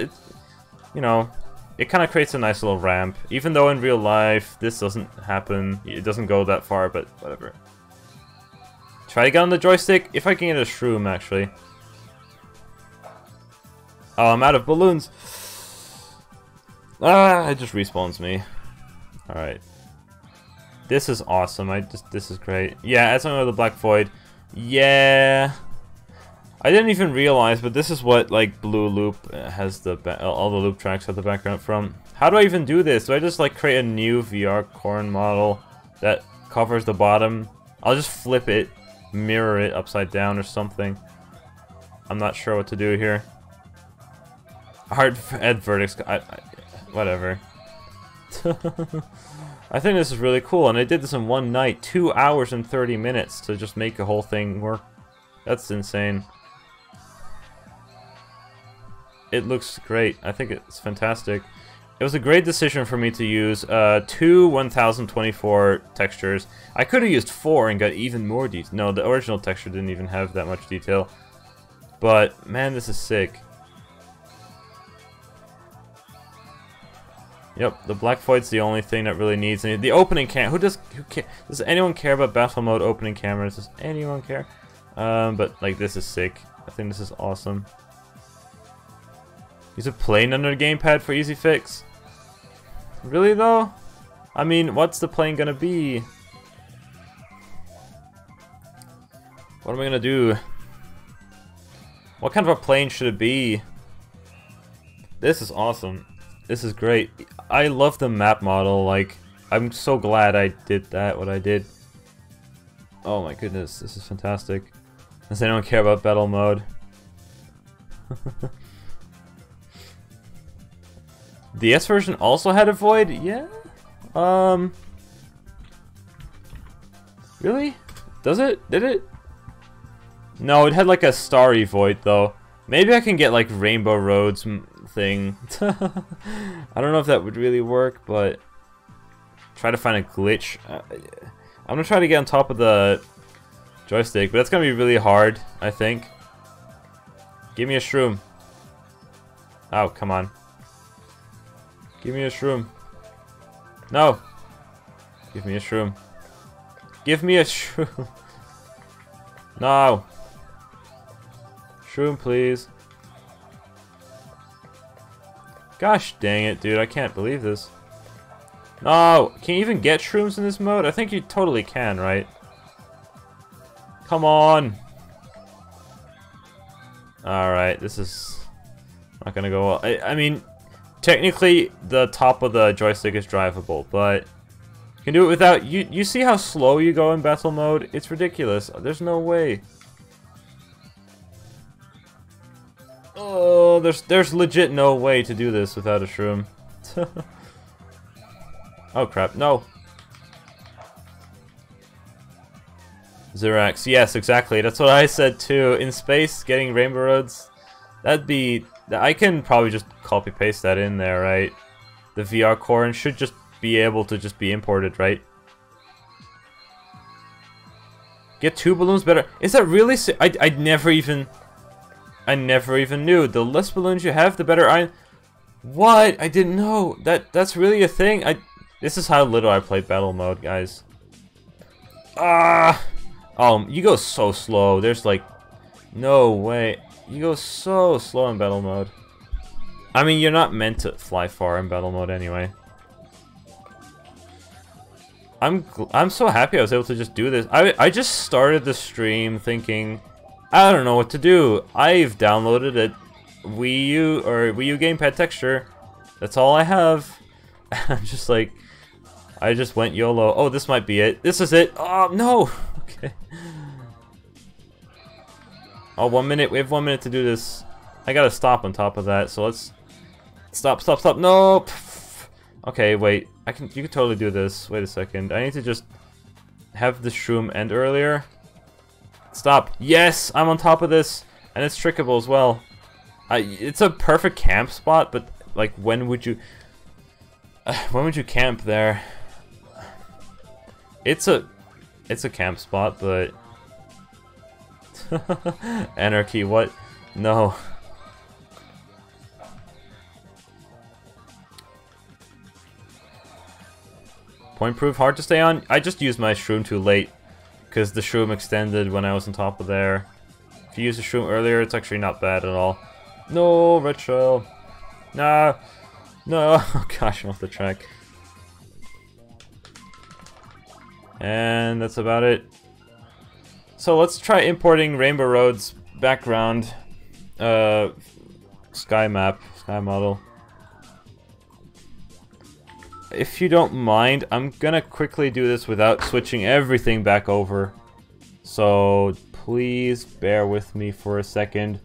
you know, it kind of creates a nice little ramp. Even though in real life this doesn't happen, it doesn't go that far, but whatever. Try to get on the joystick if I can get a shroom actually. Oh, I'm out of balloons. Ah, it just respawns me. All right. This is awesome. This is great. Yeah, as I know the Black Void. Yeah, I didn't even realize, but this is what like Blue Loop has all the loop tracks have the background from. How do I even do this? Do I just like create a new VR corn model that covers the bottom? I'll just flip it, mirror it upside down or something. I'm not sure what to do here. Hard Ed Verdicts, whatever. I think this is really cool, and I did this in one night, 2 hours and 30 minutes to just make the whole thing work. That's insane. It looks great. I think it's fantastic. It was a great decision for me to use 2 1024 textures. I could have used 4 and got even more detail. No, the original texture didn't even have that much detail. But, man, this is sick. Yep, the Black Void's the only thing that really needs any. The opening does anyone care about battle mode opening cameras? Does anyone care? But like this is sick. I think this is awesome. Use a plane under the gamepad for easy fix. Really though? I mean, what's the plane gonna be? What am I gonna do? What kind of a plane should it be? This is awesome. This is great. I love the map model, like, I'm so glad I did that, what I did. Oh my goodness, this is fantastic. Does anyone care about battle mode? The S version also had a void? Yeah? Really? Does it? Did it? No, it had like a starry void though. Maybe I can get like Rainbow Roads thing. I don't know if that would really work, but try to find a glitch. I'm gonna try to get on top of the joystick, but that's gonna be really hard, I think. Give me a shroom. Oh, come on. Give me a shroom. No. Give me a shroom. Give me a shroom. No. Shroom, please. Gosh dang it, dude. I can't believe this. No! Can you even get shrooms in this mode? I think you totally can, right? Come on! Alright, this is not gonna go well. I mean, technically, the top of the joystick is drivable, but you can do it without... You see how slow you go in battle mode? It's ridiculous. There's no way. Oh, there's legit no way to do this without a shroom. Oh crap, no. Zeraks, yes, exactly. That's what I said too. In space, getting Rainbow Roads, that'd be... I can probably just copy-paste that in there, right? the VR core and should just be able to just be imported, right? Get 2 balloons better. Is that really? I never even knew. The less balloons you have, the better. What? I didn't know that's really a thing. This is how little I played battle mode, guys. You go so slow. There's like no way. You go so slow in battle mode. I mean, you're not meant to fly far in battle mode anyway. I'm so happy I was able to just do this. I just started the stream thinking, I don't know what to do. I've downloaded a Wii U Gamepad texture. That's all I have. I'm just like, I just went YOLO. Oh, this might be it. This is it. Oh no. Okay. Oh, 1 minute. We have 1 minute to do this. I gotta stop on top of that. So let's stop. No. Okay, wait. You can totally do this. Wait a second. I need to just have the shroom end earlier. Stop. Yes, I'm on top of this, and it's trickable as well. It's a perfect camp spot, but like, when would you camp there? It's a camp spot, but anarchy. What? No. Point proof, hard to stay on. I just used my shroom too late because the shroom extended when I was on top of there. If you use the shroom earlier, it's actually not bad at all. No, red shell. Nah. No. Oh gosh, I'm off the track. And that's about it. So let's try importing Rainbow Road's background sky map, sky model. If you don't mind, I'm gonna quickly do this without switching everything back over. So please bear with me for a second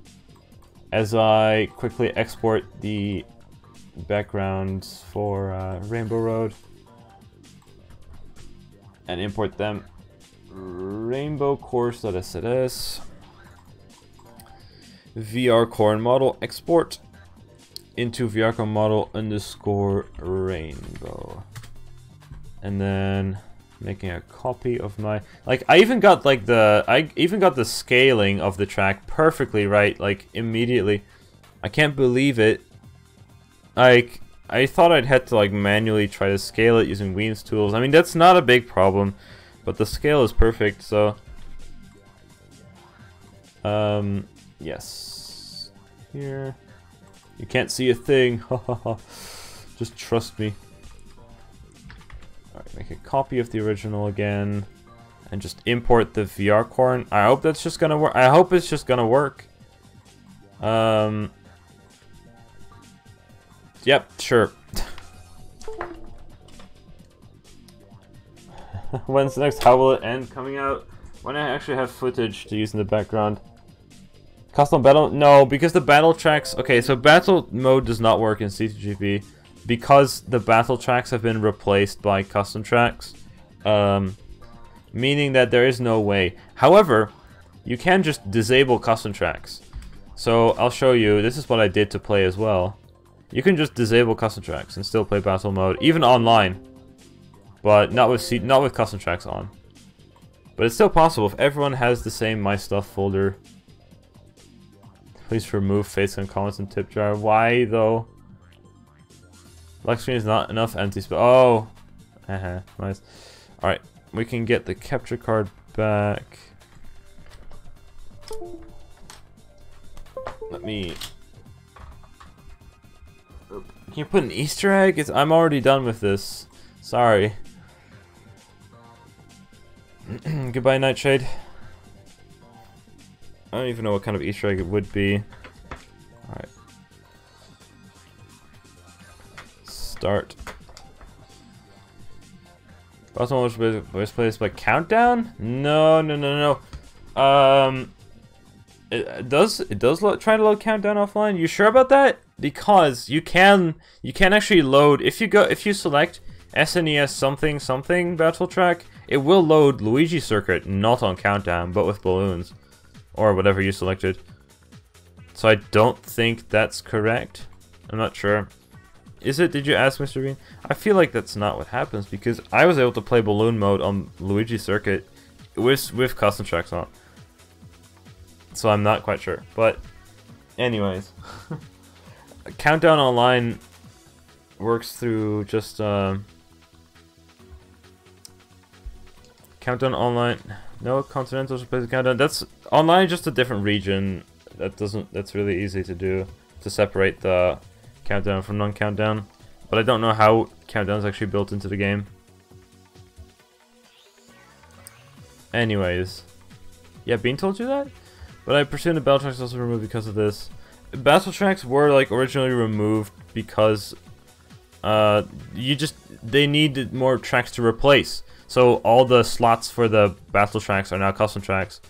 as I quickly export the backgrounds for Rainbow Road and import them. Rainbow course.sls VR core model export into VRCore model underscore rainbow, and then making a copy of my, like, I even got the scaling of the track perfectly right, like, immediately. I can't believe it. Like, I thought I'd had to like manually try to scale it using Weave's tools. I mean, that's not a big problem, but the scale is perfect. So yes, here. You can't see a thing. Just trust me. Alright, make a copy of the original again. And just import the VR core. I hope that's just gonna work. I hope it's just gonna work. Yep, sure. When's the next How Will It End coming out? When I actually have footage to use in the background. Custom battle? No, because the battle tracks... Okay, so battle mode does not work in C2GP because the battle tracks have been replaced by custom tracks. Meaning that there is no way. However, you can just disable custom tracks. So I'll show you. This is what I did to play as well. You can just disable custom tracks and still play battle mode, even online. But not with custom tracks on. But it's still possible if everyone has the same My Stuff folder. Please remove face and comments and tip jar. Why though? Lock screen is not enough empty space. Oh, nice. All right, we can get the capture card back. Let me. Can you put an Easter egg? I'm already done with this. Sorry. Goodbye, Nightshade. I don't even know what kind of Easter egg it would be. Alright. Start. Bottom was voice plays by countdown? No. It does try to load countdown offline. You sure about that? Because you can actually load if you select SNES something battle track, it will load Luigi Circuit, not on countdown, but with balloons. Or whatever you selected. So I don't think that's correct. I'm not sure. Is it? Did you ask Mr. Bean? I feel like that's not what happens because I was able to play balloon mode on Luigi Circuit with custom tracks on. So I'm not quite sure. But anyways, Countdown Online works through just Countdown Online. No, Continentals replace Countdown. That's online, just a different region. That's really easy to do, to separate the countdown from non-countdown. But I don't know how countdown is actually built into the game. Anyways, yeah, Bean told you that. But I presume the battle tracks also removed because of this. Battle tracks were like originally removed because they needed more tracks to replace. So all the slots for the battle tracks are now custom tracks.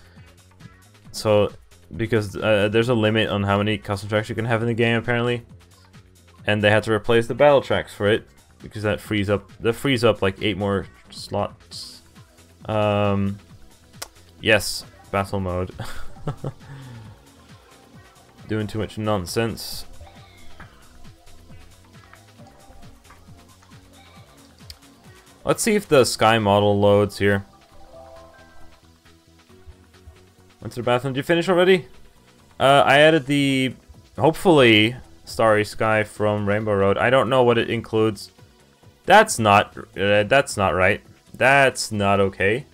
So because there's a limit on how many custom tracks you can have in the game apparently, and they had to replace the battle tracks for it because that frees up like 8 more slots. Yes, battle mode. Doing too much nonsense. Let's see if the sky model loads here. Went to the bathroom. Did you finish already? I added the, hopefully, Starry Sky from Rainbow Road. I don't know what it includes. That's not right. That's not okay.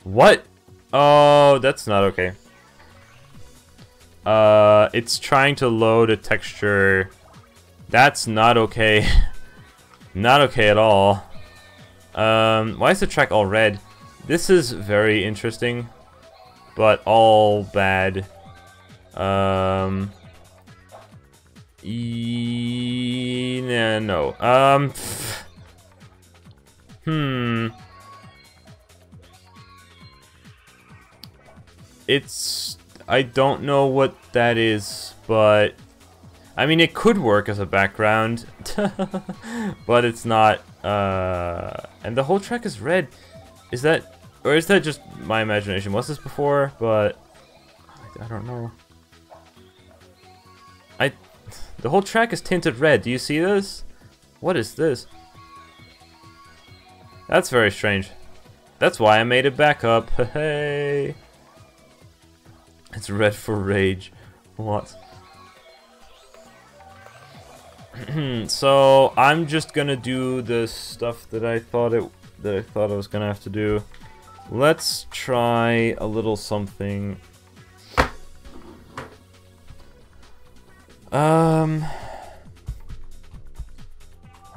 What? Oh, that's not okay. It's trying to load a texture. That's not okay. Not okay at all. Why is the track all red? This is very interesting, but all bad. No. I don't know what that is, but I mean, it could work as a background, but it's not. And the whole track is red. Is that, or is that just my imagination? Was this before? But I don't know. The whole track is tinted red. Do you see this? What is this? That's very strange. That's why I made it back up. Hey. It's red for rage. What? So I'm just gonna do the stuff that I thought I was gonna have to do. Let's try a little something. I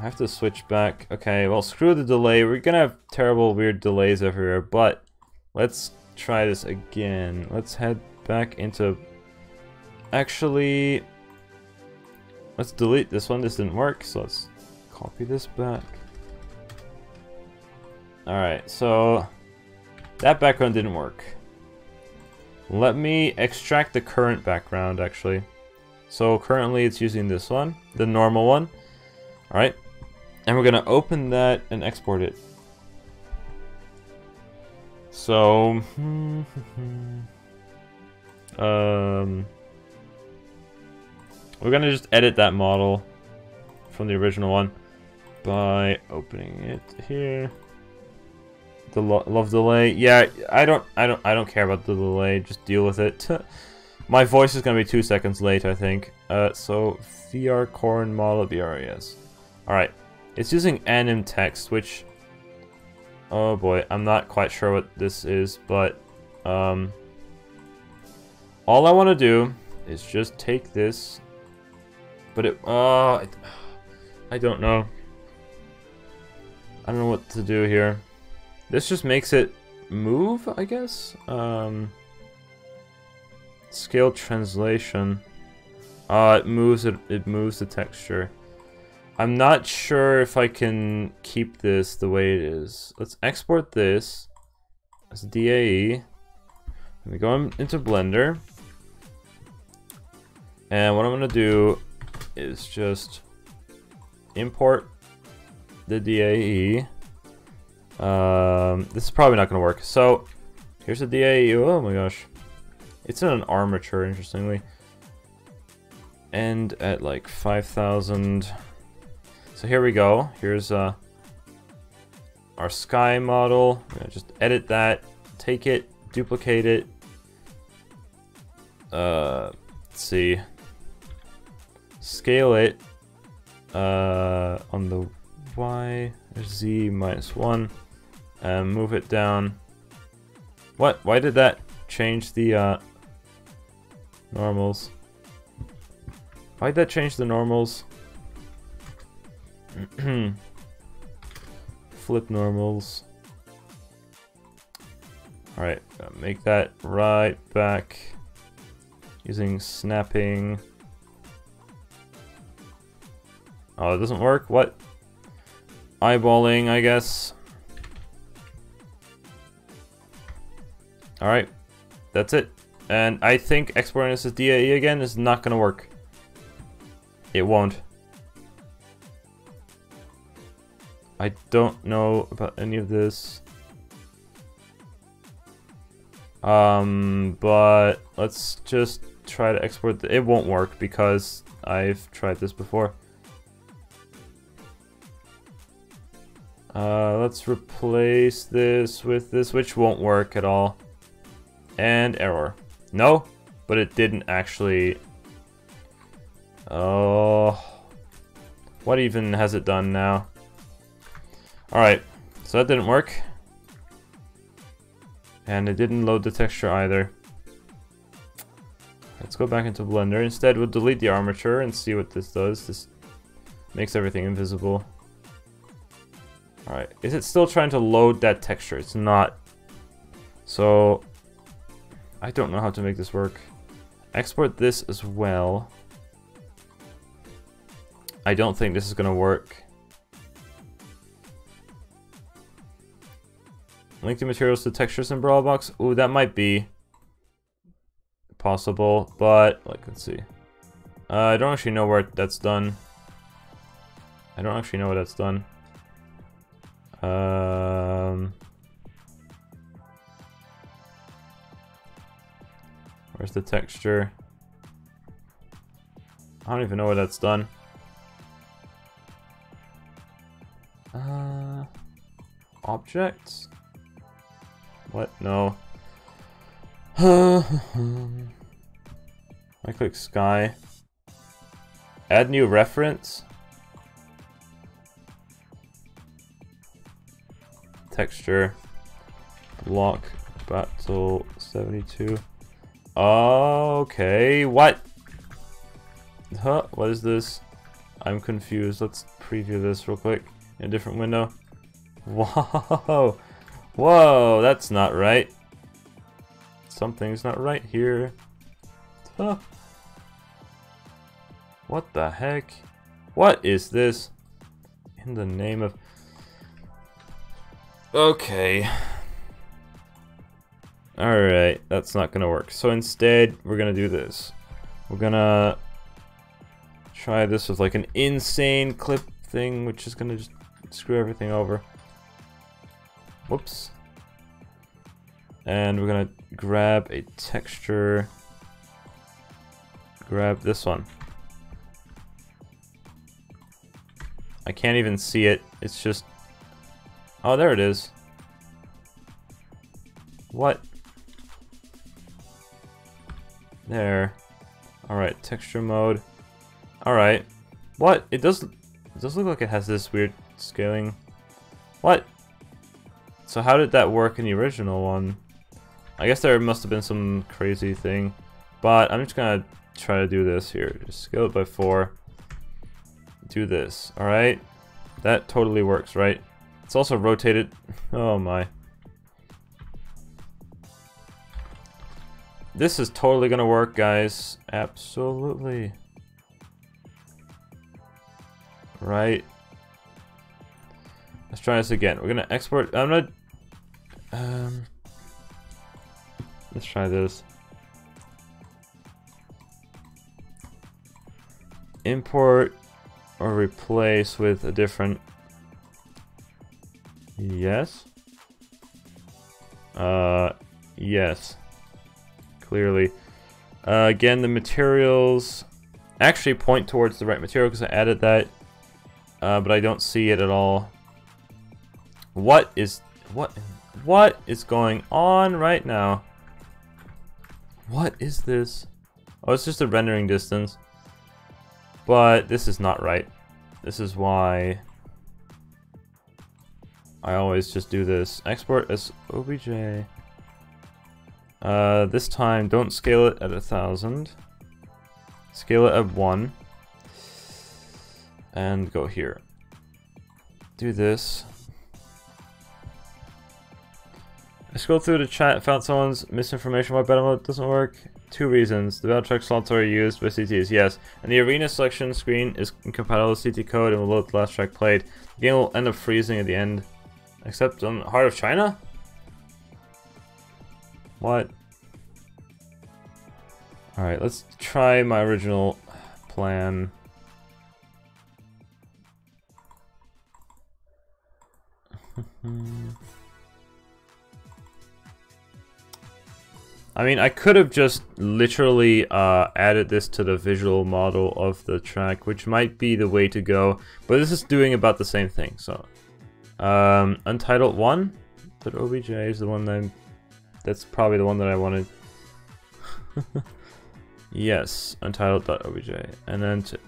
have to switch back. Okay, well, screw the delay. We're gonna have terrible, weird delays everywhere, but let's try this again. Let's head back into... Actually, let's delete this one. This didn't work, so let's copy this back. Alright, so that background didn't work. Let me extract the current background, actually. So currently it's using this one, the normal one. Alright, and we're gonna open that and export it. So, we're gonna just edit that model from the original one by opening it here. The love delay. Yeah, I don't care about the delay. Just deal with it. My voice is gonna be 2 seconds late, I think. So VR corn model BRAS. All right, it's using anim text, which, oh boy, I'm not quite sure what this is, but all I want to do is just take this, but it, I don't know. I don't know what to do here. This just makes it move, I guess. Scale translation. It moves the texture. I'm not sure if I can keep this the way it is. Let's export this as DAE. Let me go into Blender. And what I'm gonna do is just import the DAE. This is probably not gonna work. So here's the DAE. Oh my gosh. It's in an armature, interestingly. And at like 5,000. So here we go. Here's our sky model. I'm gonna just edit that, take it, duplicate it. Let's see. Scale it on the Y, Z -1, and move it down. What? Why did that change the normals? Why'd that change the normals? Flip normals. Alright, make that right back using snapping. Oh, it doesn't work? What? Eyeballing, I guess. Alright, that's it. And I think exporting this as DAE again is not gonna work. It won't. I don't know about any of this. But let's just try to export. It won't work because I've tried this before. Let's replace this with this, which won't work at all. And error. No, but it didn't actually. Oh, what even has it done now? Alright, so that didn't work. And it didn't load the texture either. Let's go back into Blender. Instead, we'll delete the armature and see what this does. This makes everything invisible. Alright, is it still trying to load that texture? It's not. So, I don't know how to make this work. Export this as well. I don't think this is gonna work. Link the materials to textures in Brawl Box. Ooh, that might be possible, but like, let's see. I don't actually know where that's done. I don't actually know where that's done. Where's the texture? I don't even know where that's done. Objects? What? No. I click sky. Add new reference. Texture. Block. Battle 72. Okay. What? Huh? What is this? I'm confused. Let's preview this real quick in a different window. Whoa. Whoa, that's not right. Something's not right here. Huh. What the heck? What is this? In the name of... Okay. Alright, that's not gonna work. So instead, we're gonna do this. We're gonna try this with like an insane clip thing, which is gonna just screw everything over. Whoops. And we're gonna grab a texture. Grab this one. I can't even see it. It's just... Oh, there it is. What? There. Alright, texture mode. Alright. What? It does look like it has this weird scaling. What? So how did that work in the original one? I guess there must have been some crazy thing. But I'm just gonna try to do this here. Just scale it by 4. Do this. Alright. That totally works, right? It's also rotated. Oh my. This is totally gonna work, guys. Absolutely. Right. Let's try this again. We're gonna export. I'm gonna. Let's try this. Import or replace with a different. Yes. Yes. Clearly. Again, the materials actually point towards the right material because I added that. but I don't see it at all. What is going on right now? What is this? Oh, it's just a rendering distance. But this is not right. This is why I always just do this. Export as OBJ. This time, don't scale it at 1000. Scale it at 1. And go here. Do this. I scrolled through the chat, found someone's misinformation why BlethinAlt doesn't work. 2 reasons. The battle track slots are used by CTs, yes. And the arena selection screen is incompatible with CT code and will load the last track played. The game will end up freezing at the end. Except on Heart of China? What? Alright, let's try my original plan. I mean, I could have just literally added this to the visual model of the track, which might be the way to go, but this is doing about the same thing, so. Untitled 1? But OBJ is the one that's probably the one that I wanted. Yes, untitled.obj. And then to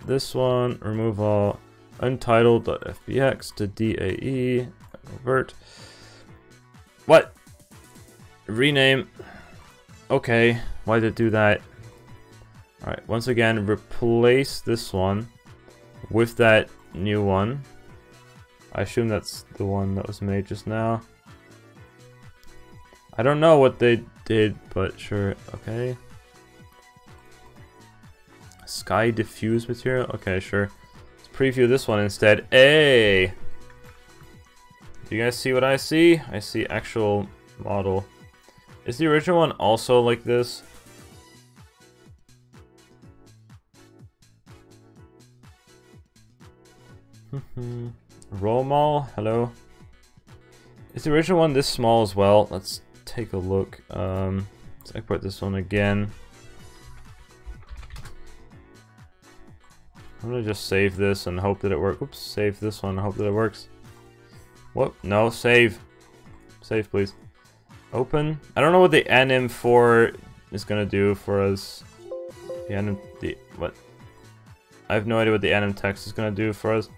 this one, remove all untitled.fbx to DAE, convert. What? Rename. Okay, why did it do that? Alright, once again, replace this one with that new one. I assume that's the one that was made just now. I don't know what they did, but sure, okay. Sky diffuse material? Okay, sure. Let's preview this one instead. Hey! Do you guys see what I see? I see actual model. Is the original one also like this? Romal, hello. Is the original one this small as well? Let's take a look. Let's export this one again. I'm gonna just save this and hope that it works. Oops, save this one and hope that it works. What? No, save. Save, please. Open. I don't know what the anim4 is gonna do for us. What? I have no idea what the anim text is gonna do for us.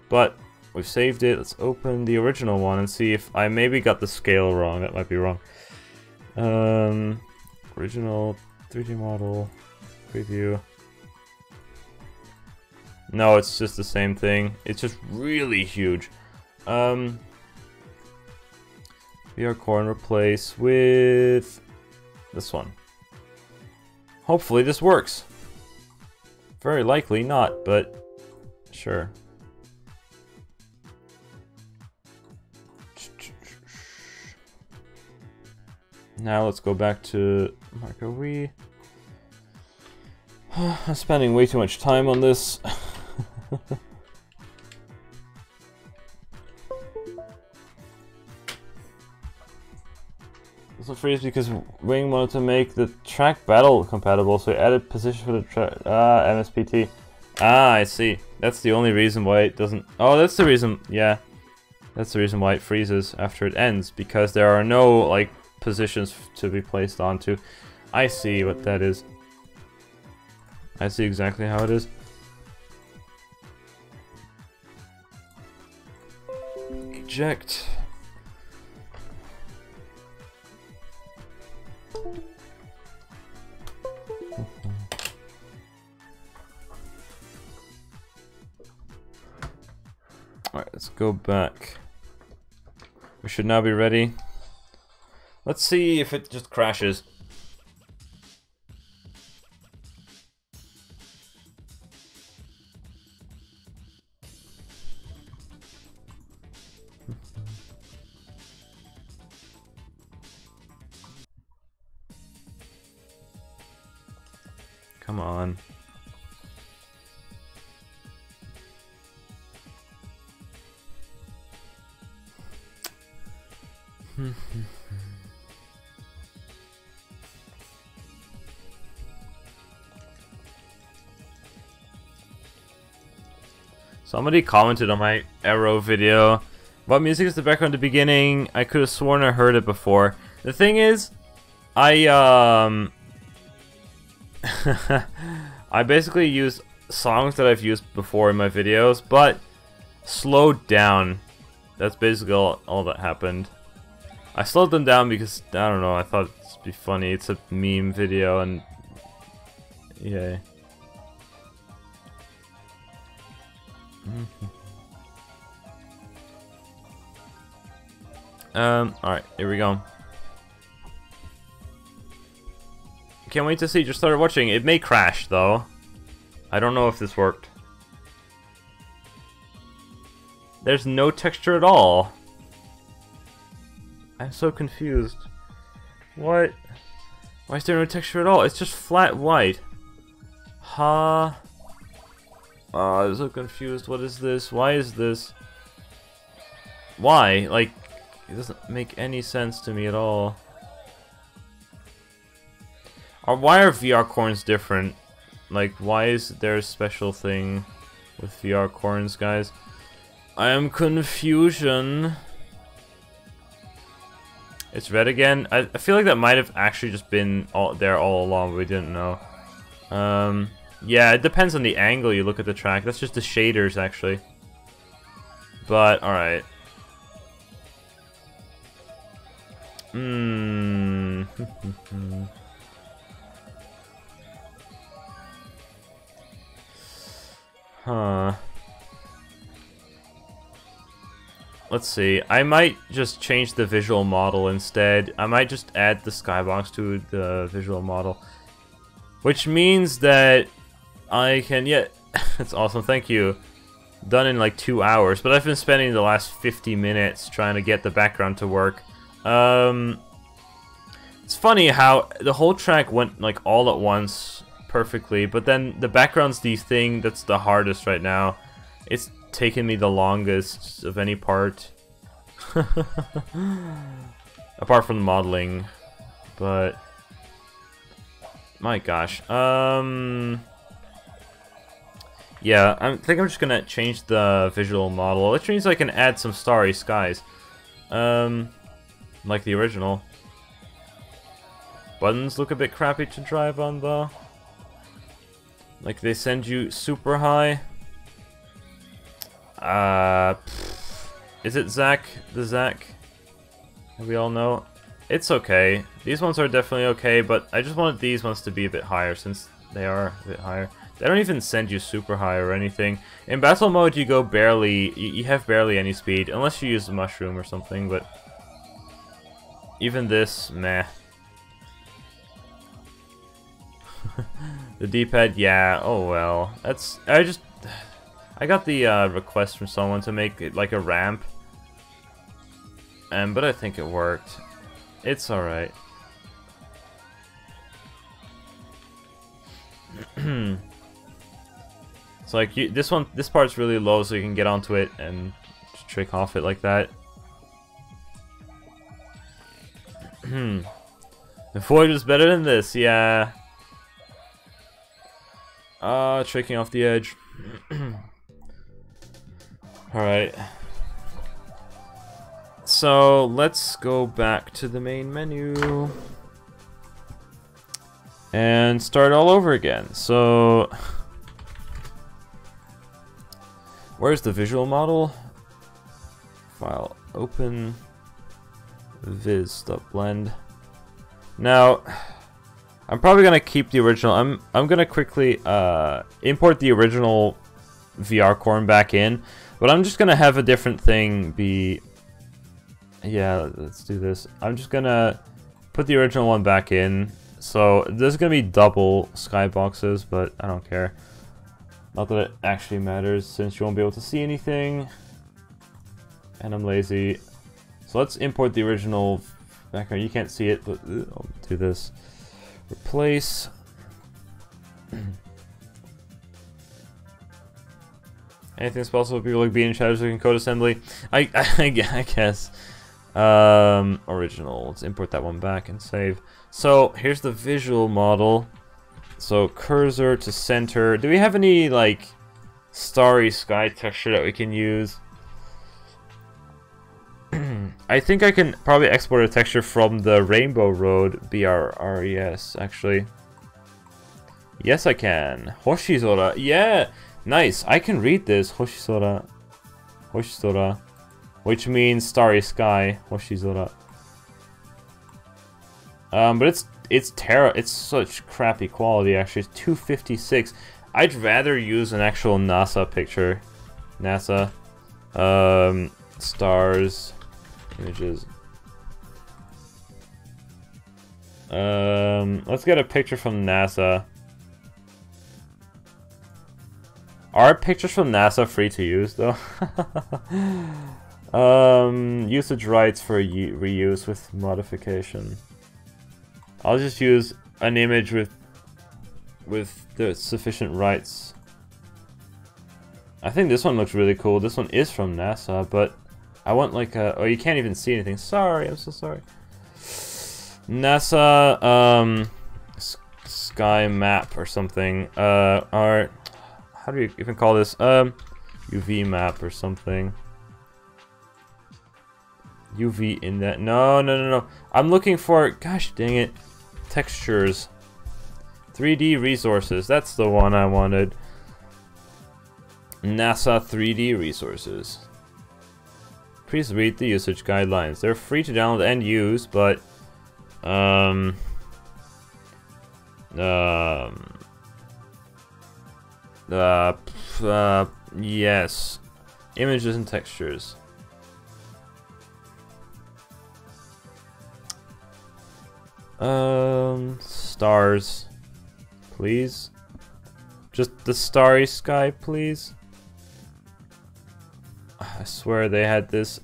But we've saved it. Let's open the original one and see if I maybe got the scale wrong. That might be wrong. Original 3D model preview. No, it's just the same thing. It's just really huge. VR core and replace with this one. Hopefully this works. Very likely not, but sure. Now let's go back to Marco Wii. I'm spending way too much time on this. This will freeze because Wing wanted to make the track battle compatible, so he added position for the track. MSPT. Ah, I see. That's the only reason why it doesn't. Oh, that's the reason. Yeah, that's the reason why it freezes after it ends, because there are no like positions to be placed onto. I see what that is. I see exactly how it is. Eject. Alright, let's go back. We should now be ready. Let's see if it just crashes. Come on. Somebody commented on my Arrow video. What music is the background at the beginning? I could have sworn I heard it before. The thing is, I basically use songs that I've used before in my videos, but slowed down. That's basically all that happened. I slowed them down because, I don't know, I thought it'd be funny. It's a meme video and... yeah. Alright, here we go. Can't wait to see, just started watching. It may crash though. I don't know if this worked. There's no texture at all. I'm so confused. What? Why is there no texture at all? It's just flat white. Huh? Oh, I'm so confused. What is this? Why is this? Why? Like, it doesn't make any sense to me at all. Or why are VR corns different? Like, why is there a special thing with VR corns, guys? I am confusion. It's red again. I feel like that might have actually just been there all along, but we didn't know. Yeah, it depends on the angle you look at the track. That's just the shaders, actually. But, alright. Huh. Let's see. I might just change the visual model instead. I might just add the skybox to the visual model. Which means that I can... yeah, that's awesome. Thank you. Done in like 2 hours. But I've been spending the last 50 minutes trying to get the background to work. It's funny how the whole track went like all at once perfectly. But then the background's the thing that's the hardest right now. It's taken me the longest of any part. Apart from the modeling. But my gosh. Yeah, I think I'm just gonna change the visual model, which means I can add some starry skies. Like the original. Buttons look a bit crappy to drive on though. Like they send you super high. Is it Zach? The Zach? We all know. It's okay. These ones are definitely okay, but I just wanted these ones to be a bit higher since they are a bit higher. They don't even send you super high or anything. In battle mode, you go barely. You have barely any speed unless you use the mushroom or something. But even this, meh. The D-pad, yeah. Oh well. That's. I got the request from someone to make it like a ramp, but I think it worked. It's alright. It's like this part's really low, so you can get onto it and just trick off it like that. The Void is better than this, yeah. Tricking off the edge. Alright. So, let's go back to the main menu. And start all over again. So, where's the visual model? File open. Viz.blend. Now, I'm probably gonna keep the original. I'm gonna quickly import the original VR corn back in, but I'm just gonna have a different thing be. Yeah, let's do this. I'm just gonna put the original one back in. So there's gonna be double skyboxes, but I don't care. Not that it actually matters since you won't be able to see anything. And I'm lazy. So let's import the original background. You can't see it, but I'll do this. Replace. Anything's possible with people like being in shadows like in code assembly. I guess. Original. Let's import that one back and save. So here's the visual model. So cursor to center. Do we have any like starry sky texture that we can use. I think I can probably export a texture from the Rainbow Road BRRES, actually. Yes, I can. Hoshizora. Yeah! Nice. I can read this. Hoshizora. Hoshizora. Which means starry sky. Hoshizora. But it's such crappy quality, actually. It's 256. I'd rather use an actual NASA picture. NASA. Stars. Images. Let's get a picture from NASA. Are pictures from NASA free to use, though? Usage rights for reuse with modification. I'll just use an image with the sufficient rights. I think this one looks really cool. This one is from NASA, but I want like a... Oh, you can't even see anything. Sorry, I'm so sorry. NASA, sky map or something. Or... How do you even call this? UV map or something. UV in that. No. I'm looking for... Gosh dang it. Textures. 3D resources. That's the one I wanted. NASA 3D resources. Please read the usage guidelines. They're free to download and use, but yes. Images and textures. Stars. Please. Just the starry sky, please. I swear they had this.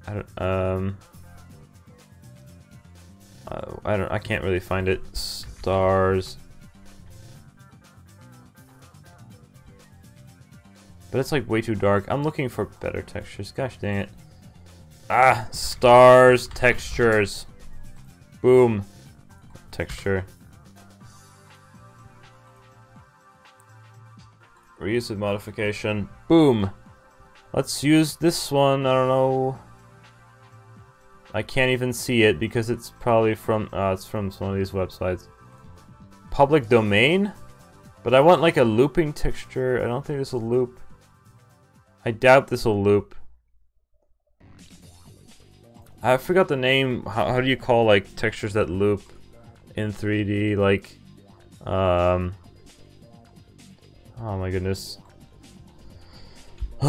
I can't really find it. Stars. But it's like way too dark. I'm looking for better textures. Gosh dang it. Ah, stars, textures. Boom. Texture. Reuse with modification. Boom. Let's use this one. I don't know. I can't even see it because it's probably from it's from some of these websites. Public domain? But I want like a looping texture. I don't think this will loop. I doubt this will loop. I forgot the name. How do you call like textures that loop in 3D? Like, oh my goodness. I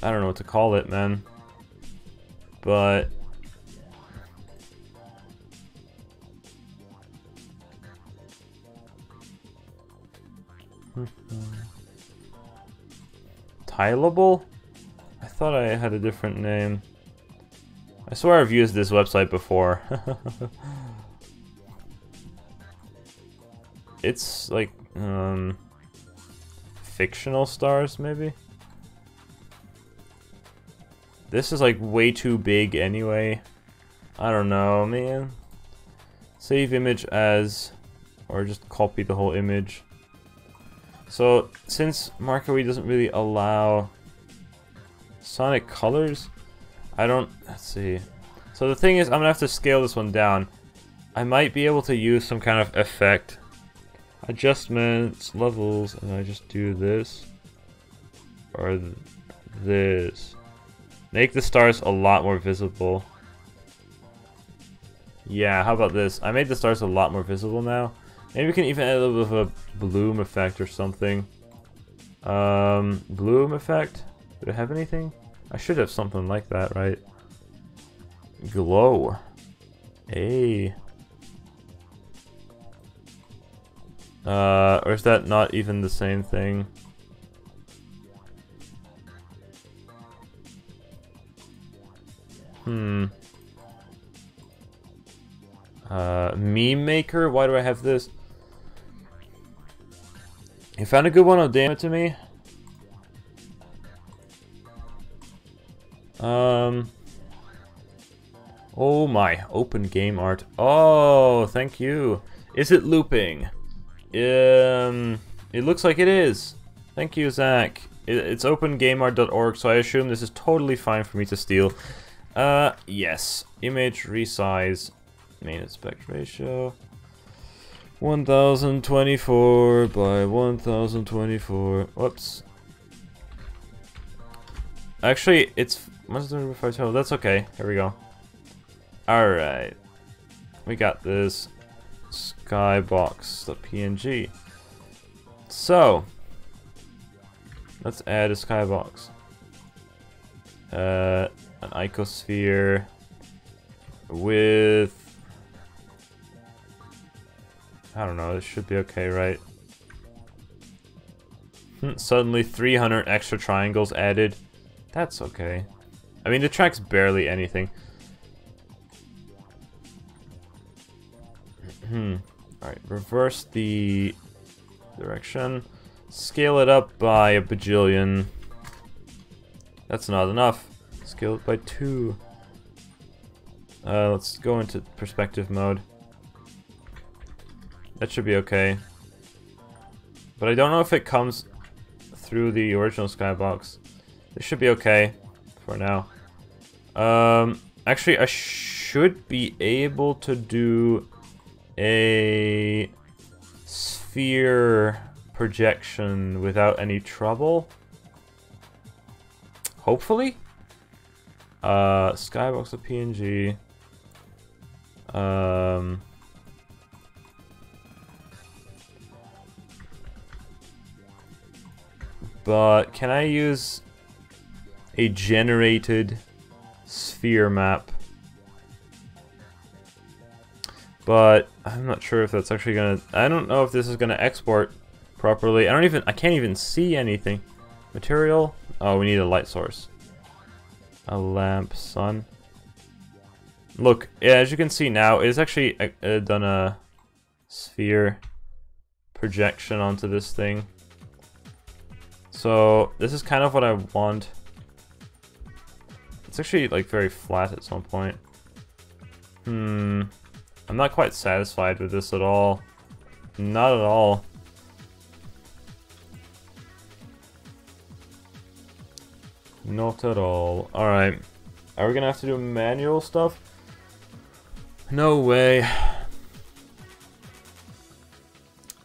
don't know what to call it, man. But Tileable? I thought I had a different name. I swear I've used this website before. It's like fictional stars, maybe? This is like way too big anyway. I don't know, man. Save image as, or just copy the whole image. So, since MarkOE doesn't really allow Sonic colors, let's see. So the thing is, I'm gonna have to scale this one down. I might be able to use some kind of effect. Adjustments, levels, and I just do this. Or this. Make the stars a lot more visible. Yeah, how about this? I made the stars a lot more visible now. Maybe we can even add a little bit of a bloom effect or something. Bloom effect? Do I have anything? I should have something like that, right? Glow. Hey. Or is that not even the same thing? Meme maker? Why do I have this? You found a good one? Oh, damn it to me. Oh my, open game art. Oh, thank you. Is it looping? It looks like it is. Thank you, Zach. It's opengameart.org, so I assume this is totally fine for me to steal. Yes. Image resize. Main aspect ratio. 1024 by 1024. Whoops. Actually, it's 135 That's okay. Here we go. Alright. We got this skybox.png. So, let's add a skybox. An icosphere with... I don't know, this should be okay, right? Suddenly 300 extra triangles added. That's okay. I mean, the track's barely anything. Alright, reverse the direction. Scale it up by a bajillion. That's not enough. Scale it by 2. Let's go into perspective mode. That should be okay. But I don't know if it comes through the original skybox. This should be okay for now. Actually, I should be able to do a sphere projection without any trouble. Hopefully. Skybox of PNG. But can I use a generated sphere map? But I'm not sure if that's actually gonna... I don't know if this is gonna export properly. I can't even see anything. Material? Oh, we need a light source. A lamp, sun. Look, yeah, as you can see now, it's actually done a sphere projection onto this thing. So this is kind of what I want. It's actually like very flat at some point. I'm not quite satisfied with this at all. Not at all. Not at all. Alright. Are we gonna have to do manual stuff? No way.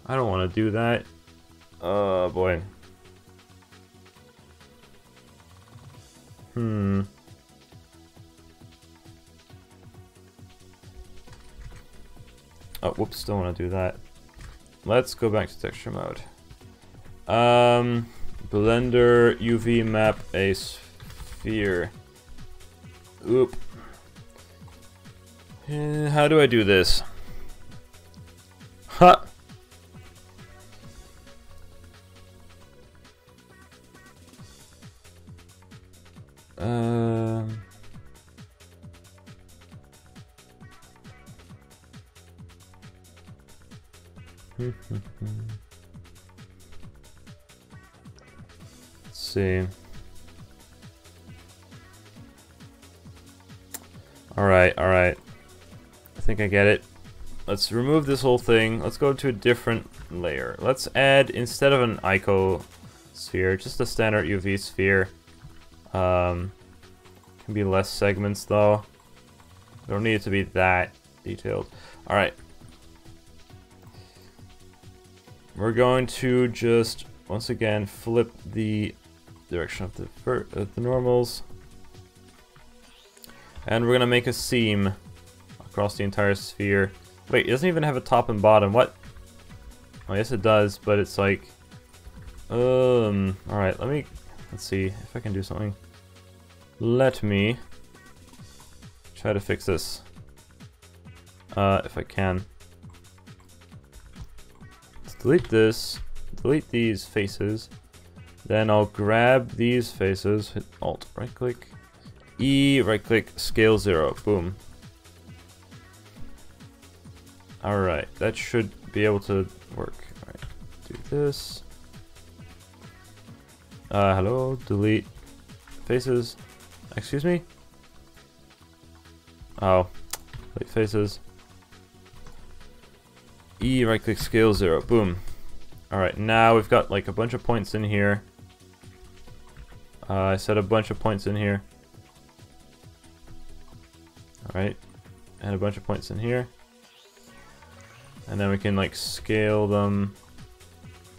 I don't want to do that. Oh boy. Oh, whoops, don't want to do that. Let's go back to texture mode. Blender UV map a sphere. Oop. How do I do this? Ha! Let's see. Alright. I think I get it. Let's remove this whole thing. Let's go to a different layer. Let's add, instead of an icosphere, just a standard UV sphere. Can be less segments though. Don't need it to be that detailed. Alright. We're going to just, once again, flip the direction of the normals. And we're going to make a seam across the entire sphere. Wait, it doesn't even have a top and bottom. What? Oh, yes it does, but it's like... Alright, let's see if I can do something. Let me try to fix this. If I can. Let's delete this. Delete these faces. Then I'll grab these faces. Hit Alt, right click. E, right click, scale 0. Boom. Alright, that should be able to work. Alright, do this. Hello, delete faces. Excuse me? Oh, like faces. E, right click, scale 0. Boom. Alright, now we've got like a bunch of points in here. I set a bunch of points in here. Alright. And a bunch of points in here. And then we can like scale them.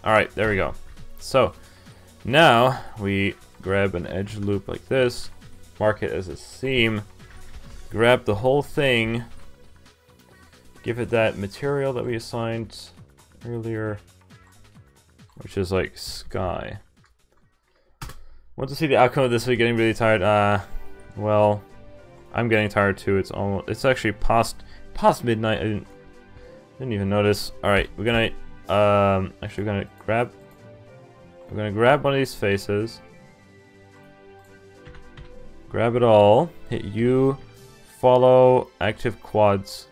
Alright, there we go. So, now we grab an edge loop like this, mark it as a seam, grab the whole thing, give it that material that we assigned earlier, which is like sky. Want to see the outcome of this? We're getting really tired. Well, I'm getting tired too. It's actually past midnight. I didn't even notice. All right, we're gonna actually we're gonna grab one of these faces, grab it all, hit U, follow, active quads.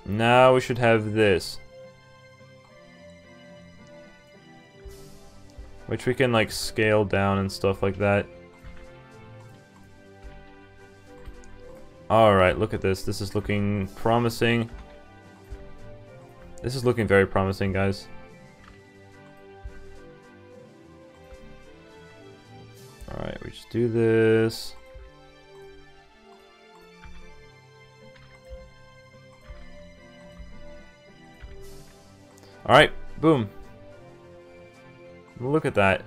Now we should have this, which we can like scale down and stuff like that. Alright, look at this. This is looking promising. This is looking very promising, guys. Alright, we just do this. Alright, boom. Look at that.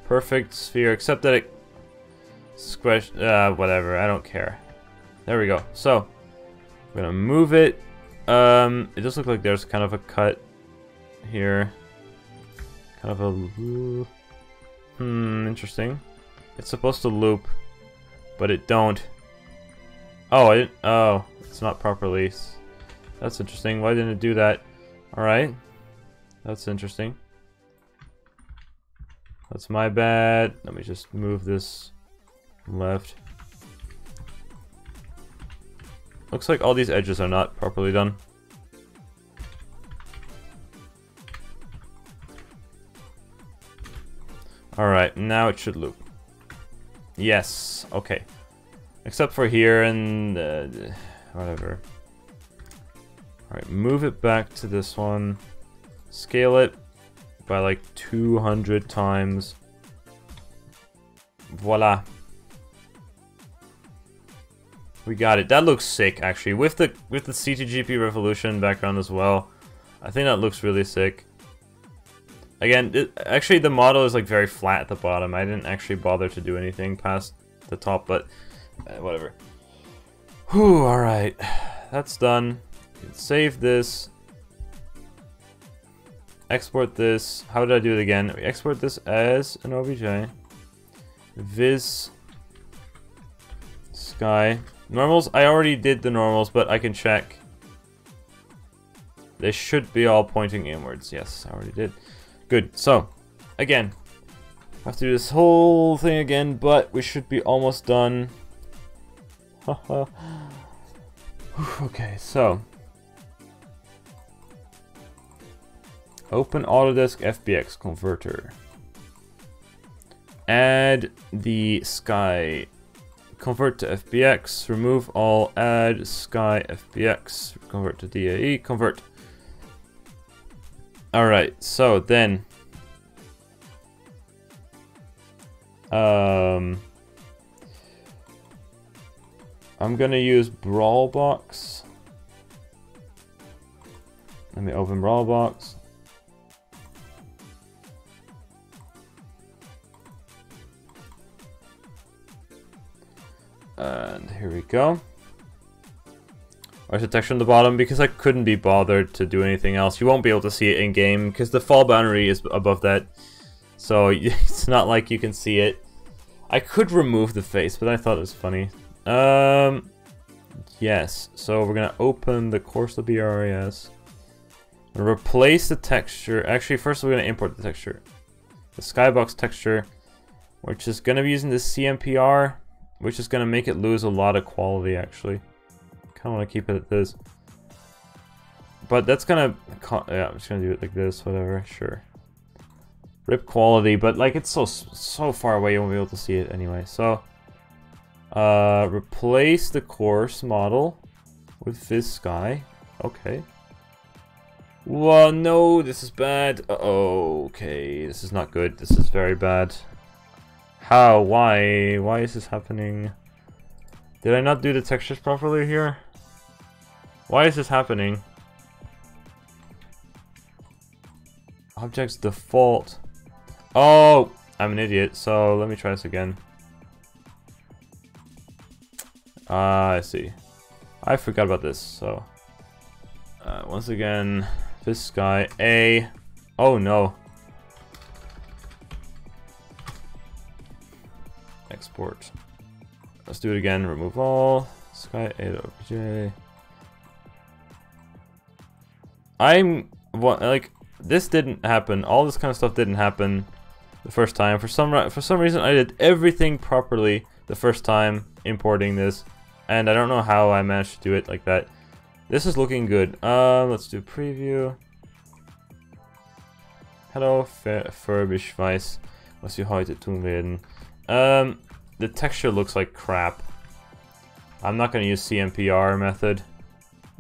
Perfect sphere, except that it squished, whatever, I don't care. There we go. So, we're gonna move it. It does look like there's kind of a cut here. Kind of a... interesting. It's supposed to loop, but it don't. Oh, oh, it's not properly. That's interesting. Why didn't it do that? Alright. That's interesting. That's my bad. Let me just move this left. Looks like all these edges are not properly done. Alright, now it should loop. Yes, okay. Except for here and whatever. Alright, move it back to this one. Scale it by like 200 times. Voila. We got it. That looks sick, actually, with the CTGP Revolution background as well. I think that looks really sick. Again, actually the model is like very flat at the bottom. I didn't actually bother to do anything past the top, but whatever. Whew, alright. That's done. Save this. Export this. How did I do it again? We export this as an OBJ. Viz. Sky. Normals, I already did the normals, but I can check. They should be all pointing inwards. Yes, I already did. Good. So, again, I have to do this whole thing again, but we should be almost done. Okay, so. Open Autodesk FBX Converter. Add the sky. Convert to FBX. Remove all. Add sky FBX. Convert to DAE. Convert. Alright, so then. I'm gonna use Brawlbox. Let me open Brawlbox. And here we go. There's a texture on the bottom because I couldn't be bothered to do anything else. You won't be able to see it in game because the fall boundary is above that. So it's not like you can see it. I could remove the face, but I thought it was funny. Yes. So we're gonna open the Corsa BRAS. Replace the texture. Actually, first we're gonna import the texture. The skybox texture, which is gonna be using the CMPR, which is gonna make it lose a lot of quality. Actually, kind of want to keep it at this. But that's gonna, yeah, I'm just gonna do it like this. Whatever, sure. Rip quality, but like it's so far away, you won't be able to see it anyway. So Replace the course model with this sky. Okay. Whoa, no, this is bad. Okay, this is not good. This is very bad. How? Why? Why is this happening? Did I not do the textures properly here? Why is this happening? Objects default. Oh, I'm an idiot. So let me try this again. I see. I forgot about this. So once again, this guy A. Oh no. Export. Let's do it again. Remove all. Sky A.obj. Like, this didn't happen. All this kind of stuff didn't happen the first time. For some reason, I did everything properly the first time importing this, and I don't know how I managed to do it like that. This is looking good. Let's do preview. Hello, Furbish-Weiss. Was you heute tun werden? The texture looks like crap. I'm not gonna use CMPR method.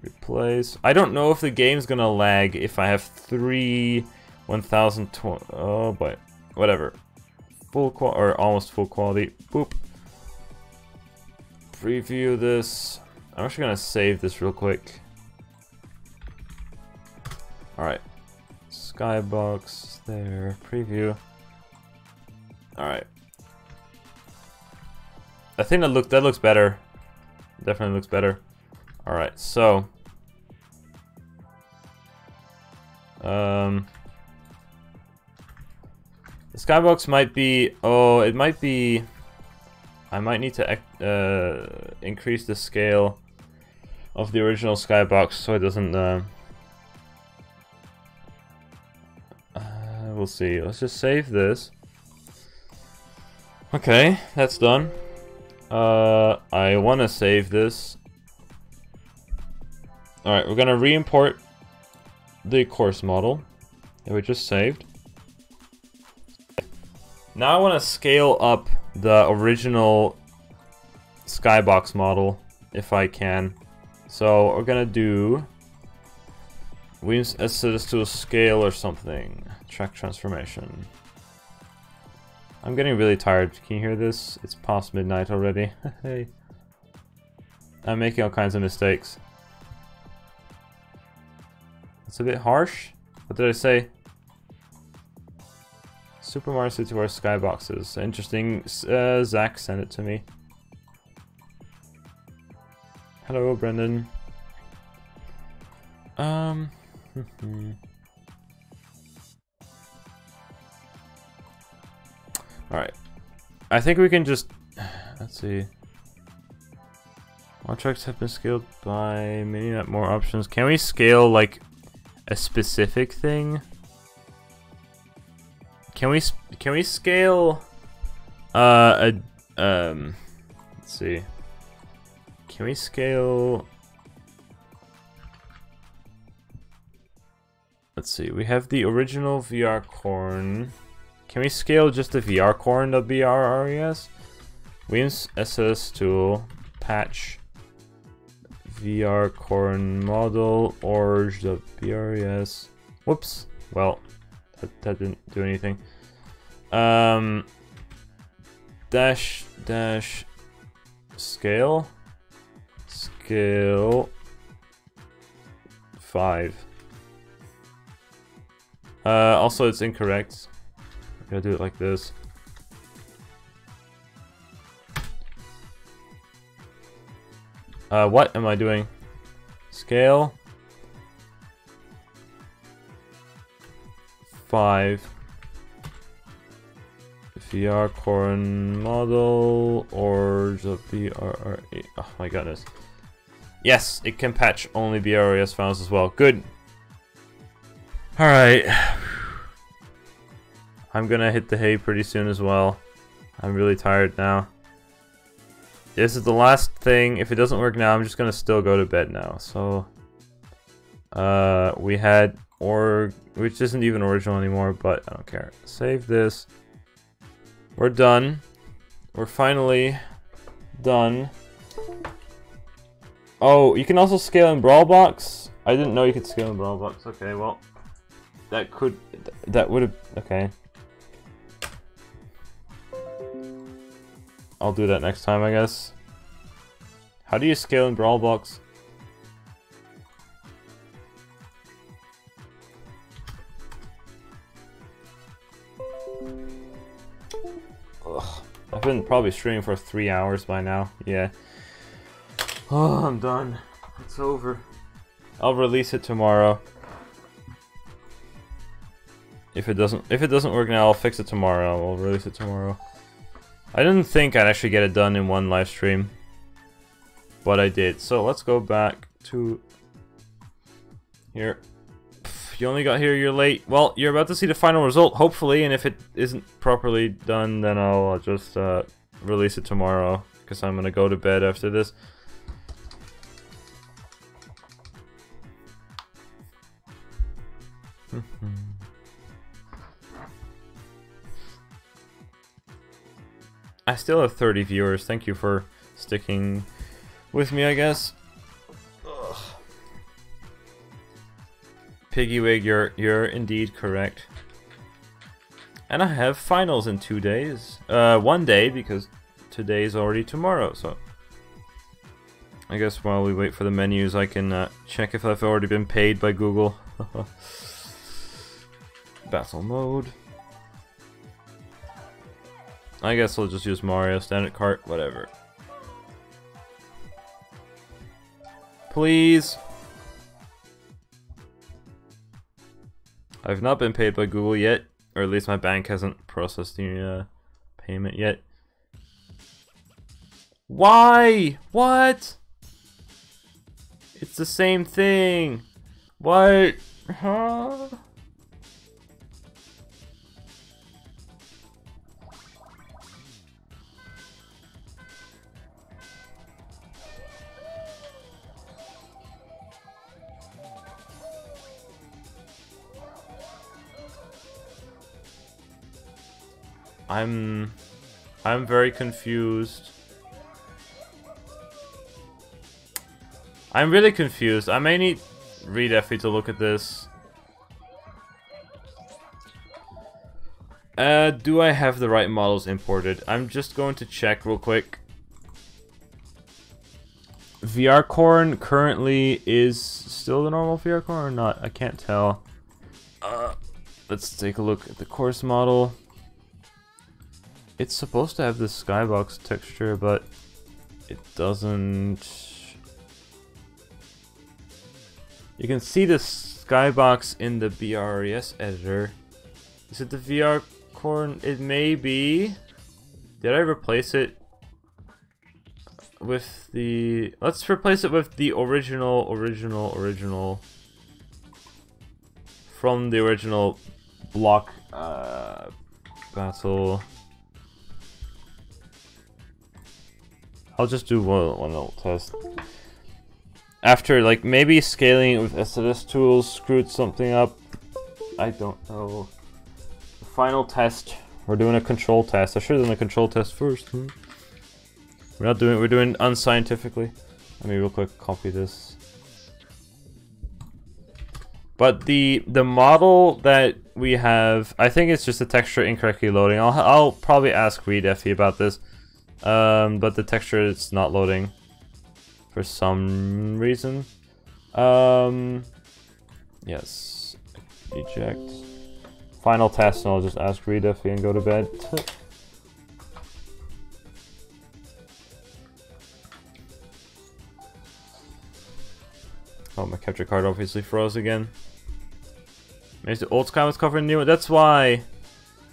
Replace. I don't know if the game's gonna lag if I have 1020. Oh, but whatever. Full quality or almost full quality. Boop. Preview this. I'm actually gonna save this real quick. All right. Skybox there. Preview. All right. I think that looks better. Definitely looks better. All right, so the skybox might be. Oh, it might be. I might need to increase the scale of the original skybox so it doesn't. We'll see. Let's just save this. Okay, that's done. I want to save this. Alright, we're gonna re-import the course model that we just saved. Now I want to scale up the original skybox model if I can. So we're gonna do we set this to a scale or something. Track transformation. I'm getting really tired. Can you hear this? It's past midnight already. Hey. I'm making all kinds of mistakes. It's a bit harsh. What did I say? Super Mario City Wars skyboxes. Interesting. Zach sent it to me. Hello, Brendan. Alright. I think we can just... Let's see. All tracks have been scaled by many more options. Can we scale, like, a specific thing? Can we scale... let's see. Can we scale... Let's see. We have the original VR corn... Can we scale just the VR corn.bres? Williams SS tool, patch, VR corn model, org.bres. Whoops. Well, that didn't do anything. Dash scale 5. Also, it's incorrect. Gotta do it like this. What am I doing? Scale 5. VR corn model or the BRR8. Oh my goodness. Yes, it can patch only BRS files as well. Good. Alright. I'm gonna hit the hay pretty soon as well. I'm really tired now. This is the last thing. If it doesn't work now, I'm just gonna still go to bed now. So, we had org, which isn't even original anymore, but I don't care. Save this. We're done. We're finally done. Oh, you can also scale in Brawl Box? I didn't know you could scale in Brawl Box. Okay, well, that would have, okay. I'll do that next time, I guess. How do you scale in Brawl Box? Ugh. I've been probably streaming for 3 hours by now. Yeah. Oh, I'm done. It's over. I'll release it tomorrow. If it doesn't work now, I'll fix it tomorrow. I'll release it tomorrow. I didn't think I'd actually get it done in one live stream, but I did. So let's go back to here. You only got here, you're late. Well, you're about to see the final result, hopefully, and if it isn't properly done, then I'll just release it tomorrow, because I'm gonna go to bed after this. I still have 30 viewers. Thank you for sticking with me, I guess. Ugh. Piggywig, you're indeed correct. And I have finals in 2 days. 1 day, because today is already tomorrow, so... I guess while we wait for the menus, I can check if I've already been paid by Google. Battle mode. I guess I'll just use Mario, standard cart, whatever. Please! I've not been paid by Google yet, or at least my bank hasn't processed the payment yet. Why? What? It's the same thing. What? Huh? I'm very confused. I'm really confused. I may need Redeffy to look at this. Do I have the right models imported? I'm just going to check real quick. VR Corn currently is still the normal VR Corn or not? I can't tell. Let's take a look at the course model. It's supposed to have this skybox texture, but it doesn't. You can see the skybox in the BRES editor. Is it the VR Corn? It may be. Did I replace it with the... Let's replace it with the original from the original block battle. I'll just do one little test. After, like, maybe scaling it with SLS tools screwed something up. I don't know. The final test. We're doing a control test. I should have done a control test first. We're doing unscientifically. Let me real quick copy this. But the model that we have, I think it's just the texture incorrectly loading. I'll probably ask Redeffy about this. But the texture is not loading for some reason. Yes. Eject. Final test, and I'll just ask Redeffy and go to bed. Oh, my capture card obviously froze again. Maybe the old sky was covered in new. That's why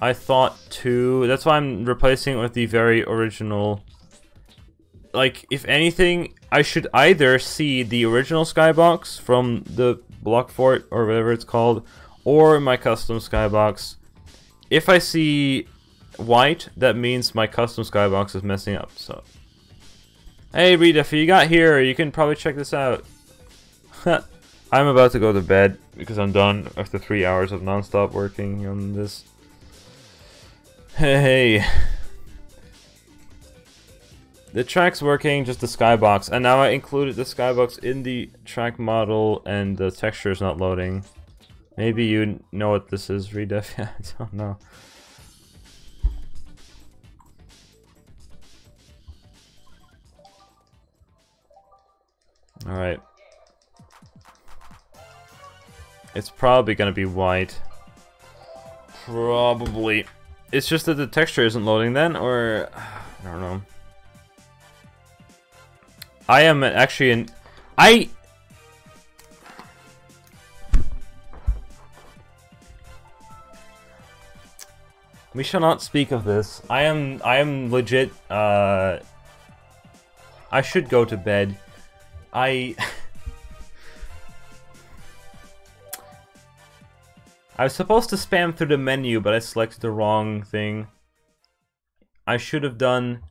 I thought too. That's why I'm replacing it with the very original. Like, if anything, I should either see the original skybox from the block fort or whatever it's called, or my custom skybox. If I see white, that means my custom skybox is messing up. So, hey, Rita, if you got here, you can probably check this out. I'm about to go to bed because I'm done after 3 hours of non-stop working on this. Hey. The track's working, just the skybox, and now I included the skybox in the track model, and the texture is not loading. Maybe you know what this is, Redef? I don't know. Alright. It's probably gonna be white. Probably. It's just that the texture isn't loading then, or... I don't know. I am actually in... We shall not speak of this. I am legit, I should go to bed. I was supposed to spam through the menu, but I selected the wrong thing. I should have done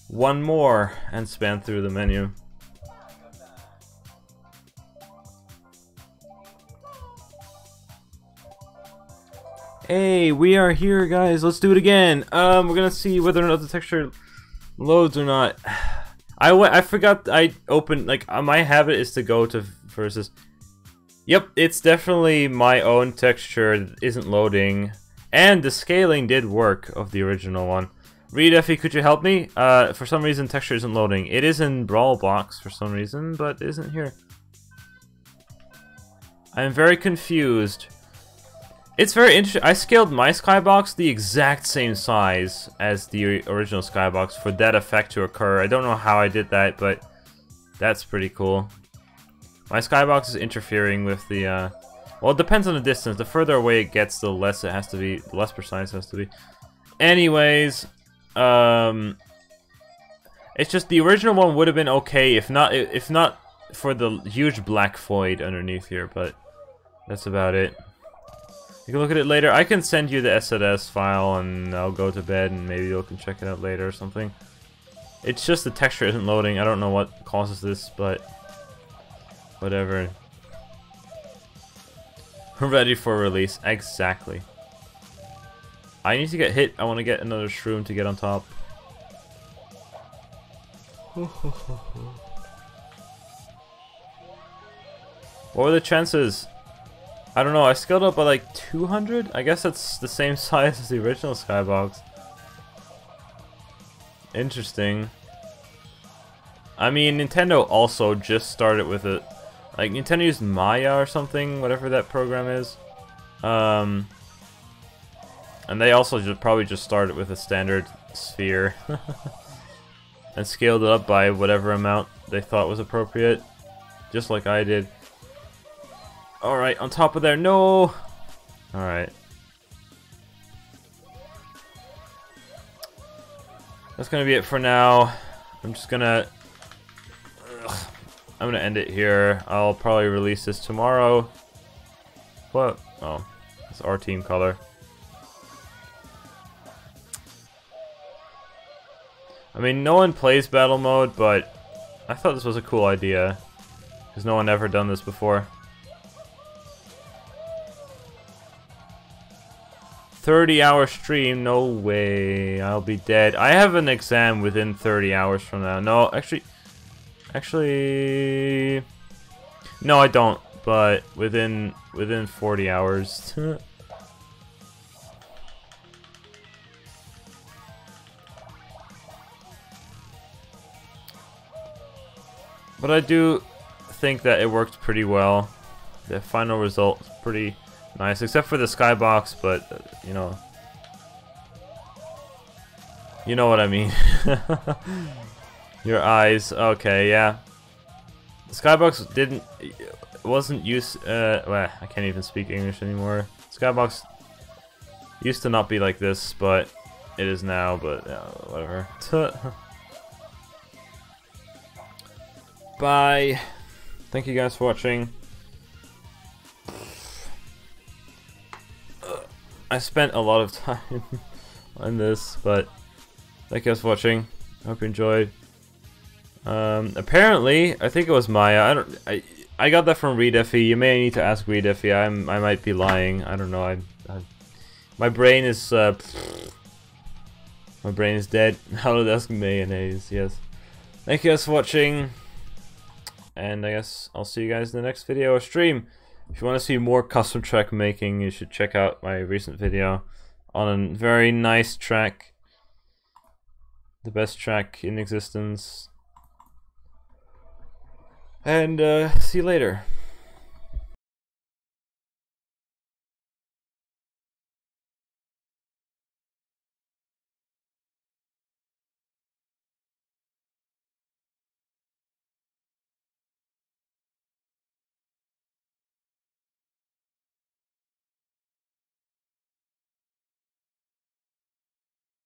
one more and spam through the menu. Hey, we are here, guys. Let's do it again. We're gonna see whether or not the texture loads or not. I forgot I opened, like, my habit is to go to versus. Yep, it's definitely my own texture that isn't loading. And the scaling did work of the original one. Redeffy, could you help me? For some reason texture isn't loading. It is in Brawl Box for some reason, but it isn't here. I'm very confused. It's very interesting. I scaled my skybox the exact same size as the original skybox for that effect to occur. I don't know how I did that, but that's pretty cool. My skybox is interfering with the, well, it depends on the distance. The further away it gets, the less it has to be, the less precise it has to be. Anyways, it's just the original one would have been okay if not for the huge black void underneath here, but that's about it. You can look at it later. I can send you the SLS file and I'll go to bed and maybe you can check it out later or something. It's just the texture isn't loading. I don't know what causes this, but whatever. We're ready for release. Exactly. I need to get hit. I want to get another shroom to get on top. What were the chances? I don't know, I scaled up by like 200? I guess that's the same size as the original skybox. Interesting. I mean, Nintendo also just started with it. Like, Nintendo used Maya or something, whatever that program is. And they also probably just started with a standard sphere. And scaled it up by whatever amount they thought was appropriate. Just like I did. Alright, on top of there, no! Alright. That's gonna be it for now. I'm just gonna... I'm gonna end it here. I'll probably release this tomorrow. What? Oh, it's our team color. I mean, no one plays battle mode, but I thought this was a cool idea. Because no one ever done this before. 30-hour stream? No way. I'll be dead. I have an exam within 30 hours from now. No, actually, no, I don't. But within 40 hours. But I do think that it worked pretty well. The final result is pretty nice, except for the skybox, but you know what I mean. Your eyes, okay, yeah. The skybox wasn't used. Well, I can't even speak English anymore. Skybox used to not be like this, but it is now. But yeah, whatever. Bye. Thank you guys for watching. I spent a lot of time on this, but thank you guys for watching. I hope you enjoyed. Apparently, I think it was Maya. I got that from Redeffy. You may need to ask Redeffy. I might be lying. I don't know. My brain is My brain is dead. Holodesk mayonnaise, yes. Thank you guys for watching. And I guess I'll see you guys in the next video or stream. If you want to see more custom track making, you should check out my recent video on a very nice track. The best track in existence. And see you later.